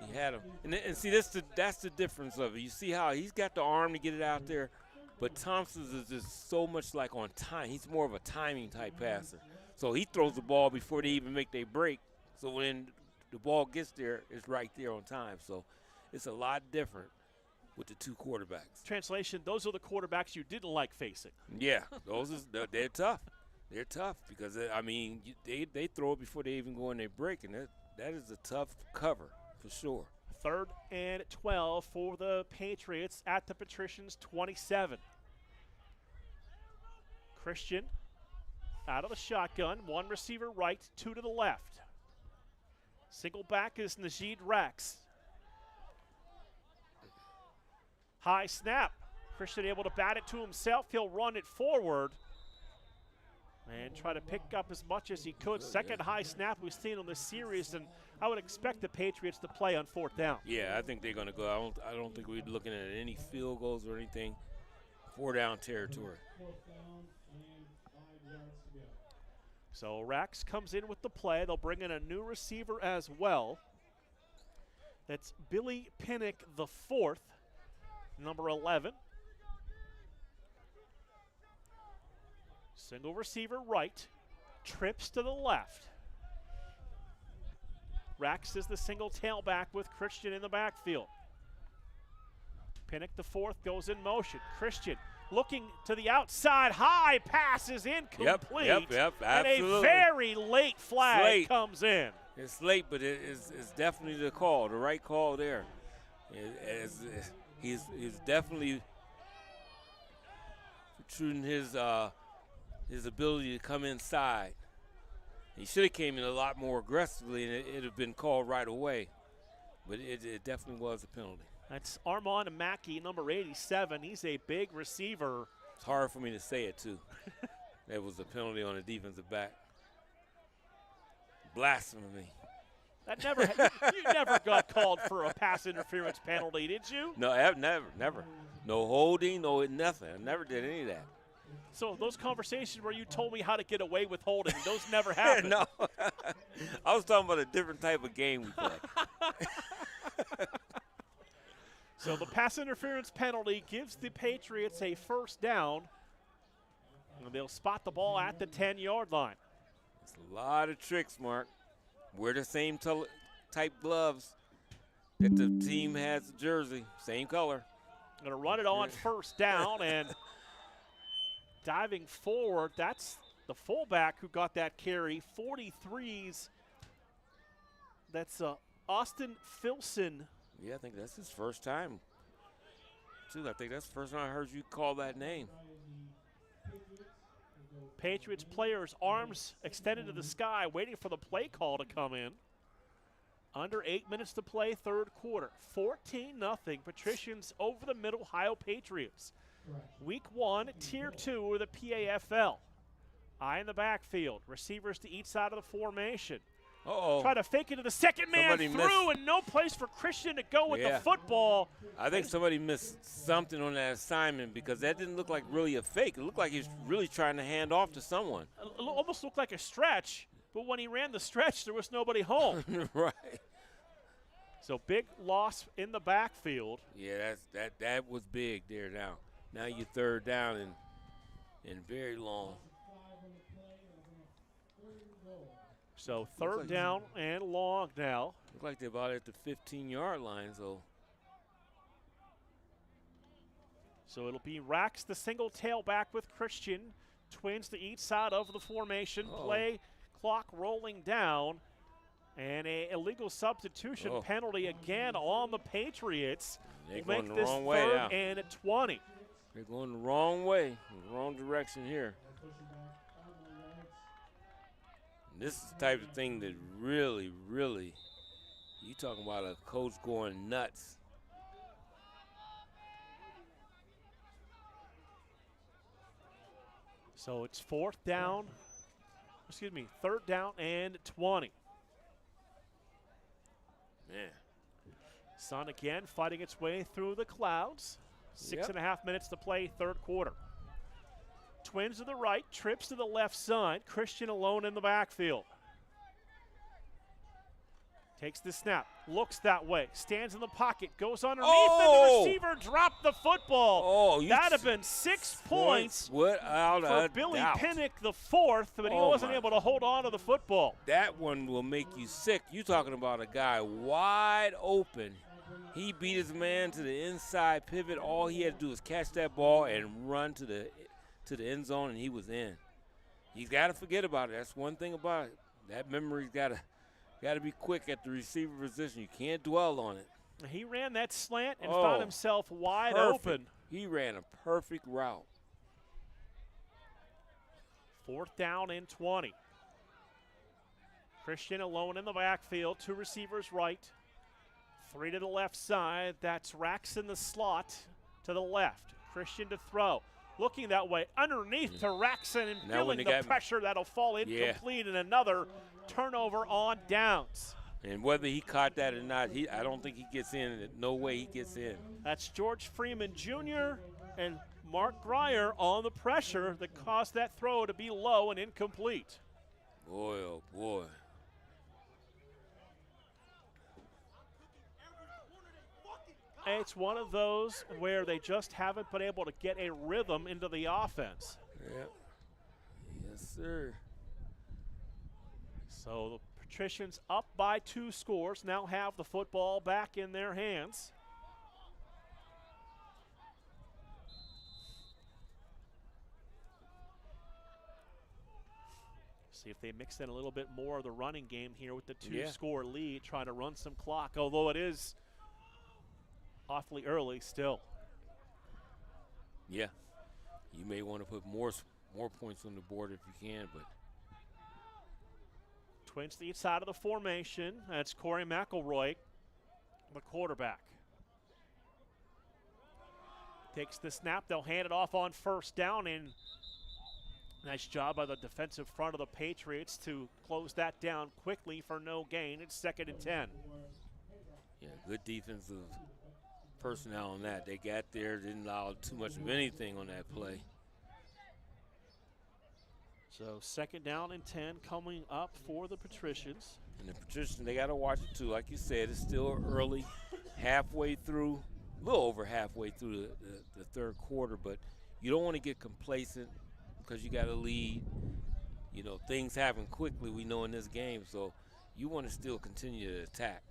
He had him. And see, that's the difference of it. You see how he's got the arm to get it out there, but Thompson's is just so much like on time. He's more of a timing type passer. So he throws the ball before they even make their break. So when the ball gets there, it's right there on time. So it's a lot different with the two quarterbacks. Translation, those are the quarterbacks you didn't like facing. Yeah, they're tough. They're tough because, I mean, they throw it before they even go in their break, and that is a tough cover for sure. 3rd and 12 for the Patriots at the Patricians 27. Christian out of the shotgun, 1 receiver right, 2 to the left. Single back is Najee Rax. High snap. Christian able to bat it to himself. He'll run it forward and try to pick up as much as he could. Second high snap we've seen on this series, and I would expect the Patriots to play on 4th down. Yeah, I think they're going to go. I don't think we're looking at any field goals or anything. 4-down territory. So Rax comes in with the play. They'll bring in a new receiver as well. That's Billy Pinnock the 4th, number 11. Single receiver right, trips to the left. Rax is the single tailback with Christian in the backfield. Pinnock the 4th goes in motion. Christian looking to the outside, high pass is incomplete. Yep, absolutely. And a very late flag comes in. It's late, but it's definitely the call, the right call there. He's definitely protruding his ability to come inside. He should have came in a lot more aggressively, and it'd have been called right away. But it definitely was a penalty. That's Armand Mackey, number 87. He's a big receiver. It's hard for me to say it, too. That was a penalty on the defensive back. Blasphemy. That you never got called for a pass interference penalty, did you? No, never. No holding, no nothing. I never did any of that. So those conversations where you told me how to get away with holding, those never happened. No. I was talking about a different type of game we play. So the pass interference penalty gives the Patriots a 1st down. And they'll spot the ball at the 10-yard line. It's a lot of tricks, Mark. Wear the same type gloves that the team has the jersey, same color. Going to run it on 1st down, and diving forward, that's the fullback who got that carry, 43's. That's Austin Filson. Yeah, I think that's his first time, too. I think that's the first time I heard you call that name. Patriots players, arms extended to the sky, waiting for the play call to come in. Under 8 minutes to play, 3rd quarter. 14-0, Patricians over the Mid-Ohio Patriots. Week 1, Tier 2 of the PAFL. Eye in the backfield, receivers to each side of the formation. Uh-oh. Try to fake it to the second man through, and no place for Christian to go with the football. I think somebody missed something on that assignment because that didn't look like really a fake. It looked like he was really trying to hand off to someone. It almost looked like a stretch, but when he ran the stretch, there was nobody home. Right. So big loss in the backfield. Yeah, that was big there now. Now you're third down and very long. So third down and long now. Look like they're about at the 15-yard line, so. So it'll be Rax, the single tailback with Christian. Twins to each side of the formation. Play clock rolling down. And a illegal substitution penalty again on the Patriots. They're Make going the this wrong way third now. and 20. They're going the wrong way, the wrong direction here. This is the type of thing that really, really, you talking about a coach going nuts. So it's third down and 20. Man. Sun again fighting its way through the clouds. 6.5 minutes to play, third quarter. Twins to the right, trips to the left side. Christian alone in the backfield. Takes the snap, looks that way, stands in the pocket, goes underneath, and the receiver dropped the football. That'd have been 6 points without for a Billy doubt. Pinnock, the fourth, but he wasn't able to hold on to the football. That one will make you sick. You talking about a guy wide open. He beat his man to the inside pivot. All he had to do was catch that ball and run to the end zone, and he was in. He's got to forget about it. That's one thing about it. That memory's got to be quick at the receiver position. You can't dwell on it. He ran that slant and found himself wide open. He ran a perfect route. Fourth down and 20. Christian alone in the backfield, 2 receivers right, 3 to the left side. That's Rax in the slot to the left. Christian to throw. Looking that way, underneath to Raxon and feeling the pressure. That'll fall incomplete, and another turnover on downs. And whether he caught that or not, I don't think he gets in. No way he gets in. That's George Freeman Jr. and Mark Grier on the pressure that caused that throw to be low and incomplete. Boy, oh boy. It's one of those where they just haven't been able to get a rhythm into the offense. Yep. Yes, sir. So the Patricians up by 2 scores, now have the football back in their hands. See if they mix in a little bit more of the running game here with the 2-score lead, trying to run some clock, although it is awfully early still. Yeah. You may want to put more points on the board if you can, but. Twins to each side of the formation. That's Corey McElroy, the quarterback. Takes the snap. They'll hand it off on first down, and nice job by the defensive front of the Patriots to close that down quickly for no gain. It's 2nd and 10. Yeah, good defensive personnel on that. They got there, didn't allow too much of anything on that play. So 2nd down and 10 coming up for the Patricians. And the Patricians, they got to watch it too. Like you said, it's still early, halfway through, a little over halfway through the third quarter, but you don't want to get complacent because you got a lead. You know, things happen quickly, we know, in this game, so you want to still continue to attack.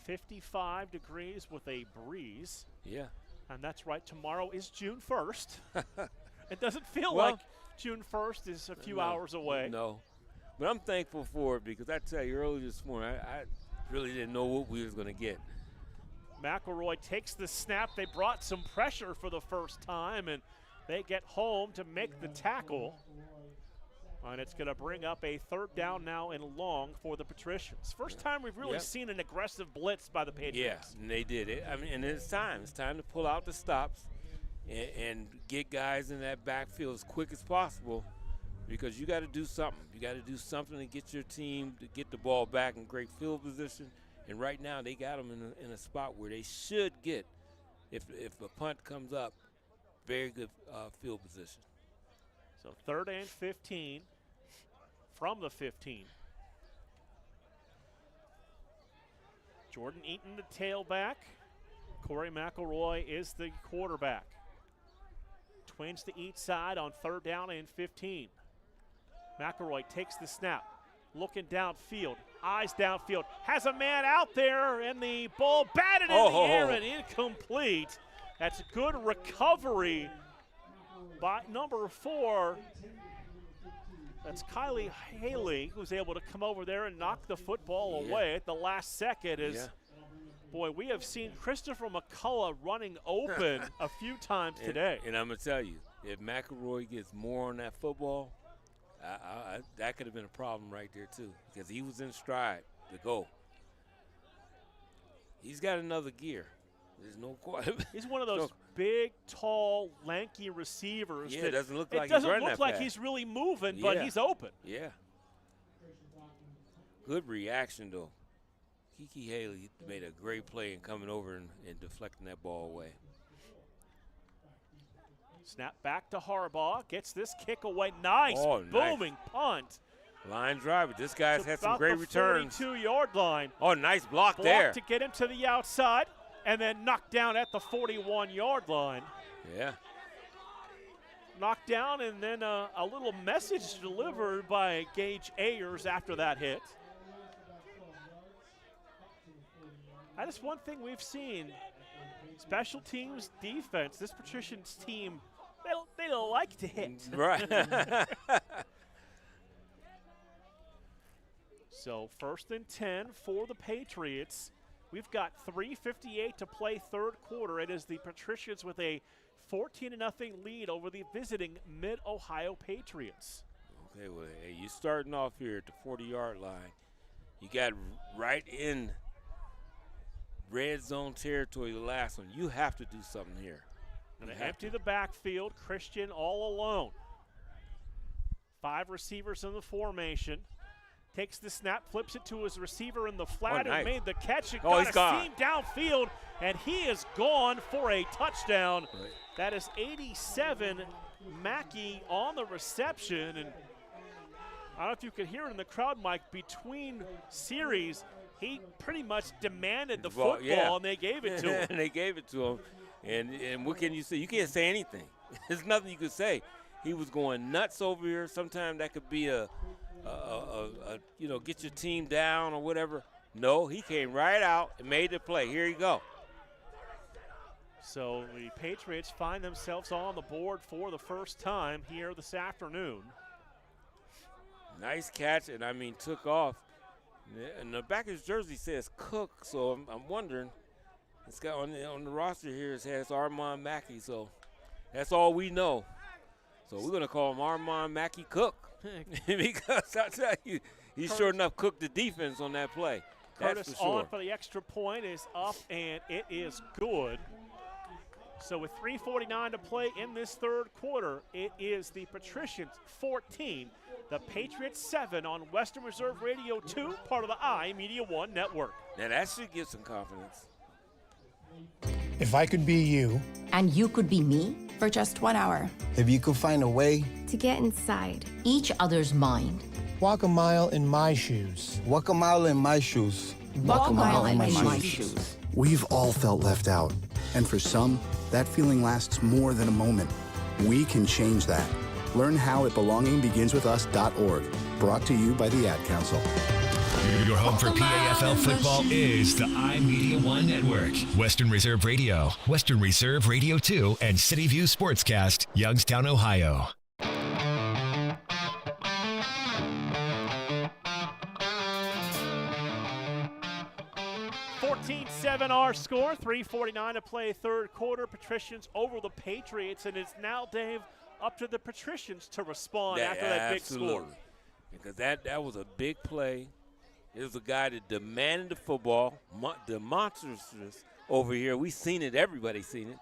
55 degrees with a breeze. Yeah. And that's right, tomorrow is June 1st. It doesn't feel like June 1st is a few hours away. No, but I'm thankful for it because I tell you, early this morning, I really didn't know what we was going to get. McElroy takes the snap. They brought some pressure for the first time, and they get home to make the tackle. And it's going to bring up a 3rd down now and long for the Patricians. First time we've really seen an aggressive blitz by the Patriots. Yeah, and they did it. I mean, and it's time. It's time to pull out the stops and get guys in that backfield as quick as possible because you got to do something. You got to do something to get your team to get the ball back in great field position. And right now they got them in a spot where they should get, if a punt comes up, very good field position. So 3rd and 15 from the 15. Jordan Eaton, the tailback. Corey McElroy is the quarterback. Twins to each side on 3rd down and 15. McElroy takes the snap, looking downfield, eyes downfield, has a man out there, and the ball batted in the air and incomplete. That's a good recovery by number 4. That's Kylie Haley, who's able to come over there and knock the football away at the last second. Boy, we have seen Christopher McCullough running open a few times today. And I'm going to tell you, if McElroy gets more on that football, that could have been a problem right there, too, because he was in stride to go. He's got another gear. There's no question. He's one of those big, tall, lanky receivers. Yeah, it doesn't look like he's running that fast. It doesn't look like he's really moving, but he's open. Yeah. Good reaction, though. Kiki Haley made a great play in coming over and deflecting that ball away. Snap back to Harbaugh. Gets this kick away. Nice. Booming punt. Line drive. This guy's had some great returns. 42-yard line. Oh, nice block there. To get him to the outside and then knocked down at the 41-yard line. Yeah. Knocked down and then a little message delivered by Gage Ayers after that hit. That is one thing we've seen. Special teams defense. This Patricians team, they don't like to hit. Right. So 1st and 10 for the Patriots. We've got 3:58 to play 3rd quarter. It is the Patricians with a 14-0 lead over the visiting Mid-Ohio Patriots. Okay, well, hey, you're starting off here at the 40-yard line. You got right in red zone territory the last one. You have to do something here. Going to empty the backfield. Christian all alone. 5 receivers in the formation. Takes the snap, flips it to his receiver in the flat, who made the catch. And got a seam downfield, and he is gone for a touchdown. Right. That is 87 Mackey on the reception. And I don't know if you could hear it in the crowd, Mike, between series, he pretty much demanded the football, and they gave it to him. And they gave it to him. And what can you say? You can't say anything. There's nothing you could say. He was going nuts over here. Sometimes that could be a get your team down or whatever. No, he came right out and made the play. Here you go. So the Patriots find themselves on the board for the first time here this afternoon. Nice catch, and I mean took off. And the back of his jersey says Cook, so I'm wondering. It's got on the roster here. It has Armand Mackey, so that's all we know. So we're gonna call him Armand Mackey Cook because I tell you, he sure enough cooked the defense on that play. Curtis that's for sure. on for the extra point is up, and it is good. So with 3:49 to play in this 3rd quarter, it is the Patricians 14, the Patriots 7 on Western Reserve Radio 2, part of the iMedia One network. Now that should give some confidence. If I could be you. And you could be me for just 1 hour. If you could find a way. To get inside Each other's mind. Walk a mile in my shoes. Walk a mile in my shoes. Walk a mile in my shoes. We've all felt left out. And for some, that feeling lasts more than a moment. We can change that. Learn how at belongingbeginswithus.org. Brought to you by the Ad Council. Your home for PAFL football is the iMedia One Network. Western Reserve Radio, Western Reserve Radio 2, and City View Sportscast, Youngstown, Ohio. 14-7 our score, 3:49 to play 3rd quarter. Patricians over the Patriots, and it's now, Dave, up to the Patricians to respond after that big score. Because that was a big play. It was a guy that demanded the football, the monsters over here. We seen it. Everybody's seen it.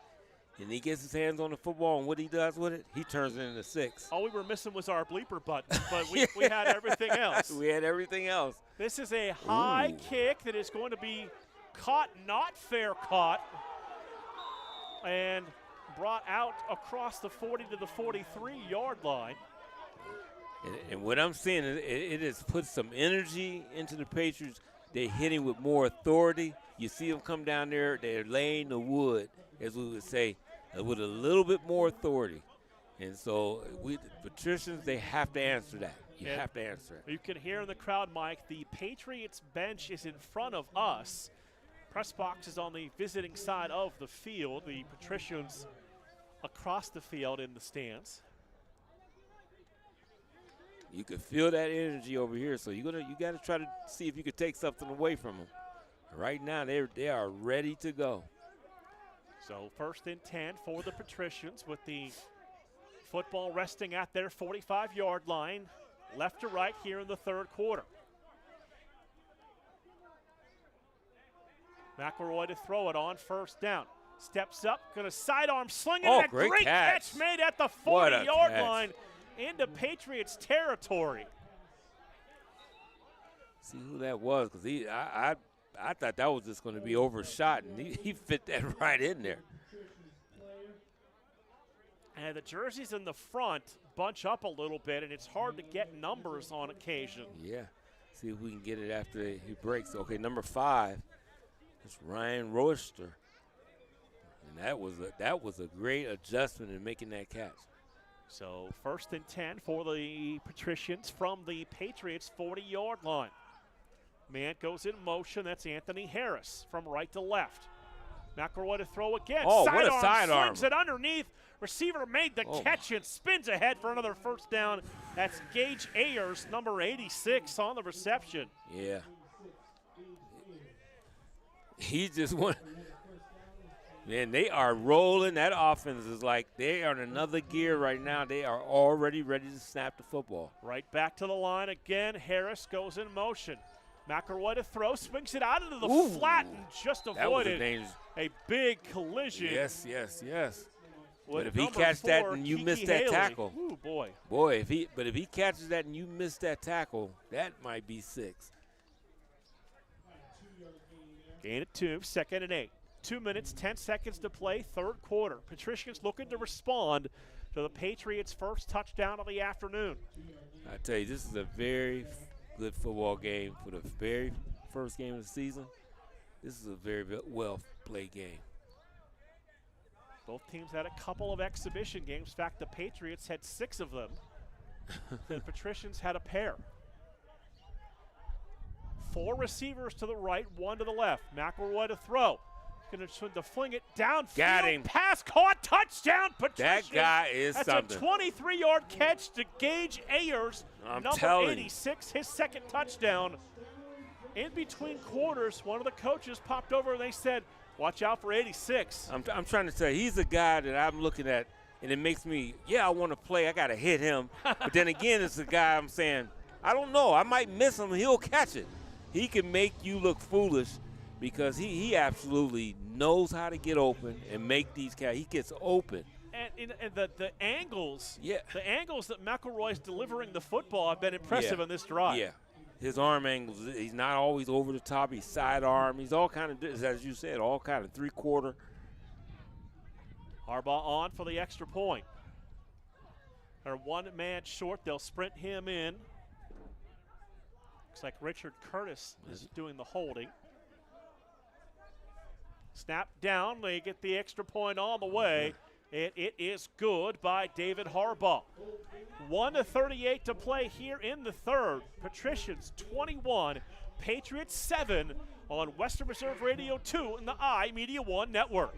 and he gets his hands on the football, and what he does with it, he turns it into 6. All we were missing was our bleeper button, but we had everything else. We had everything else. This is a high kick that is going to be caught, not fair caught, and brought out across the 40 to the 43-yard line. And what I'm seeing is it has put some energy into the Patriots. They're hitting with more authority. You see them come down there. They're laying the wood, as we would say, with a little bit more authority. And so the Patricians, they have to answer that. You have to answer it. You can hear in the crowd, Mike, the Patriots bench is in front of us. Press box is on the visiting side of the field. The Patricians across the field in the stands. You can feel that energy over here, so you got to try to see if you could take something away from them. Right now, they are ready to go. So 1st and 10 for the Patricians with the football resting at their 45-yard line, left to right here in the 3rd quarter. McElroy to throw it on 1st down. Steps up, going to sidearm sling it, and a great catch made at the 40-yard line into Patriots territory. See who that was, because I thought that was just going to be overshot, and he fit that right in there. And the jerseys in the front bunch up a little bit, and it's hard to get numbers on occasion. Yeah. See if we can get it after he breaks. Okay, number 5 is Ryan Royster. And that was a great adjustment in making that catch. So 1st and 10 for the Patricians from the Patriots 40-yard line. Man goes in motion. That's Anthony Harris from right to left. McElroy to throw again. Oh, what a sidearm. Slings it underneath. Receiver made the catch and spins ahead for another 1st down. That's Gage Ayers, number 86, on the reception. Yeah. He just went. Man, they are rolling. That offense is like they are in another gear right now. They are already ready to snap the football. Right back to the line again. Harris goes in motion. McElroy to throw, swings it out into the flat and just avoided a big collision. Yes. But if he catches that and you miss that tackle. Ooh, boy. If he catches that and you miss that tackle, that might be 6. Gain of 2, 2nd and 8. 2 minutes, 10 seconds to play, 3rd quarter. Patricians looking to respond to the Patriots' first touchdown of the afternoon. I tell you, this is a very good football game for the very first game of the season. This is a very well-played game. Both teams had a couple of exhibition games. In fact, the Patriots had 6 of them. The Patricians had a pair. 4 receivers to the right, 1 to the left. McElroy to throw. Going to fling it downfield. Got him. Pass caught. Touchdown, Patricians. That guy is something. That's a 23-yard catch to Gage Ayers, number 86, his 2nd touchdown. In between quarters, one of the coaches popped over and they said, watch out for 86. I'm trying to say, he's a guy that I'm looking at, and it makes me, I want to play. I got to hit him. But then again, it's a guy I'm saying, I don't know. I might miss him. He'll catch it. He can make you look foolish because he absolutely knows how to get open and make these catches. He gets open. And the angles, the angles that McElroy's delivering the football have been impressive in this drive. Yeah. His arm angles, he's not always over the top. He's sidearm. He's all kind of, as you said, all kind of 3-quarter. Harbaugh on for the extra point. They're 1 man short. They'll sprint him in. Looks like Richard Curtis is doing the holding. Snap down. They get the extra point on the way. And it is good by David Harbaugh. 1:38 to play here in the 3rd. Patricians 21, Patriots 7 on Western Reserve Radio 2 and the iMedia 1 network.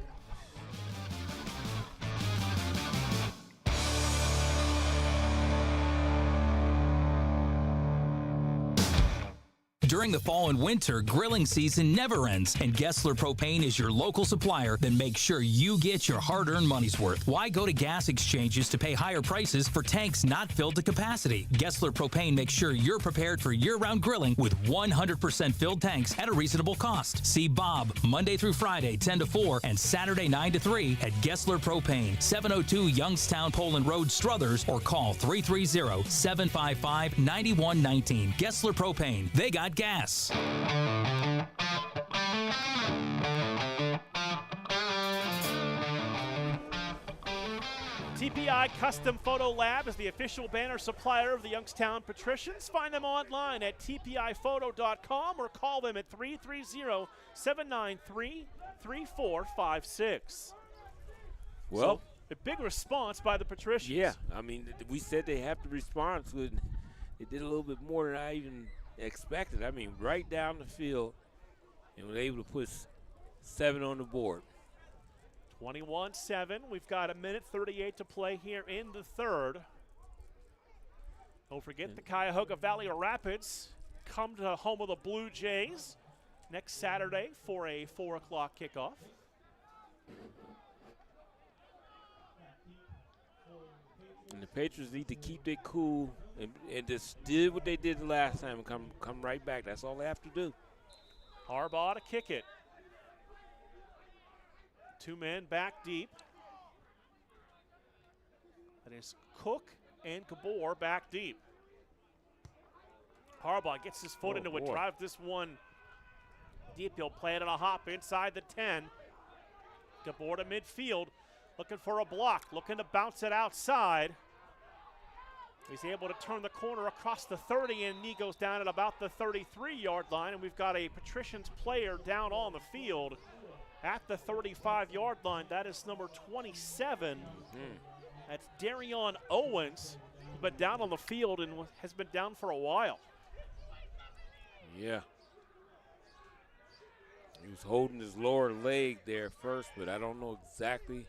During the fall and winter, grilling season never ends, and Gessler Propane is your local supplier that makes sure you get your hard-earned money's worth. Why go to gas exchanges to pay higher prices for tanks not filled to capacity? Gessler Propane makes sure you're prepared for year-round grilling with 100% filled tanks at a reasonable cost. See Bob Monday through Friday, 10 to 4, and Saturday, 9 to 3 at Gessler Propane, 702 Youngstown Poland Road, Struthers, or call 330-755-9119. Gessler Propane. They got gas. TPI Custom Photo Lab is the official banner supplier of the Youngstown Patricians. Find them online at tpiphoto.com or call them at 330-793-3456. Well, so, a big response by the Patricians. Yeah, I mean, we said they have to respond to it. They did a little bit more than I even expected. I mean, right down the field, and were able to put 7 on the board. 21-7. We've got 1:38 to play here in the third. Don't forget the Cuyahoga Valley Rapids come to home of the Blue Jays next Saturday for a 4 o'clock kickoff. And the Patriots need to keep their cool and just did what they did the last time and come right back. That's all they have to do. Harbaugh to kick it. 2 men back deep. That is Cook and Gabor back deep. Harbaugh gets his foot into it, drive this one deep. He'll play it on a hop inside the 10. Gabor to midfield, looking for a block, looking to bounce it outside. He's able to turn the corner across the 30, and knee goes down at about the 33-yard line, and we've got a Patricians player down on the field at the 35-yard line. That is number 27. That's Darion Owens, who's been down on the field and has been down for a while. Yeah. He was holding his lower leg there first, but I don't know exactly.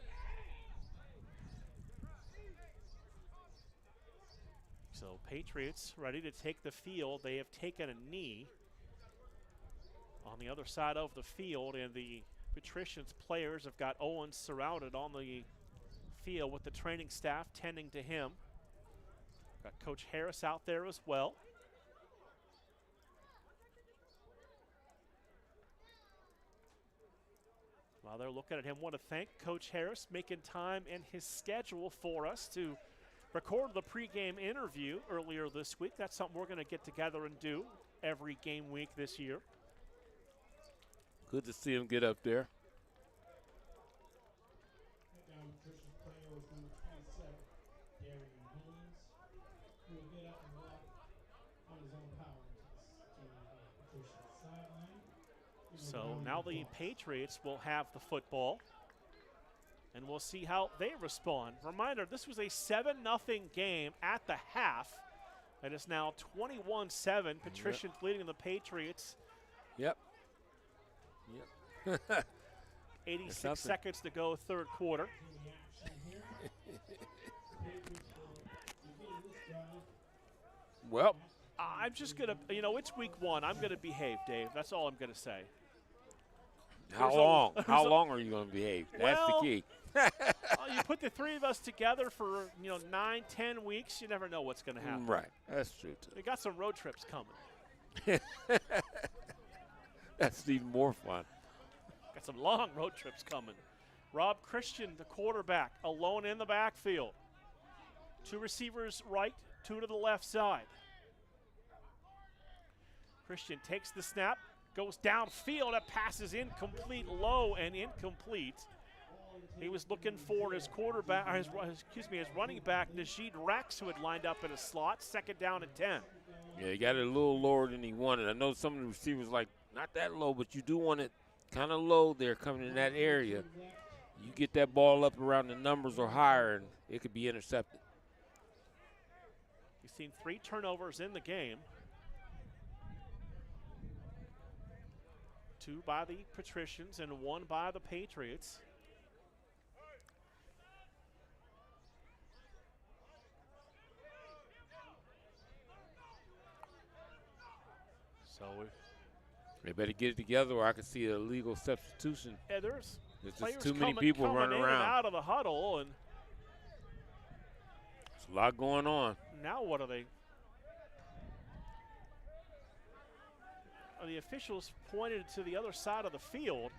So Patriots ready to take the field. They have taken a knee on the other side of the field, and the Patricians players have got Owens surrounded on the field with the training staff tending to him. Got Coach Harris out there as well. While they're looking at him, want to thank Coach Harris making time in his schedule for us to record the pregame interview earlier this week. That's something we're going to get together and do every game week this year. Good to see him get up there. So now the Patriots will have the football, and we'll see how they respond. Reminder, this was a 7-0 game at the half. It is now 21-7. Patricians leading the Patriots. Yep. 86 seconds to go, third quarter. Well, I'm just going to, it's week 1. I'm going to behave, Dave. That's all I'm going to say. How long? How long are you going to behave? That's the key. You put the three of us together for 9-10 weeks, you never know what's going to happen. Right, that's true too. We got some road trips coming. That's even more fun. Got some long road trips coming. Rob Christian, the quarterback, alone in the backfield. 2 receivers right, 2 to the left side. Christian takes the snap, goes downfield, it passes incomplete, low and incomplete. He was looking for his quarterback, or his running back, Najee Rex, who had lined up in a slot. 2nd down and 10. Yeah, he got it a little lower than he wanted. I know some of the receivers like, not that low, but you do want it kind of low there coming in that area. You get that ball up around the numbers or higher, and it could be intercepted. You've seen 3 turnovers in the game. 2 by the Patricians and 1 by the Patriots. So they better get it together, or I could see a legal substitution. yeah, there's players just too many coming people running in around. and out of the huddle, and there's a lot going on. now what are they? The officials pointed to the other side of the field.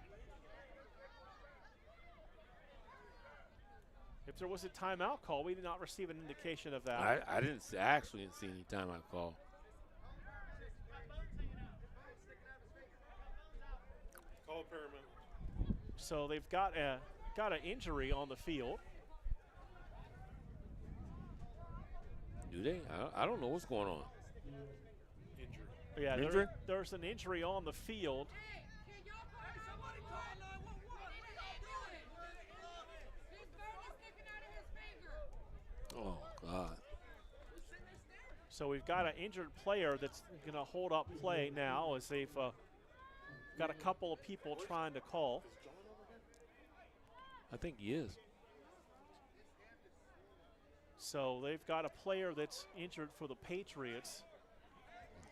If there was a timeout call, we did not receive an indication of that. I actually didn't see any timeout call. Call paramount. So they've got an injury on the field. Do they? I don't know what's going on. Yeah, Injury? There's an injury on the field. Oh, God. So we've got an injured player that's going to hold up play now as they've got a couple of people trying to call. I think he is. So they've got a player that's injured for the Patriots.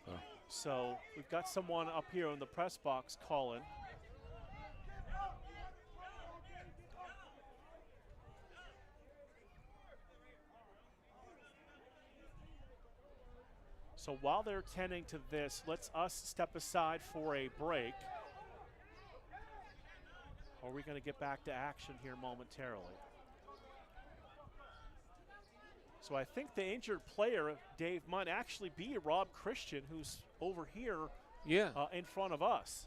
Oh. So we've got someone up here in the press box calling. So while they're tending to this, let's us step aside for a break. Or are we going to get back to action here momentarily? So I think the injured player, Dave, might actually be Rob Christian, who's over here in front of us.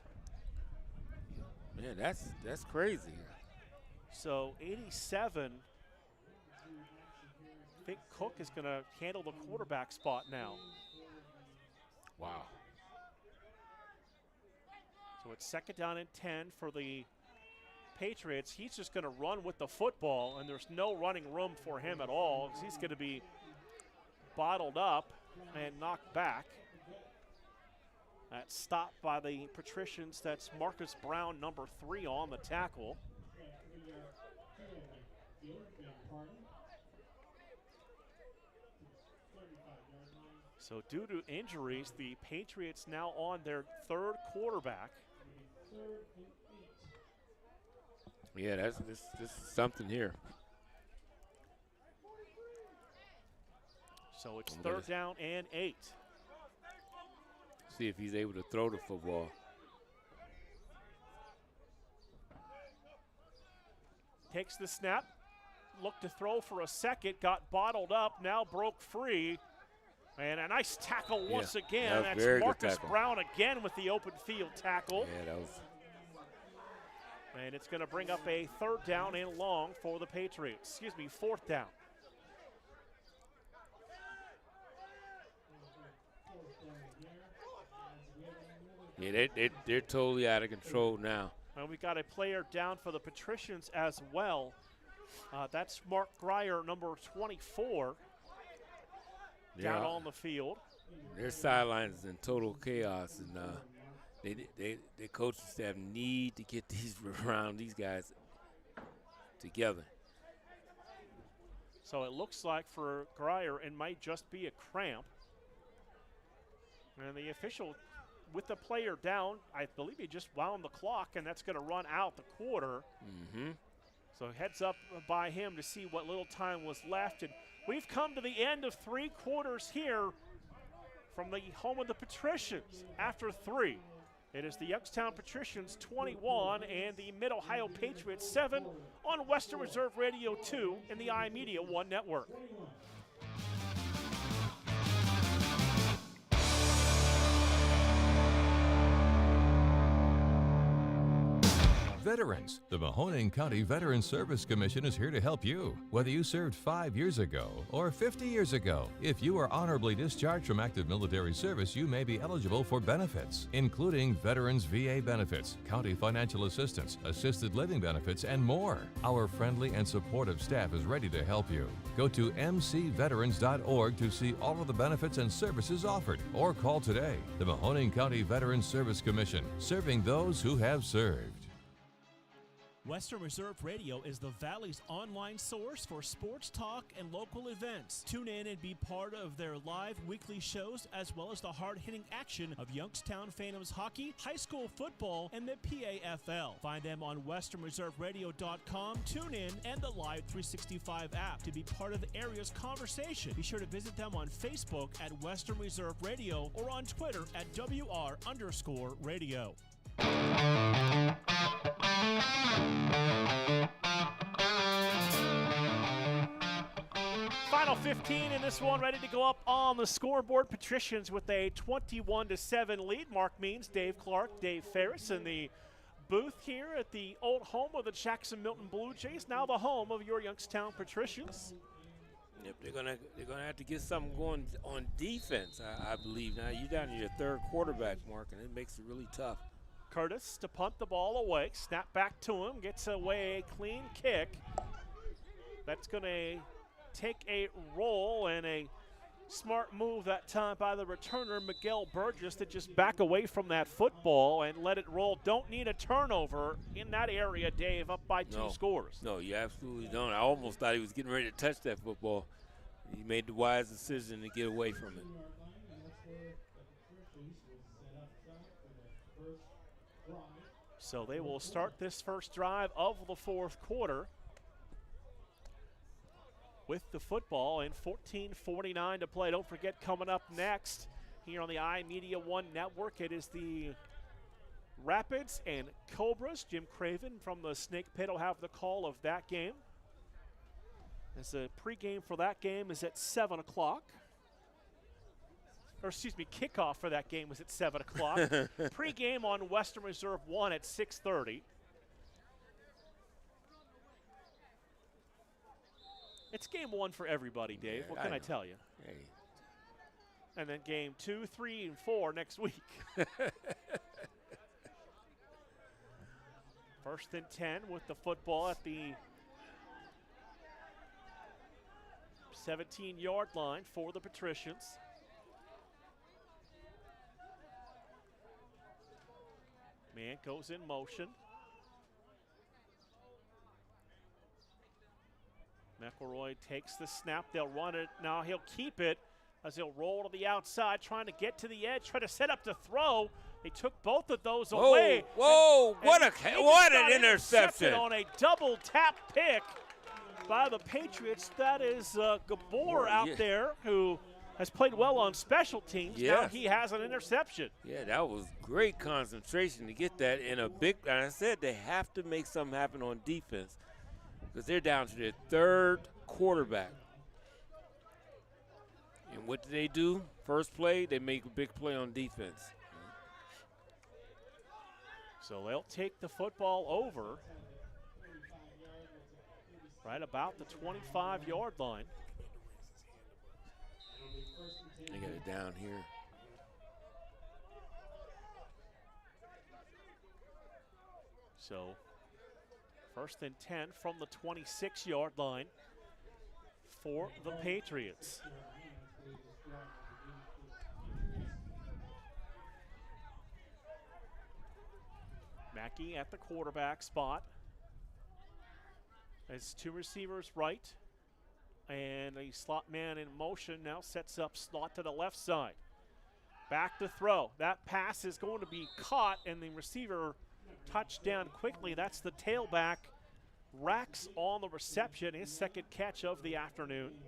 Man, that's crazy. So 87, I think Cook is going to handle the quarterback spot now. Wow. So it's 2nd down and 10 for the Patriots. He's just going to run with the football, and there's no running room for him at all. He's going to be bottled up and knocked back. That's stopped by the Patricians. That's Marcus Brown, number 3, on the tackle. So due to injuries, the Patriots now on their 3rd quarterback. Yeah, this is something here. So it's 3rd down and 8. See if he's able to throw the football. Takes the snap, looked to throw for a second, got bottled up, now broke free. And a nice tackle once again. That's Marcus Brown again with the open field tackle. Yeah, that was. And it's going to bring up a 3rd down and long for the Patriots. Excuse me, 4th down. Yeah, they're totally out of control now. And we got a player down for the Patricians as well. That's Mark Grier, number 24. Down on the field. Their sideline is in total chaos, and the coaching staff need to get these around these guys together. So it looks like for Grier, it might just be a cramp. And the official with the player down, I believe he just wound the clock, and that's going to run out the quarter. Mm-hmm. So heads up by him to see what little time was left. And we've come to the end of 3 quarters here from the home of the Patricians. After 3, it is the Youngstown Patricians 21 and the Mid-Ohio Patriots 7 on Western Reserve Radio 2 and the iMedia 1 network. Veterans. The Mahoning County Veterans Service Commission is here to help you. Whether you served 5 years ago or 50 years ago, if you are honorably discharged from active military service, you may be eligible for benefits, including Veterans VA benefits, county financial assistance, assisted living benefits, and more. Our friendly and supportive staff is ready to help you. Go to mcveterans.org to see all of the benefits and services offered, or call today. The Mahoning County Veterans Service Commission, serving those who have served. Western Reserve Radio is the Valley's online source for sports talk and local events. Tune in and be part of their live weekly shows, as well as the hard-hitting action of Youngstown Phantoms hockey, high school football, and the PAFL. Find them on westernreserveradio.com, tune in, and the Live 365 app to be part of the area's conversation. Be sure to visit them on Facebook at Western Reserve Radio or on Twitter at WR_radio. Final 15 in this one, ready to go up on the scoreboard. Patricians with a 21-7 lead. Mark Means, Dave Clark, Dave Ferris in the booth here at the old home of the Jackson Milton Blue Jays, now the home of your Youngstown Patricians. Yep, they're gonna have to get something going on defense, I believe. Now you're down to your third quarterback, Mark, and it makes it really tough. Curtis to punt the ball away, snap back to him, gets away a clean kick. That's going to take a roll, and a smart move that time by the returner, Miguel Burgess, to just back away from that football and let it roll. Don't need a turnover in that area, Dave, up by two scores. No, you absolutely don't. I almost thought he was getting ready to touch that football. He made the wise decision to get away from it. So they will start this first drive of the fourth quarter with the football, and 14:49 to play. Don't forget, coming up next here on the iMedia One Network, it is the Rapids and Cobras. Jim Craven from the Snake Pit will have the call of that game, as the pregame for that game is at 7 o'clock. Or excuse me, kickoff for that game was at 7 o'clock. Pre-game on Western Reserve 1 at 6:30. It's game one for everybody, Dave. What can I tell you? Hey. And then game 2, 3, and 4 next week. First and 10 with the football at the 17-yard line for the Patricians. Man goes in motion. McElroy takes the snap. They'll run it. Now he'll keep it as he'll roll to the outside, trying to get to the edge, try to set up to throw. They took both of those away. Whoa, what an interception. On a double tap pick by the Patriots. That is Gabor out there, who has played well on special teams. Yes. Now he has an interception. Yeah, that was great concentration to get that in a big, and I said they have to make something happen on defense because they're down to their third quarterback. And what do? First play, they make a big play on defense. So they'll take the football over right about the 25-yard line. They got it down here. So first and 10 from the 26-yard line for the Patriots. Mackey at the quarterback spot. As two receivers right. And a slot man in motion now sets up slot to the left side. Back to throw. That pass is going to be caught, and the receiver touched down quickly. That's the tailback. Racks on the reception, his second catch of the afternoon.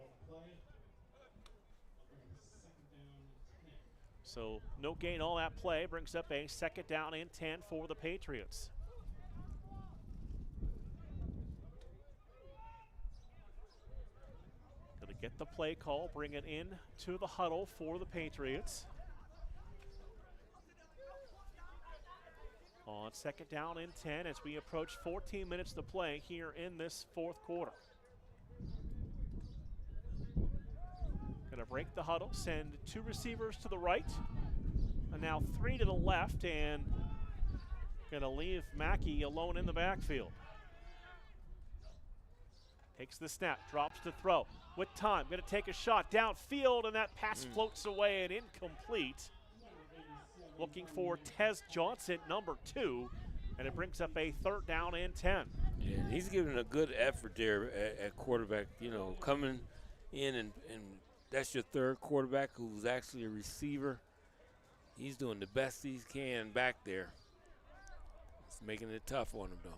So no gain on that play. Brings up a second down and 10 for the Patriots. Going to get the play call, bring it in to the huddle for the Patriots. On second down and 10 as we approach 14 minutes to play here in this fourth quarter. Going to break the huddle, send two receivers to the right, and now three to the left, and going to leave Mackey alone in the backfield. Takes the snap, drops to throw. With time, going to take a shot downfield, and that pass floats away and incomplete. Looking for Tez Johnson, number 2, and it brings up a third down and 10. Yeah, he's giving a good effort there at quarterback, you know, coming in and that's your third quarterback who's actually a receiver. He's doing the best he can back there. It's making it tough on him, though.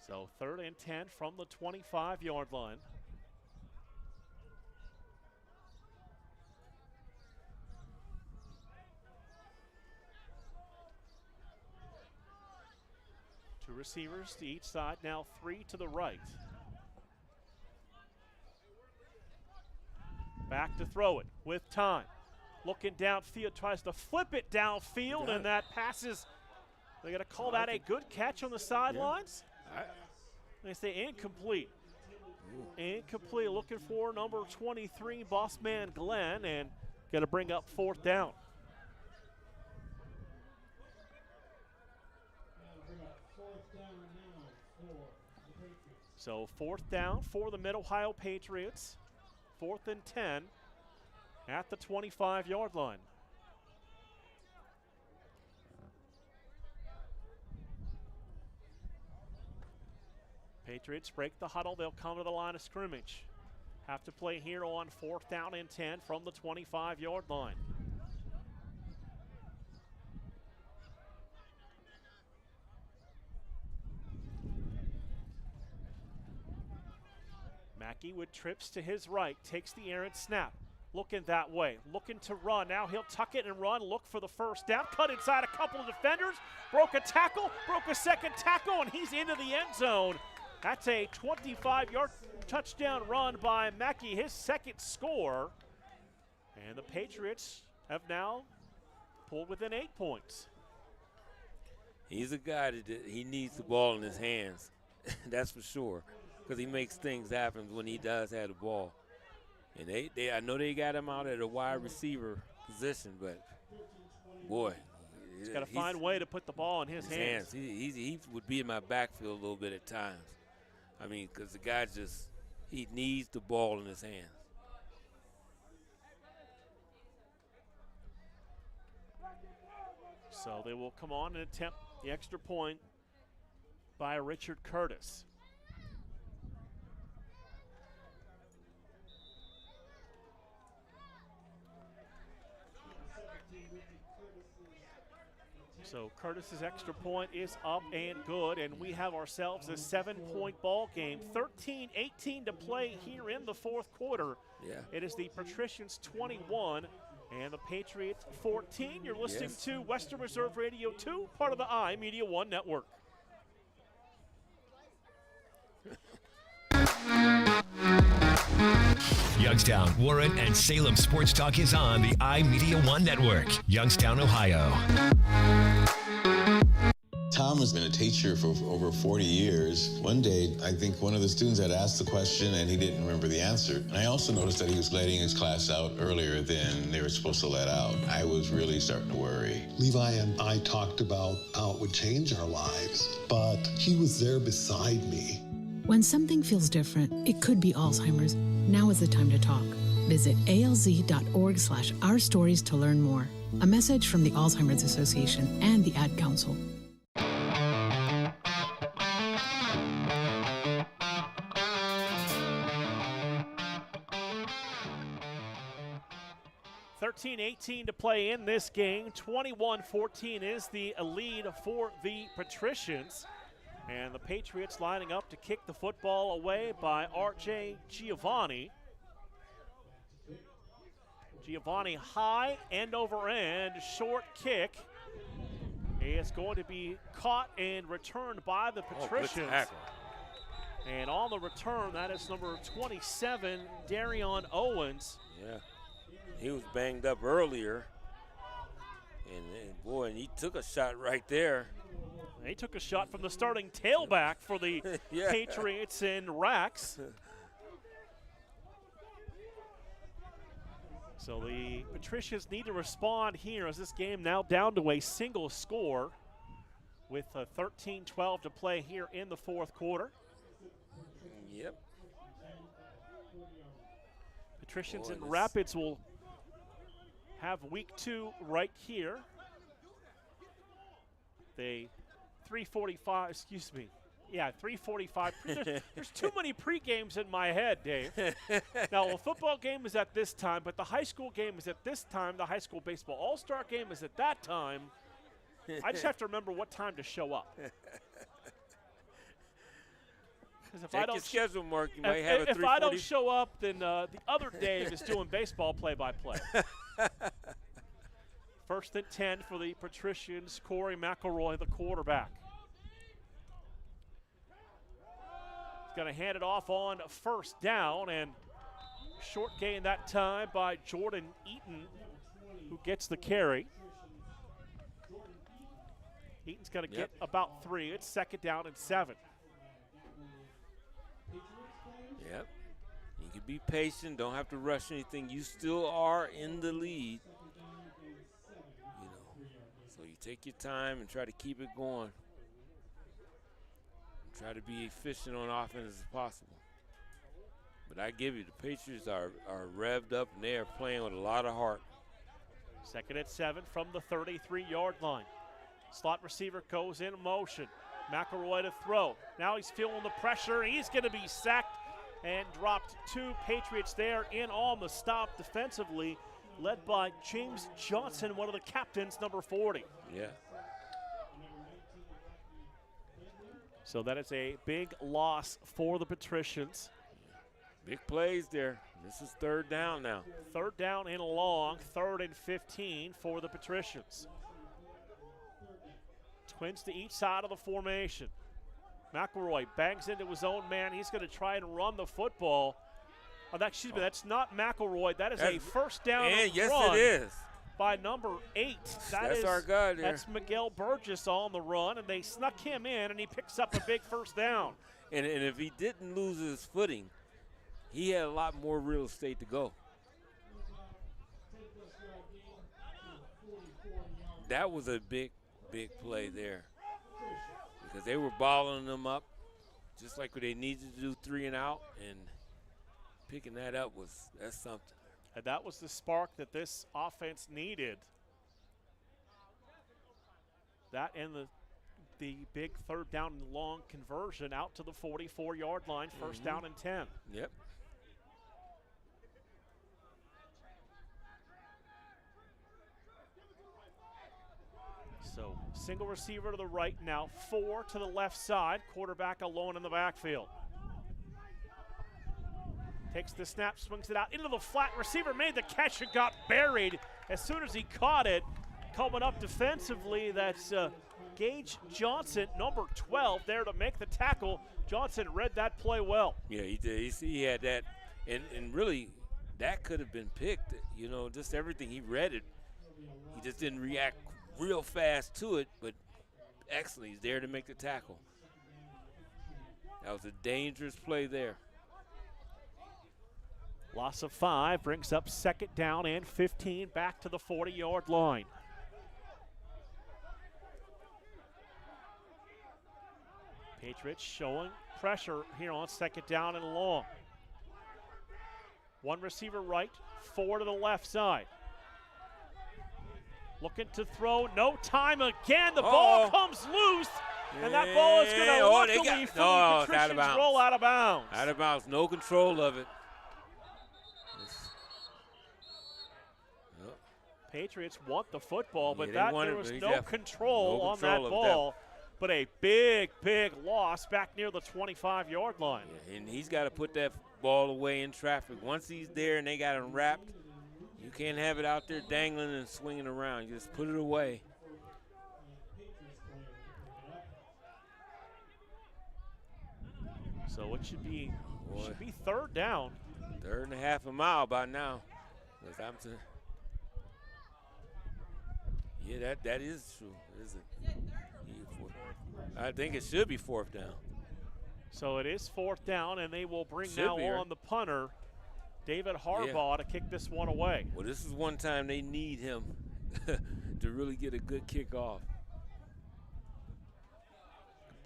So 3rd and 10 from the 25-yard line. Two receivers to each side, now 3 to the right. Back to throw it with time. Looking downfield, tries to flip it downfield, and that passes. They're going to call that a good catch on the sidelines. They say incomplete. Incomplete, looking for number 23, boss man Glenn, and going to bring up 4th down. So 4th down for the Mid-Ohio Patriots. 4th and 10 at the 25-yard line. Patriots break the huddle. They'll come to the line of scrimmage. Have to play here on 4th down and 10 from the 25-yard line. Mackey with trips to his right, takes the errant snap. Looking that way, looking to run. Now he'll tuck it and run, look for the first down. Cut inside a couple of defenders, broke a tackle, broke a second tackle, and he's into the end zone. That's a 25-yard touchdown run by Mackey, his 2nd score. And the Patriots have now pulled within 8 points. He's a guy that he needs the ball in his hands, that's for sure, because he makes things happen when he does have the ball. And I know they got him out at a wide receiver position, but boy, he's got to find a way to put the ball in his hands. He would be in my backfield a little bit at times. I mean, because the guy he needs the ball in his hands. So they will come on and attempt the extra point by Richard Curtis. So Curtis's extra point is up and good, and we have ourselves a 7-point ball game. 13-18 to play here in the 4th quarter. Yeah. It is the Patricians 21 and the Patriots 14. You're listening to Western Reserve Radio 2, part of the iMedia One Network. Youngstown, Warren, and Salem Sports Talk is on the iMedia One Network, Youngstown, Ohio. Tom has been a teacher for over 40 years. One day, I think one of the students had asked the question and he didn't remember the answer. And I also noticed that he was letting his class out earlier than they were supposed to let out. I was really starting to worry. Levi and I talked about how it would change our lives, but he was there beside me. When something feels different, it could be Alzheimer's. Now is the time to talk. Visit alz.org/ourstories to learn more. A message from the Alzheimer's Association and the Ad Council. 13-18 to play in this game. 21-14 is the lead for the Patricians. And the Patriots lining up to kick the football away by R.J. Giovanni. Giovanni high, end over end, short kick. It's going to be caught and returned by the Patricians. And on the return, that is number 27, Darion Owens. Yeah, he was banged up earlier. And boy, and he took a shot right there. He took a shot from the starting tailback for the Patriots in Rax. So the Patricians need to respond here as this game now down to a single score with 13-12 to play here in the 4th quarter. Yep. Patricians in Rapids will have week 2 right here. The 3:45, excuse me. Yeah, 3:45. There's too many pre-games in my head, Dave. Now, the football game is at this time, but the high school game is at this time. The high school baseball all-star game is at that time. I just have to remember what time to show up. If Check I don't your schedule, Mark. You might have a 3:40. If I don't show up, then the other Dave is doing baseball play-by-play. First and 10 for the Patricians. Corey McElroy, the quarterback. He's going to hand it off on first down, and short gain that time by Jordan Eaton, who gets the carry. Eaton's going to get about 3. It's second down and 7. Yep. You can be patient. Don't have to rush anything. You still are in the lead. You know, so you take your time and try to keep it going. Try to be efficient on offense as possible. But I give you, the Patriots are revved up and they are playing with a lot of heart. Second and 7 from the 33-yard line. Slot receiver goes in motion. McElroy to throw. Now he's feeling the pressure. He's going to be sacked and dropped. 2 Patriots there in on the stop defensively, led by James Johnson, one of the captains, number 40. Yeah. So that is a big loss for the Patricians. Big plays there. This is third down now. Third down and long, 3rd and 15 for the Patricians. Twins to each side of the formation. McElroy bangs into his own man. He's going to try and run the football. Oh, that's not McElroy. That is a first down and yes, run. It is. By number 8. That's our guy there. That's Miguel Burgess on the run, and they snuck him in, and he picks up a big first down. And if he didn't lose his footing, he had a lot more real estate to go. That was a big play there because they were balling them up just like what they needed to do, 3 and out, and picking that up that's something. And that was the spark that this offense needed. That and the big third down and long conversion out to the 44-yard line, first down and 10. Yep. So single receiver to the right now, 4 to the left side, quarterback alone in the backfield. Takes the snap, swings it out into the flat. Receiver made the catch and got buried as soon as he caught it. Coming up defensively, that's Gage Johnson, number 12, there to make the tackle. Johnson read that play well. Yeah, he did. He had that, and really, that could have been picked. You know, just everything. He read it. He just didn't react real fast to it, but excellent. He's there to make the tackle. That was a dangerous play there. Loss of 5 brings up second down and 15 back to the 40-yard line. Patriots showing pressure here on second down and long. 1 receiver right, 4 to the left side. Looking to throw, no time again. The ball comes loose, and that ball is going to luckily for the Patricians roll out of bounds. Out of bounds, no control of it. Patriots want the football, but there was no control on that of ball. But a big loss back near the 25-yard line. Yeah, and he's got to put that ball away in traffic. Once he's there and they got him wrapped, you can't have it out there dangling and swinging around. You just put it away. So it should be third down. 3.5 miles by now. Yeah, that is true. Is it? I think it should be 4th down. So it is 4th down, and they will bring now on the punter, David Harbaugh, to kick this one away. Well, this is one time they need him to really get a good kickoff.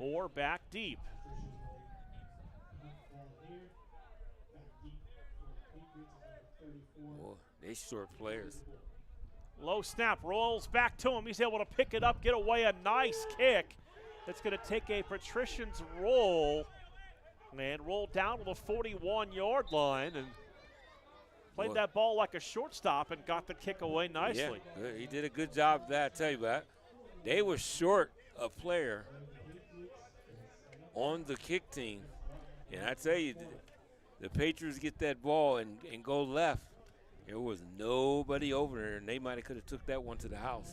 Bohr back deep. Boy, they short players. Low snap, rolls back to him. He's able to pick it up, get away. A nice kick. That's going to take a Patricians roll and roll down to the 41-yard line and played that ball like a shortstop and got the kick away nicely. Yeah, he did a good job of that, I tell you that. They were short a player on the kick team. And I tell you, the Patriots get that ball and go left. There was nobody over there, and they might have could have took that one to the house.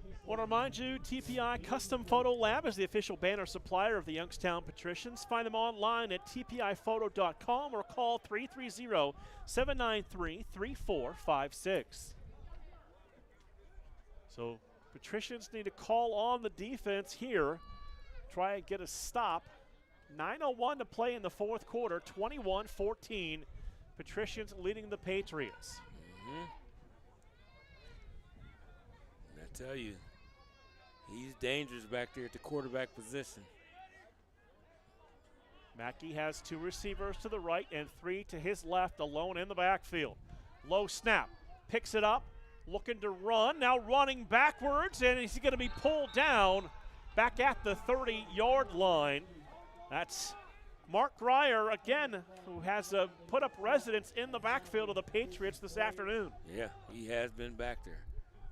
I want to remind you, TPI Custom Photo Lab is the official banner supplier of the Youngstown Patricians. Find them online at tpiphoto.com or call 330-793-3456. So Patricians need to call on the defense here, try and get a stop. 9:01 to play in the fourth quarter, 21-14. Patricians leading the Patriots. I tell you, he's dangerous back there at the quarterback position. Mackey has 2 receivers to the right and 3 to his left, alone in the backfield. Low snap, picks it up, looking to run, now running backwards, and he's going to be pulled down back at the 30-yard line. That's Mark Grier, again, who has put up residence in the backfield of the Patriots this afternoon. Yeah, he has been back there.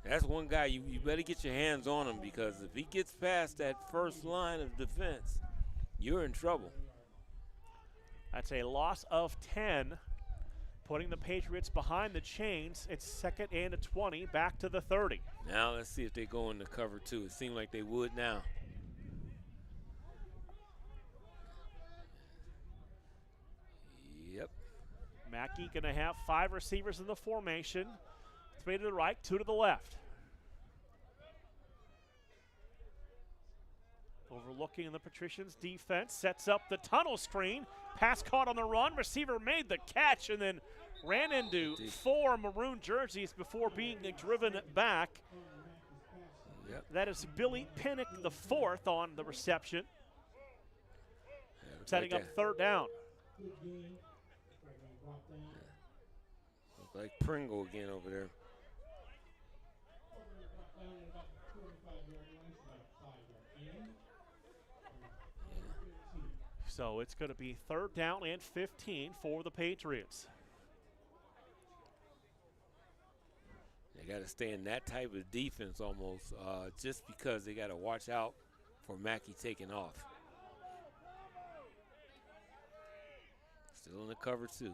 That's one guy you better get your hands on him, because if he gets past that first line of defense, you're in trouble. That's a loss of 10, putting the Patriots behind the chains. It's 2nd and 20, back to the 30. Now let's see if they go into cover 2. It seemed like they would now. Yep. Mackey going to have 5 receivers in the formation. 3 to the right, 2 to the left. Overlooking the Patricians defense, sets up the tunnel screen. Pass caught on the run. Receiver made the catch and then ran into 4 maroon jerseys before being driven back. Yep. That is Billy Pinnock, the 4th on the reception. Setting up 3rd down. Look like Pringle again over there. So it's going to be 3rd down and 15 for the Patriots. They got to stay in that type of defense almost, just because they got to watch out for Mackey taking off. Still in the cover 2.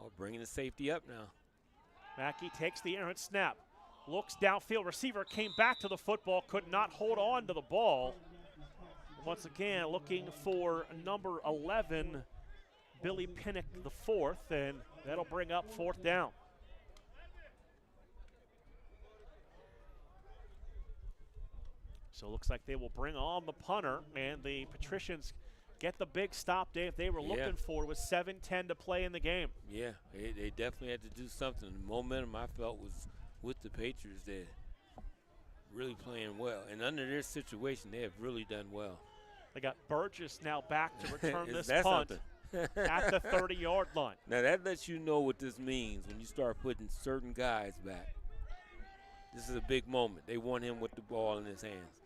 Oh, bringing the safety up now. Mackey takes the errant snap. Looks downfield. Receiver came back to the football, could not hold on to the ball. Once again, looking for number 11, Billy Pinnock, the 4th, and that'll bring up 4th down. So it looks like they will bring on the punter, and the Patricians get the big stop, Dave, they were looking for with 7:10 to play in the game. Yeah, they definitely had to do something. The momentum, I felt, was with the Patriots. They're really playing well. And under their situation, they have really done well. They got Burgess now back to return this punt at the 30-yard line. Now, that lets you know what this means when you start putting certain guys back. This is a big moment. They want him with the ball in his hands.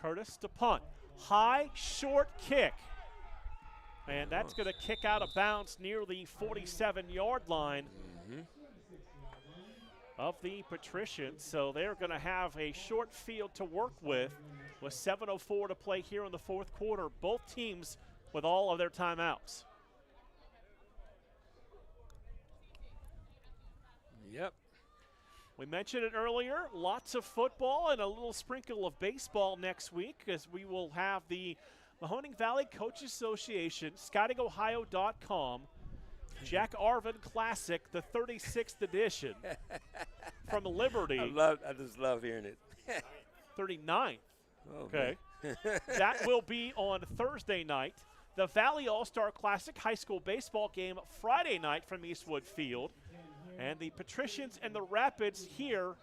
Curtis to punt. High, short kick. And that's going to kick out of bounds near the 47-yard line of the Patricians. So they're going to have a short field to work with 7:04 to play here in the fourth quarter. Both teams with all of their timeouts. Yep. We mentioned it earlier, lots of football and a little sprinkle of baseball next week, as we will have the Mahoning Valley Coach Association, scoutingohio.com, Jack Arvin Classic, the 36th edition from Liberty. I just love hearing it. 39th. Oh, okay. That will be on Thursday night. The Valley All-Star Classic high school baseball game Friday night from Eastwood Field. And the Patricians and the Rapids here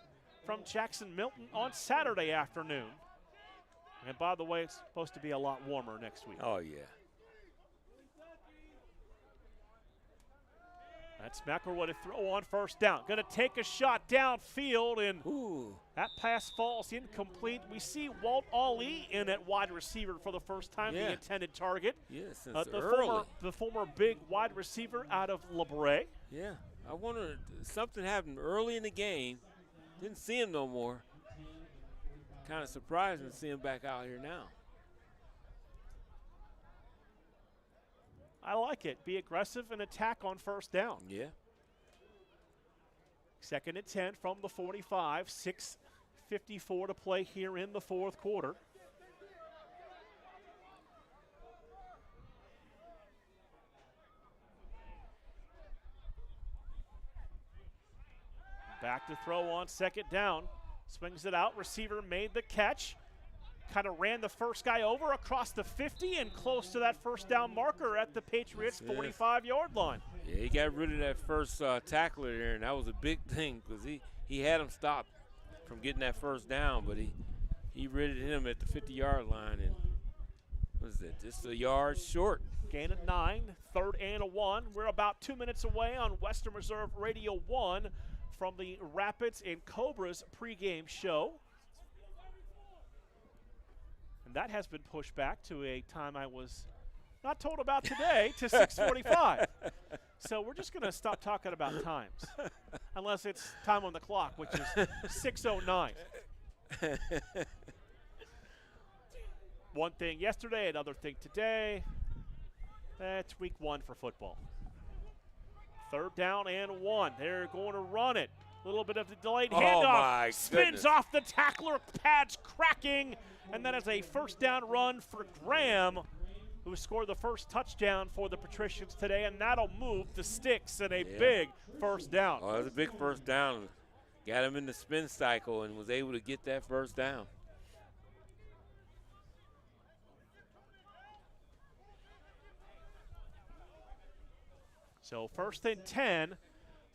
from Jackson Milton on Saturday afternoon. And by the way, it's supposed to be a lot warmer next week. Oh, yeah. That's McElroy to throw on first down. Going to take a shot downfield, and that pass falls incomplete. We see Walt Ali in at wide receiver for the first time, the intended target. Yes, the former big wide receiver out of LeBray. Yeah, I wonder, something happened early in the game. Didn't see him no more. Kind of surprising to see him back out here now. I like it. Be aggressive and attack on first down. Yeah. 2nd and 10 from the 45. 6:54 to play here in the fourth quarter. Back to throw on 2nd down. Swings it out. Receiver made the catch. Kind of ran the first guy over across the 50 and close to that first down marker at the Patriots' 45-yard line. Yeah, he got rid of that first tackler there, and that was a big thing because he had him stopped from getting that first down, but he ridded him at the 50-yard line, and what is it, just a yard short. Gain of 9, 3rd and 1. We're about 2 minutes away on Western Reserve Radio 1 from the Rapids and Cobras pregame show. And that has been pushed back to a time I was not told about today, to 6:45. So we're just going to stop talking about times, unless it's time on the clock, which is 6:09. One thing yesterday, another thing today. That's week 1 for football. 3rd down and 1. They're going to run it. A little bit of the delayed handoff. Spins off the tackler, pads cracking. And that is a first down run for Graham, who scored the first touchdown for the Patricians today, and that'll move the sticks in a big first down. Oh, it was a big first down. Got him in the spin cycle and was able to get that first down. So 1st and 10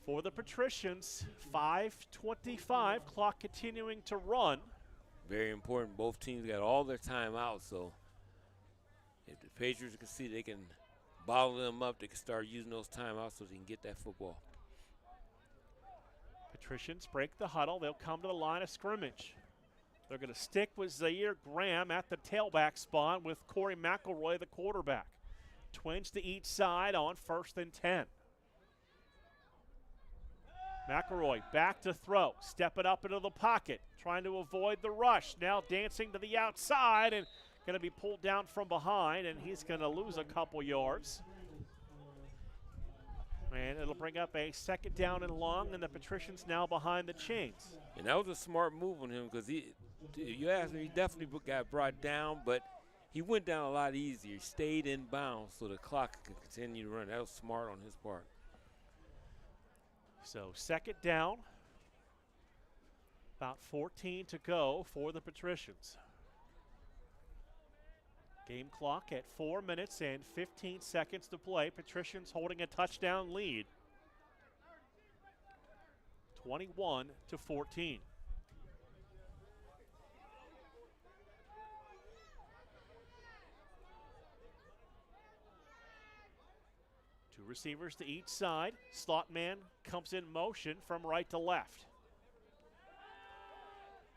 for the Patricians. 5:25, clock continuing to run. Very important. Both teams got all their timeouts, so if the Patriots can see they can bottle them up, they can start using those timeouts so they can get that football. Patricians break the huddle. They'll come to the line of scrimmage. They're going to stick with Zaire Graham at the tailback spot with Corey McElroy, the quarterback. Twins to each side on 1st and 10. McElroy back to throw, stepping up into the pocket, trying to avoid the rush. Now dancing to the outside and going to be pulled down from behind, and he's going to lose a couple yards. And it'll bring up a 2nd down and long, and the Patricians now behind the chains. And that was a smart move on him because you asked me, he definitely got brought down, but he went down a lot easier. He stayed in bounds so the clock could continue to run. That was smart on his part. So 2nd down, about 14 to go for the Patricians. Game clock at 4 minutes and 15 seconds to play. Patricians holding a touchdown lead. 21-14. Two receivers to each side. Slot man comes in motion from right to left.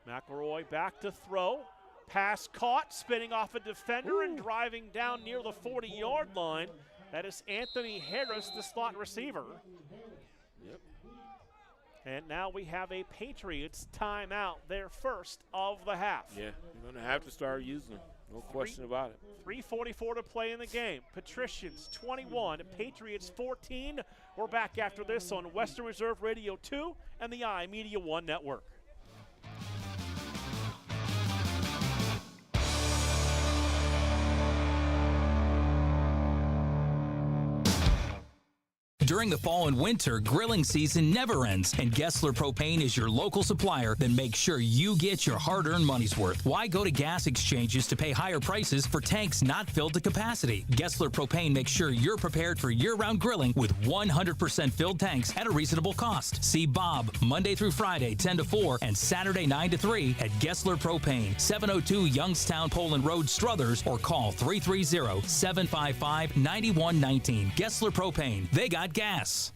McElroy back to throw. Pass caught, spinning off a defender and driving down near the 40-yard line. That is Anthony Harris, the slot receiver. Yep. And now we have a Patriots timeout, their first of the half. Yeah, you're going to have to start using them. No question about it. 3:44 to play in the game. Patricians 21, Patriots 14. We're back after this on Western Reserve Radio 2 and the iMedia 1 network. During the fall and winter, grilling season never ends, and Gessler Propane is your local supplier that makes sure you get your hard-earned money's worth. Why go to gas exchanges to pay higher prices for tanks not filled to capacity? Gessler Propane makes sure you're prepared for year-round grilling with 100% filled tanks at a reasonable cost. See Bob Monday through Friday, 10 to 4, and Saturday, 9 to 3 at Gessler Propane, 702 Youngstown Poland Road, Struthers, or call 330-755-9119. Gessler Propane. They got gas.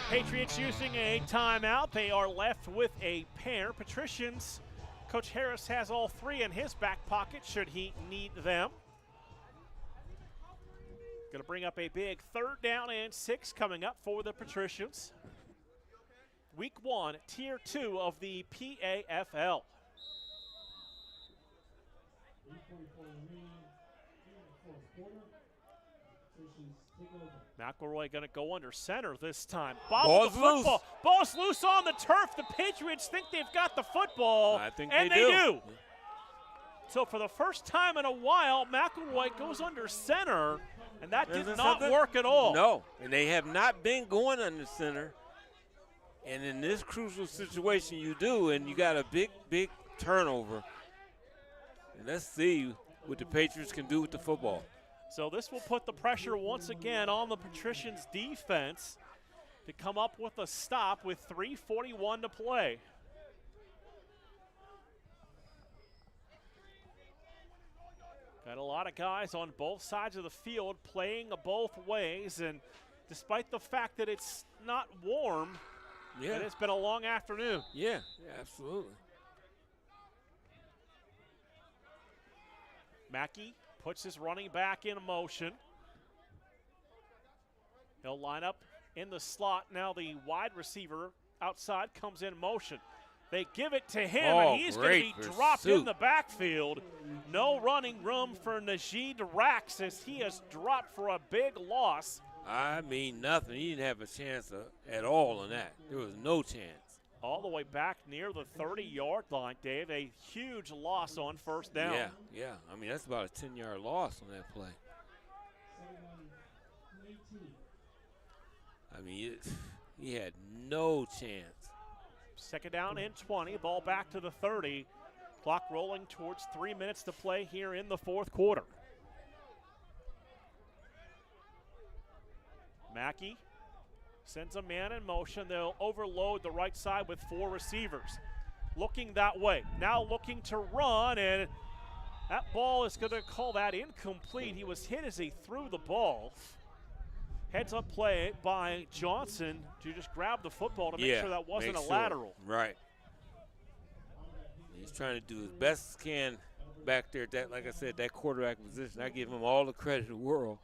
Patriots using a timeout. They are left with a pair. Patricians, Coach Harris has all three in his back pocket should he need them. Going to bring up a big 3rd down and 6 coming up for the Patricians. Week 1, Tier 2 of the PAFL. McElroy going to go under center this time. Ball's loose. Ball's loose on the turf. The Patriots think they've got the football. I think and they do. So for the first time in a while, McElroy goes under center, and that did not work at all. No, and they have not been going under center. And in this crucial situation, you do, and you got a big turnover. And let's see what the Patriots can do with the football. So this will put the pressure once again on the Patricians defense to come up with a stop with 3:41 to play. Got a lot of guys on both sides of the field playing both ways, and despite the fact that it's not warm, and it's been a long afternoon. Yeah, absolutely. Mackey puts his running back in motion. He'll line up in the slot. Now the wide receiver outside comes in motion. They give it to him, and he's going to be dropped in the backfield. No running room for Najee Rax as he has dropped for a big loss. I mean, nothing. He didn't have a chance at all on that. There was no chance. All the way back near the 30-yard line, Dave. A huge loss on 1st down. Yeah. I mean, that's about a 10-yard loss on that play. I mean, he had no chance. 2nd down and 20. Ball back to the 30. Clock rolling towards 3 minutes to play here in the 4th quarter. Mackey sends a man in motion. They'll overload the right side with 4 receivers. Looking that way. Now looking to run, and that ball is going to call that incomplete. He was hit as he threw the ball. Heads up play by Johnson to just grab the football to make sure that wasn't a lateral. Right. He's trying to do his best he can back there. That, like I said, that quarterback position, I give him all the credit in the world.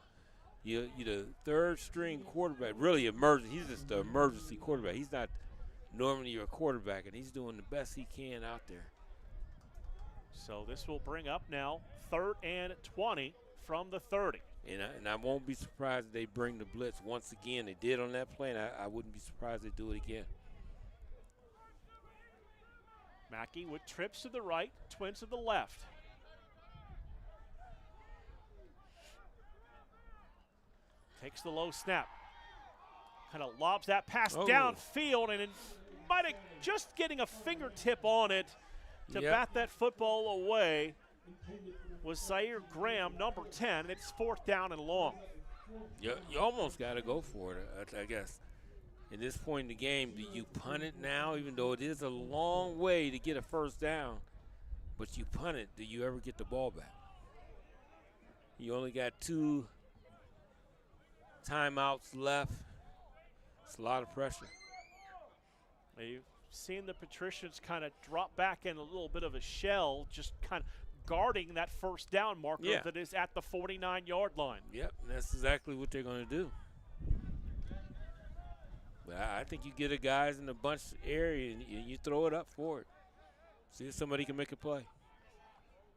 You're the 3rd string quarterback, really emergency. He's just the emergency quarterback. He's not normally your quarterback, and he's doing the best he can out there. So this will bring up now 3rd and 20 from the 30. And I won't be surprised if they bring the blitz once again. They did on that play, and I wouldn't be surprised if they do it again. Mackey with trips to the right, twins to the left. Takes the low snap. Kind of lobs that pass downfield, and it might have just getting a fingertip on it to bat that football away was Zaire Graham, number 10. It's 4th down and long. You almost got to go for it, I guess. At this point in the game, do you punt it now, even though it is a long way to get a 1st down, but you punt it, do you ever get the ball back? You only got 2 timeouts left. It's a lot of pressure. You've seen the Patricians kind of drop back in a little bit of a shell, just kind of guarding that 1st down marker that is at the 49-yard line. Yep, that's exactly what they're going to do. But I think you get the guys in the bunch area and you throw it up for it. See if somebody can make a play.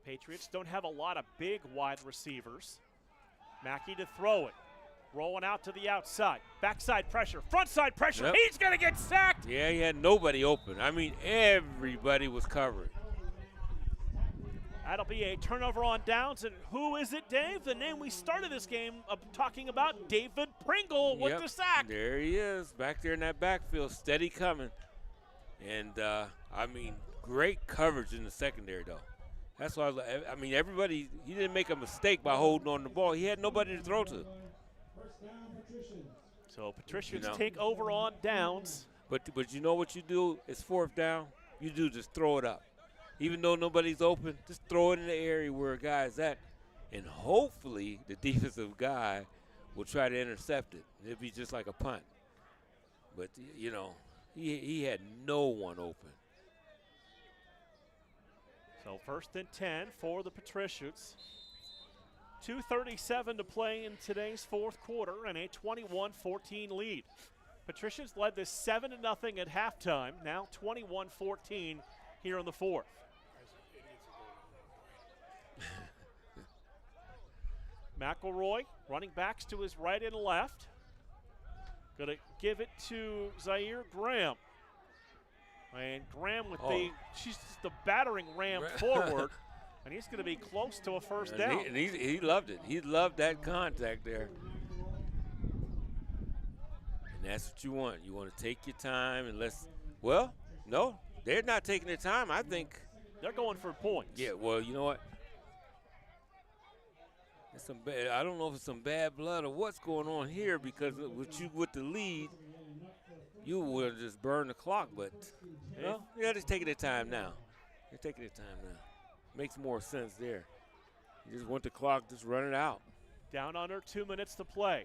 Patriots don't have a lot of big wide receivers. Mackey to throw it. Rolling out to the outside. Backside pressure. Frontside pressure. Yep. He's going to get sacked. Yeah, he had nobody open. I mean, everybody was covered. That'll be a turnover on downs. And who is it, Dave? The name we started this game talking about, David Pringle with the sack. There he is, back there in that backfield, steady coming. And, I mean, great coverage in the secondary, though. That's why, I mean, everybody, he didn't make a mistake by holding on the ball. He had nobody to throw to. So Patricians take over on downs. But you know what you do? It's 4th down. You do just throw it up. Even though nobody's open, just throw it in the area where a guy's at. And hopefully the defensive guy will try to intercept it. It'll be just like a punt. But, you know, he had no one open. So 1st and 10 for the Patricians. 2:37 to play in today's fourth quarter and a 21-14 lead. Patricians led this 7-0 at halftime, now 21-14 here in the fourth. McElroy running backs to his right and left. Going to give it to Zaire Graham. And Graham with she's just the battering ram forward. And he's going to be close to a first down. He loved it. He loved that contact there. And that's what you want. You want to take your time and well, no, they're not taking their time. I think they're going for points. Yeah, well, you know what? I don't know if it's some bad blood or what's going on here, because with the lead, you would just burn the clock. But they're just taking their time now. They're taking their time now. Makes more sense there. You just want the clock, just run it out. Down under 2 minutes to play.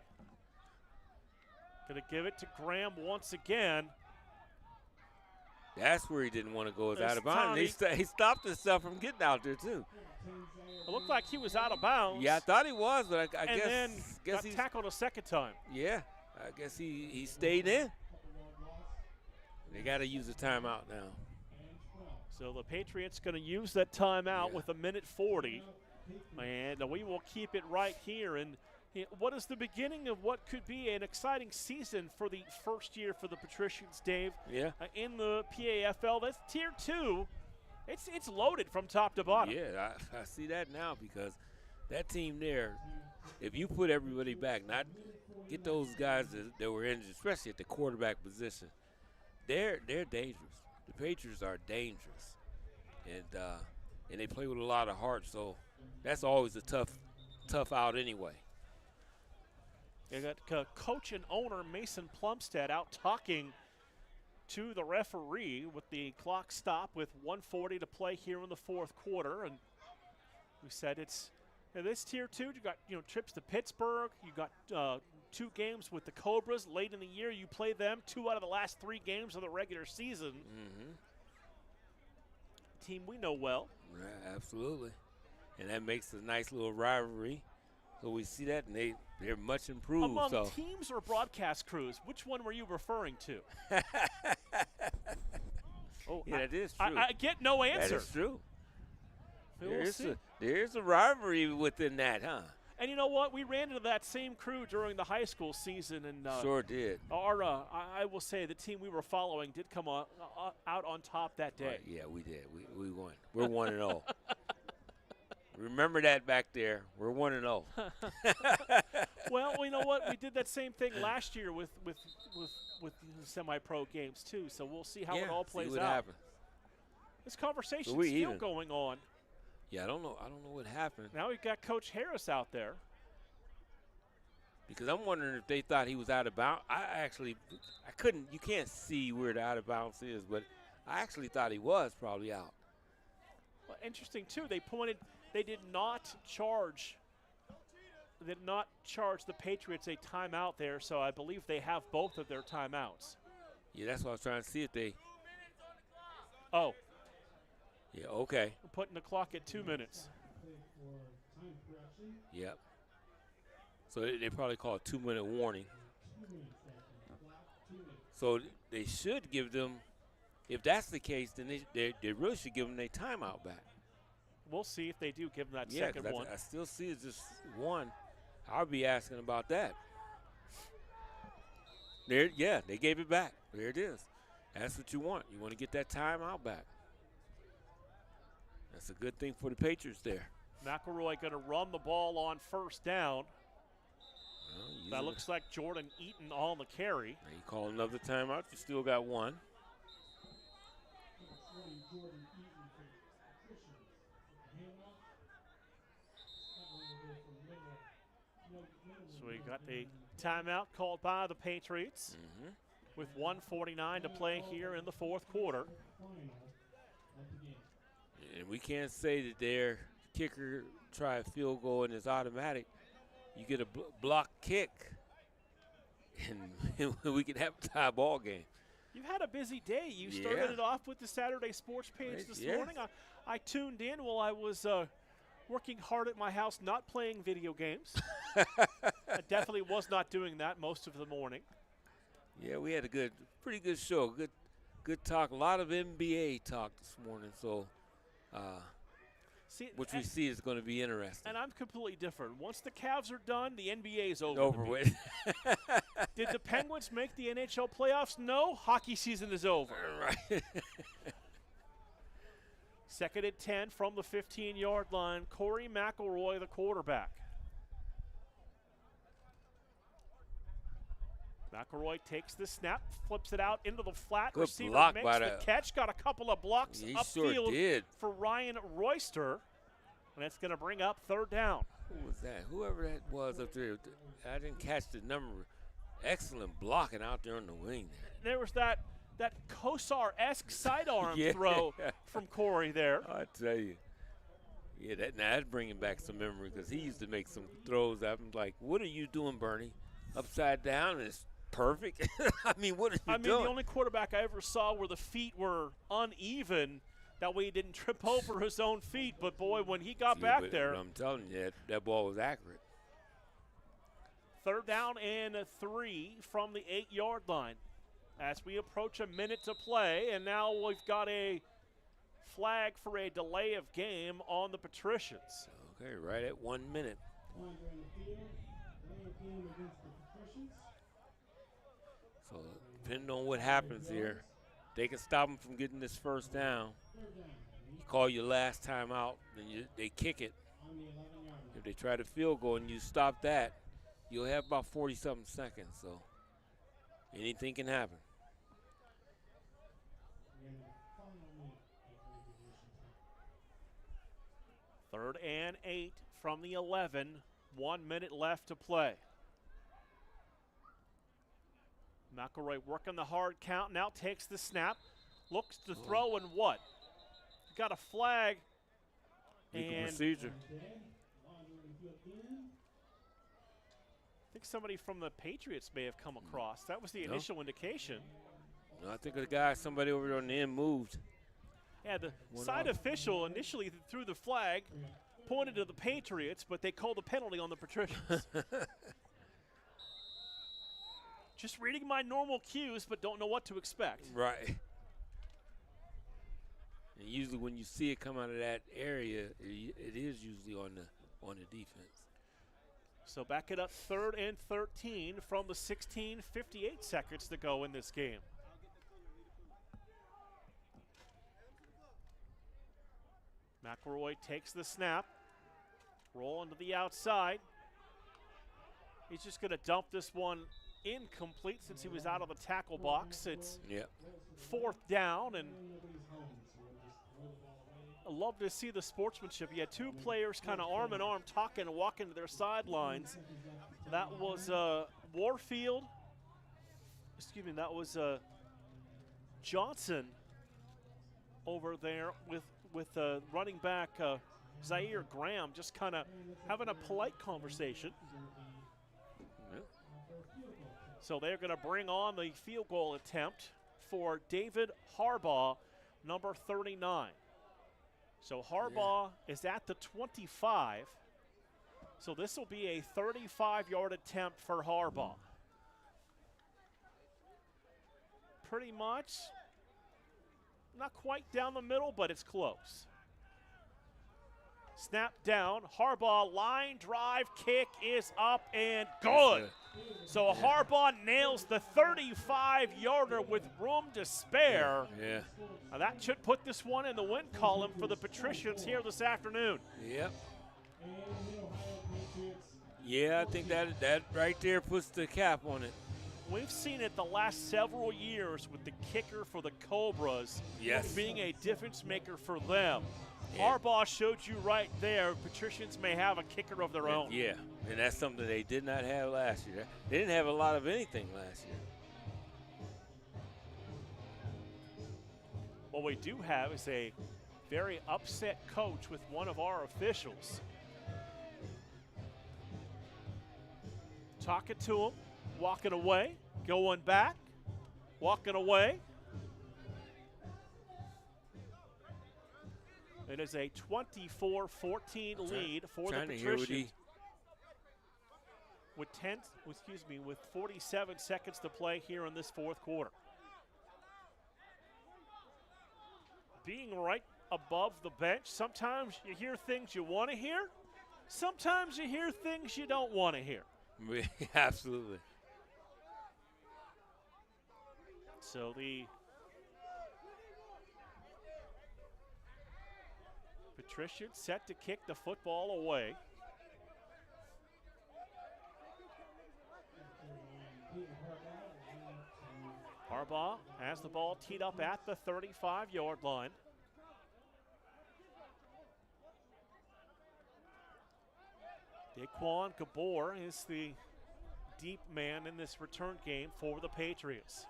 Going to give it to Graham once again. That's where he didn't want to go, is out of bounds. He stopped himself from getting out there, too. It looked like he was out of bounds. Yeah, I thought he was, but I guess. And then got tackled a second time. Yeah, I guess he stayed in. They got to use the timeout now. So the Patriots going to use that timeout with 1:40. And we will keep it right here. And what is the beginning of what could be an exciting season for the first year for the Patricians, Dave? Yeah. In the PAFL, that's Tier 2. It's loaded from top to bottom. Yeah, I see that now, because that team there, if you put everybody back, not get those guys that were injured, especially at the quarterback position, they're dangerous. The Patriots are dangerous, and they play with a lot of heart. So that's always a tough out anyway. They got coach and owner Mason Plumstead out talking to the referee with the clock stop with 1:40 to play here in the fourth quarter. And we said it's this Tier 2. You got trips to Pittsburgh. You got 2 games with the Cobras late in the year. You play them 2 out of the last 3 games of the regular season. Mm-hmm. Team we know well. Yeah, absolutely. And that makes a nice little rivalry. So we see that, and they're much improved. Among teams or broadcast crews, which one were you referring to? Yeah, that is true. I get no answer. That is true. There's a rivalry within that, huh? And you know what? We ran into that same crew during the high school season, and sure did. I will say the team we were following did come out on top that day. Right, yeah, we did. We won. We're 1-0. Remember that back there. We're 1-0. Well, you know what? We did that same thing last year with semi-pro games too. So we'll see how it all plays out. Happens. This conversation is still going on. Yeah, I don't know what happened. Now we've got Coach Harris out there. Because I'm wondering if they thought he was out of bounds. I couldn't. You can't see where the out of bounds is, but I actually thought he was probably out. Well, interesting too. They did not charge the Patriots a timeout there, so I believe they have both of their timeouts. Yeah, that's what I was trying to see if they. Oh. Yeah, okay. We're putting the clock at 2 minutes. Yep. So they probably call a 2-minute warning. So they should give them, if that's the case, then they really should give them their timeout back. We'll see if they do give them that second one. I still see it's just one. I'll be asking about that. They gave it back. There it is. That's what you want. You want to get that timeout back. That's a good thing for the Patriots there. McElroy going to run the ball on first down. That looks like Jordan Eaton on the carry. Now you call another timeout. You still got one. So we got the timeout called by the Patriots with 1:49 to play here in the fourth quarter. And we can't say that their kicker try a field goal and it's automatic. You get a block kick, and we can have a tie ball game. You've had a busy day. You started it off with the Saturday Sports page this morning. I tuned in while I was working hard at my house, not playing video games. I definitely was not doing that most of the morning. Yeah, we had a pretty good show. Good talk. A lot of NBA talk this morning. So, which we see is going to be interesting. And I'm completely different. Once the Cavs are done, the NBA is over. Over with. Did the Penguins make the NHL playoffs? No. Hockey season is over. Right. Second and 10 from the 15-yard line. Corey McElroy, the quarterback. McElroy takes the snap, flips it out into the flat. Good receiver block makes by the catch. Got a couple of blocks upfield sure did. for Ryan Royster. And it's going to bring up third down. Who was that? Whoever that was up there. I didn't catch the number. Excellent blocking out there on the wing there. There was that Kosar-esque sidearm throw from Corey there. I tell you. Yeah, that's bringing back some memory because he used to make some throws. I'm like, what are you doing, Bernie? Upside down, and it's perfect. I mean, what are you doing? The only quarterback I ever saw where the feet were uneven, that way he didn't trip over his own feet. But, boy, when he got back there. I'm telling you, that ball was accurate. Third down and 3 from the 8-yard line as we approach a minute to play. And now we've got a flag for a delay of game on the Patricians. Okay, right at 1 minute. So depending on what happens here, they can stop them from getting this first down. You call your last time out, then they kick it. If they try to field goal and you stop that, you'll have about 40-something seconds. So anything can happen. Third and 8 from the 11. 1 minute left to play. McElroy working the hard count, now takes the snap, looks to throw, and what? Got a flag. And procedure. I think somebody from the Patriots may have come across. That was the initial indication. No, I think the guy, somebody over there on the end moved. Yeah, the side official initially threw the flag, pointed to the Patriots, but they called the penalty on the Patricians. Just reading my normal cues, but don't know what to expect. Right. And usually when you see it come out of that area, it is usually on the defense. So back it up, 3rd and 13 from the 16, 58 seconds to go in this game. McElroy takes the snap, rolling to the outside. He's just going to dump this one incomplete since he was out of the tackle box. It's 4th down, and I love to see the sportsmanship. You had two players kind of arm in arm talking and walking to their sidelines. That was Warfield. Excuse me, that was Johnson over there with running back Zaire Graham, just kind of having a polite conversation. So they're going to bring on the field goal attempt for David Harbaugh, number 39. So Harbaugh is at the 25. So this will be a 35-yard attempt for Harbaugh. Pretty much not quite down the middle, but it's close. Snap down. Harbaugh line drive kick is up and good. So Harbaugh nails the 35-yarder with room to spare. Yeah. Now that should put this one in the win column for the Patricians here this afternoon. Yep. Yeah, I think that right there puts the cap on it. We've seen it the last several years with the kicker for the Cobras being a difference maker for them. Yeah. Harbaugh showed you right there, Patricians may have a kicker of their own. Yeah, and that's something they did not have last year. They didn't have a lot of anything last year. What we do have is a very upset coach with one of our officials. Talking to him, walking away, going back, walking away. It is a 24-14 lead for the Patricians. With 47 seconds to play here in this fourth quarter. Being right above the bench, sometimes you hear things you want to hear. Sometimes you hear things you don't want to hear. Absolutely. So the Patricians set to kick the football away. Harbaugh has the ball teed up at the 35-yard line. Daquan Gabor is the deep man in this return game for the Patriots.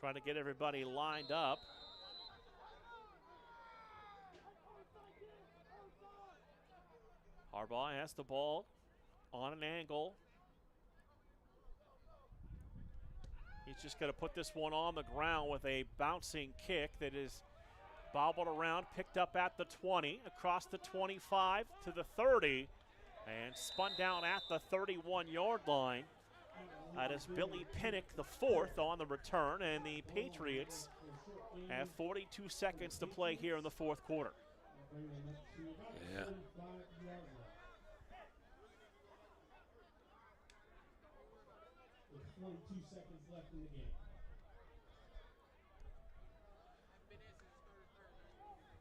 Trying to get everybody lined up. Harbaugh has the ball on an angle. He's just going to put this one on the ground with a bouncing kick that is bobbled around, picked up at the 20, across the 25 to the 30, and spun down at the 31-yard line. That is Billy Pinnock, the fourth on the return, and the Patriots have 42 seconds to play here in the fourth quarter. Yeah.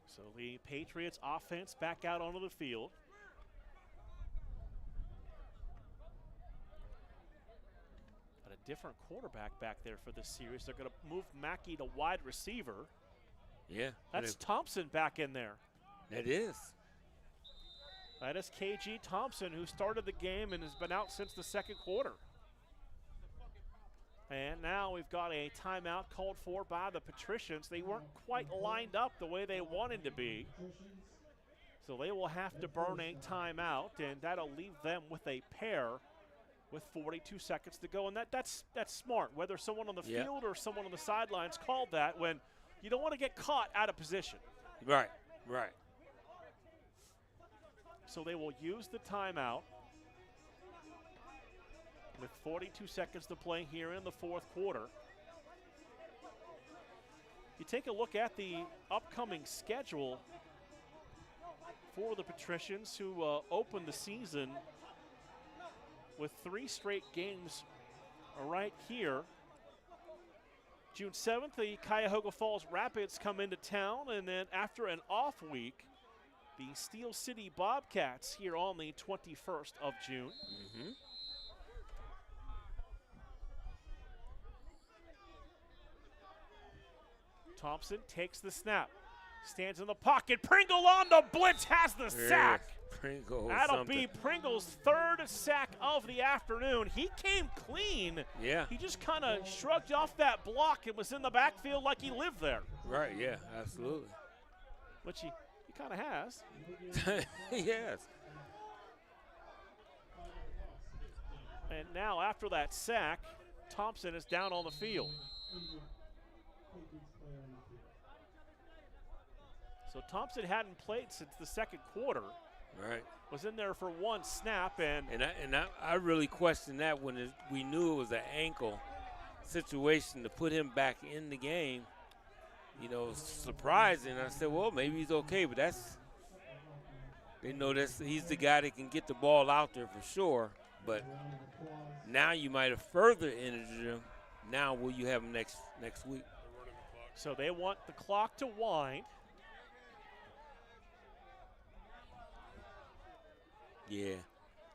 So the Patriots offense back out onto the field. But a different quarterback back there for this series. They're going to move Mackey to wide receiver. Yeah. That's Thompson back in there. That is. That is KG Thompson, who started the game and has been out since the second quarter. And now we've got a timeout called for by the Patricians. They weren't quite lined up the way they wanted to be. So they will have to burn a timeout, and that'll leave them with a pair with 42 seconds to go. And that's smart, whether someone on the field or someone on the sidelines called that when you don't want to get caught out of position. Right, right. So they will use the timeout with 42 seconds to play here in the fourth quarter. You take a look at the upcoming schedule for the Patricians, who opened the season with 3 straight games right here. June 7th, the Cuyahoga Falls Rapids come into town, and then after an off week, the Steel City Bobcats here on the 21st of June. Mm-hmm. Thompson takes the snap, stands in the pocket. Pringle on the blitz, has the sack. Pringle. That'll be Pringle's third sack of the afternoon. He came clean. Yeah. He just kind of shrugged off that block and was in the backfield like he lived there. Right, yeah, absolutely. Which he kind of has. Yes. And now after that sack, Thompson is down on the field. So Thompson hadn't played since the second quarter. Right. Was in there for one snap, and I really questioned that when we knew it was an ankle situation to put him back in the game. You know, surprising. I said, well, maybe he's okay, but they know he's the guy that can get the ball out there for sure. But now you might have further injured him. Now will you have him next week? So they want the clock to wind. Yeah,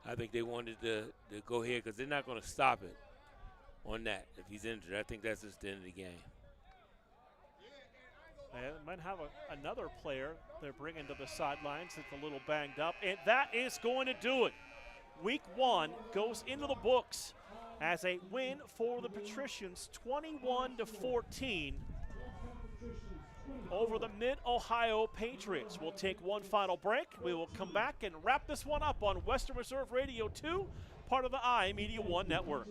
I think they wanted to go ahead because they're not going to stop it on that if he's injured. I think that's just the end of the game. And might have another player they're bringing to the sidelines that's a little banged up, and that is going to do it. Week 1 goes into the books as a win for the Patricians, 21-14 over the Mid-Ohio Patriots. We'll take one final break. We will come back and wrap this one up on Western Reserve Radio 2, part of the iMedia One Network.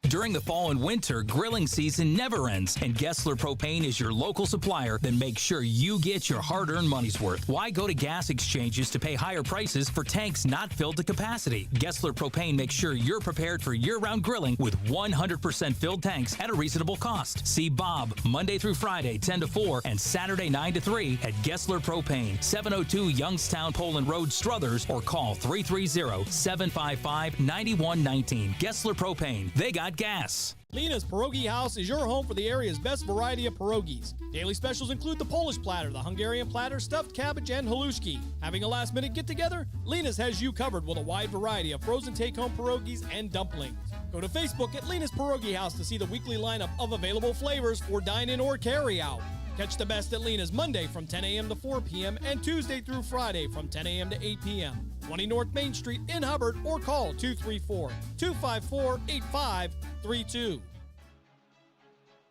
During the fall and winter, grilling season never ends, and Gessler Propane is your local supplier that makes sure you get your hard-earned money's worth. Why go to gas exchanges to pay higher prices for tanks not filled to capacity? Gessler Propane makes sure you're prepared for year-round grilling with 100% filled tanks at a reasonable cost. See Bob Monday through Friday, 10 to 4, and Saturday, 9 to 3 at Gessler Propane, 702 Youngstown Poland Road, Struthers, or call 330-755-9119. Gessler Propane. They got gas. Lena's Pierogi House is your home for the area's best variety of pierogies. Daily specials include the Polish platter, the Hungarian platter, stuffed cabbage, and halushki. Having a last-minute get-together? Lena's has you covered with a wide variety of frozen take-home pierogies and dumplings. Go to Facebook at Lena's Pierogi House to see the weekly lineup of available flavors for dine-in or carry-out. Catch the best at Lena's Monday from 10 a.m. to 4 p.m. and Tuesday through Friday from 10 a.m. to 8 p.m. 20 North Main Street in Hubbard, or call 234-254-8532.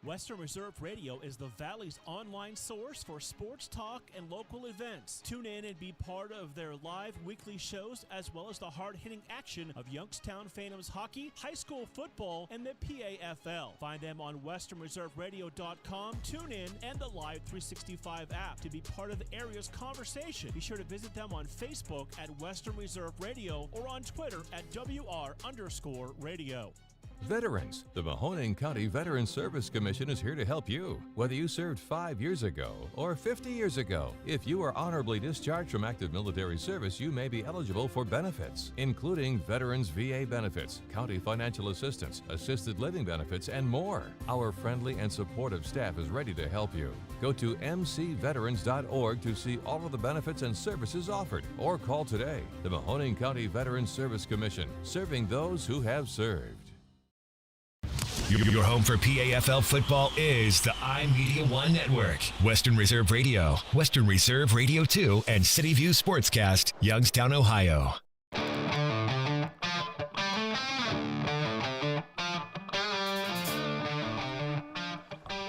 Western Reserve Radio is the Valley's online source for sports talk and local events. Tune in and be part of their live weekly shows, as well as the hard-hitting action of Youngstown Phantoms hockey, high school football, and the PAFL. Find them on westernreserveradio.com, tune in, and the Live 365 app to be part of the area's conversation. Be sure to visit them on Facebook at Western Reserve Radio or on Twitter at WR_radio. Veterans. The Mahoning County Veterans Service Commission is here to help you. Whether you served 5 years ago or 50 years ago, if you are honorably discharged from active military service, you may be eligible for benefits, including Veterans VA benefits, county financial assistance, assisted living benefits, and more. Our friendly and supportive staff is ready to help you. Go to mcveterans.org to see all of the benefits and services offered, or call today. The Mahoning County Veterans Service Commission, serving those who have served. Your home for PAFL football is the iMedia One Network. Western Reserve Radio, Western Reserve Radio 2, and City View Sportscast, Youngstown, Ohio.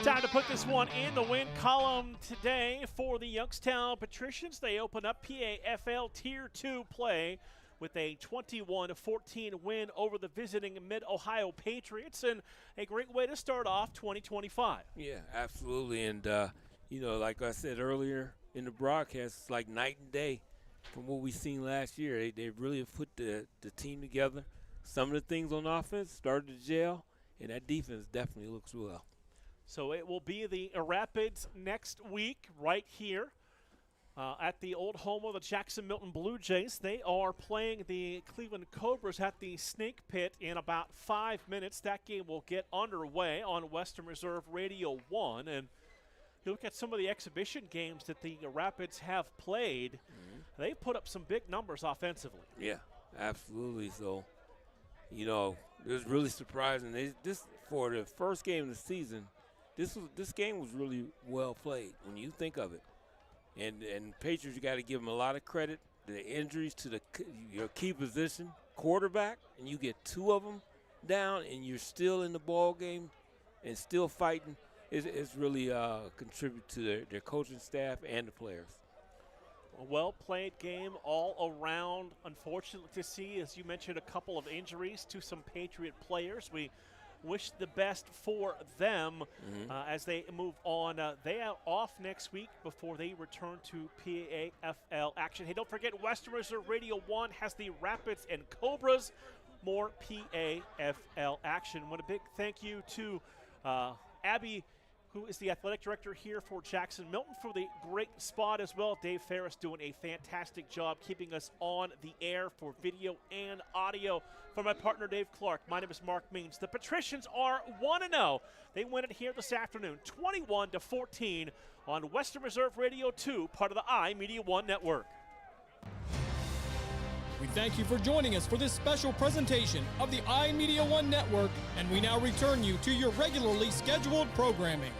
Time to put this one in the win column today for the Youngstown Patricians. They open up PAFL Tier 2 play with a 21-14 win over the visiting Mid-Ohio Patriots, and a great way to start off 2025. Yeah, absolutely. And, like I said earlier in the broadcast, it's like night and day from what we seen last year. They really have put the team together. Some of the things on offense started to gel, and that defense definitely looks well. So it will be the Rapids next week right here. At the old home of the Jackson Milton Blue Jays. They are playing the Cleveland Cobras at the Snake Pit in about 5 minutes. That game will get underway on Western Reserve Radio 1. And you look at some of the exhibition games that the Rapids have played, they've put up some big numbers offensively. Yeah, absolutely. So, it was really surprising. This for the first game of the season, this game was really well played when you think of it. And Patriots, you got to give them a lot of credit. The injuries to your key position, quarterback, and you get two of them down, and you're still in the ball game and still fighting. It's really contribute to their coaching staff and the players. A well-played game all around. Unfortunate to see, as you mentioned, a couple of injuries to some Patriot players. We wish the best for them as they move on. They are off next week before they return to PAFL action. Hey, don't forget, Western Reserve Radio 1 has the Rapids and Cobras. More PAFL action. Want a big thank you to Abby, who is the athletic director here for Jackson Milton, for the great spot as well. Dave Ferris doing a fantastic job keeping us on the air for video and audio. For my partner, Dave Clark, my name is Mark Means. The Patricians are 1-0. They win it here this afternoon, 21-14 on Western Reserve Radio 2, part of the iMedia One Network. We thank you for joining us for this special presentation of the iMedia One Network, and we now return you to your regularly scheduled programming.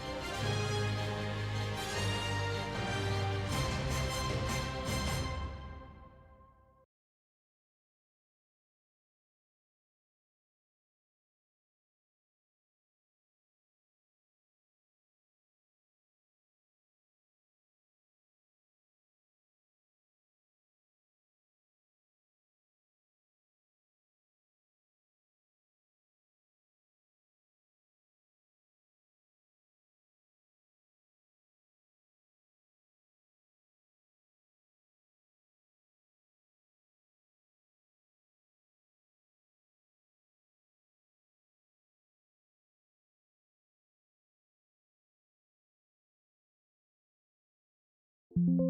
you.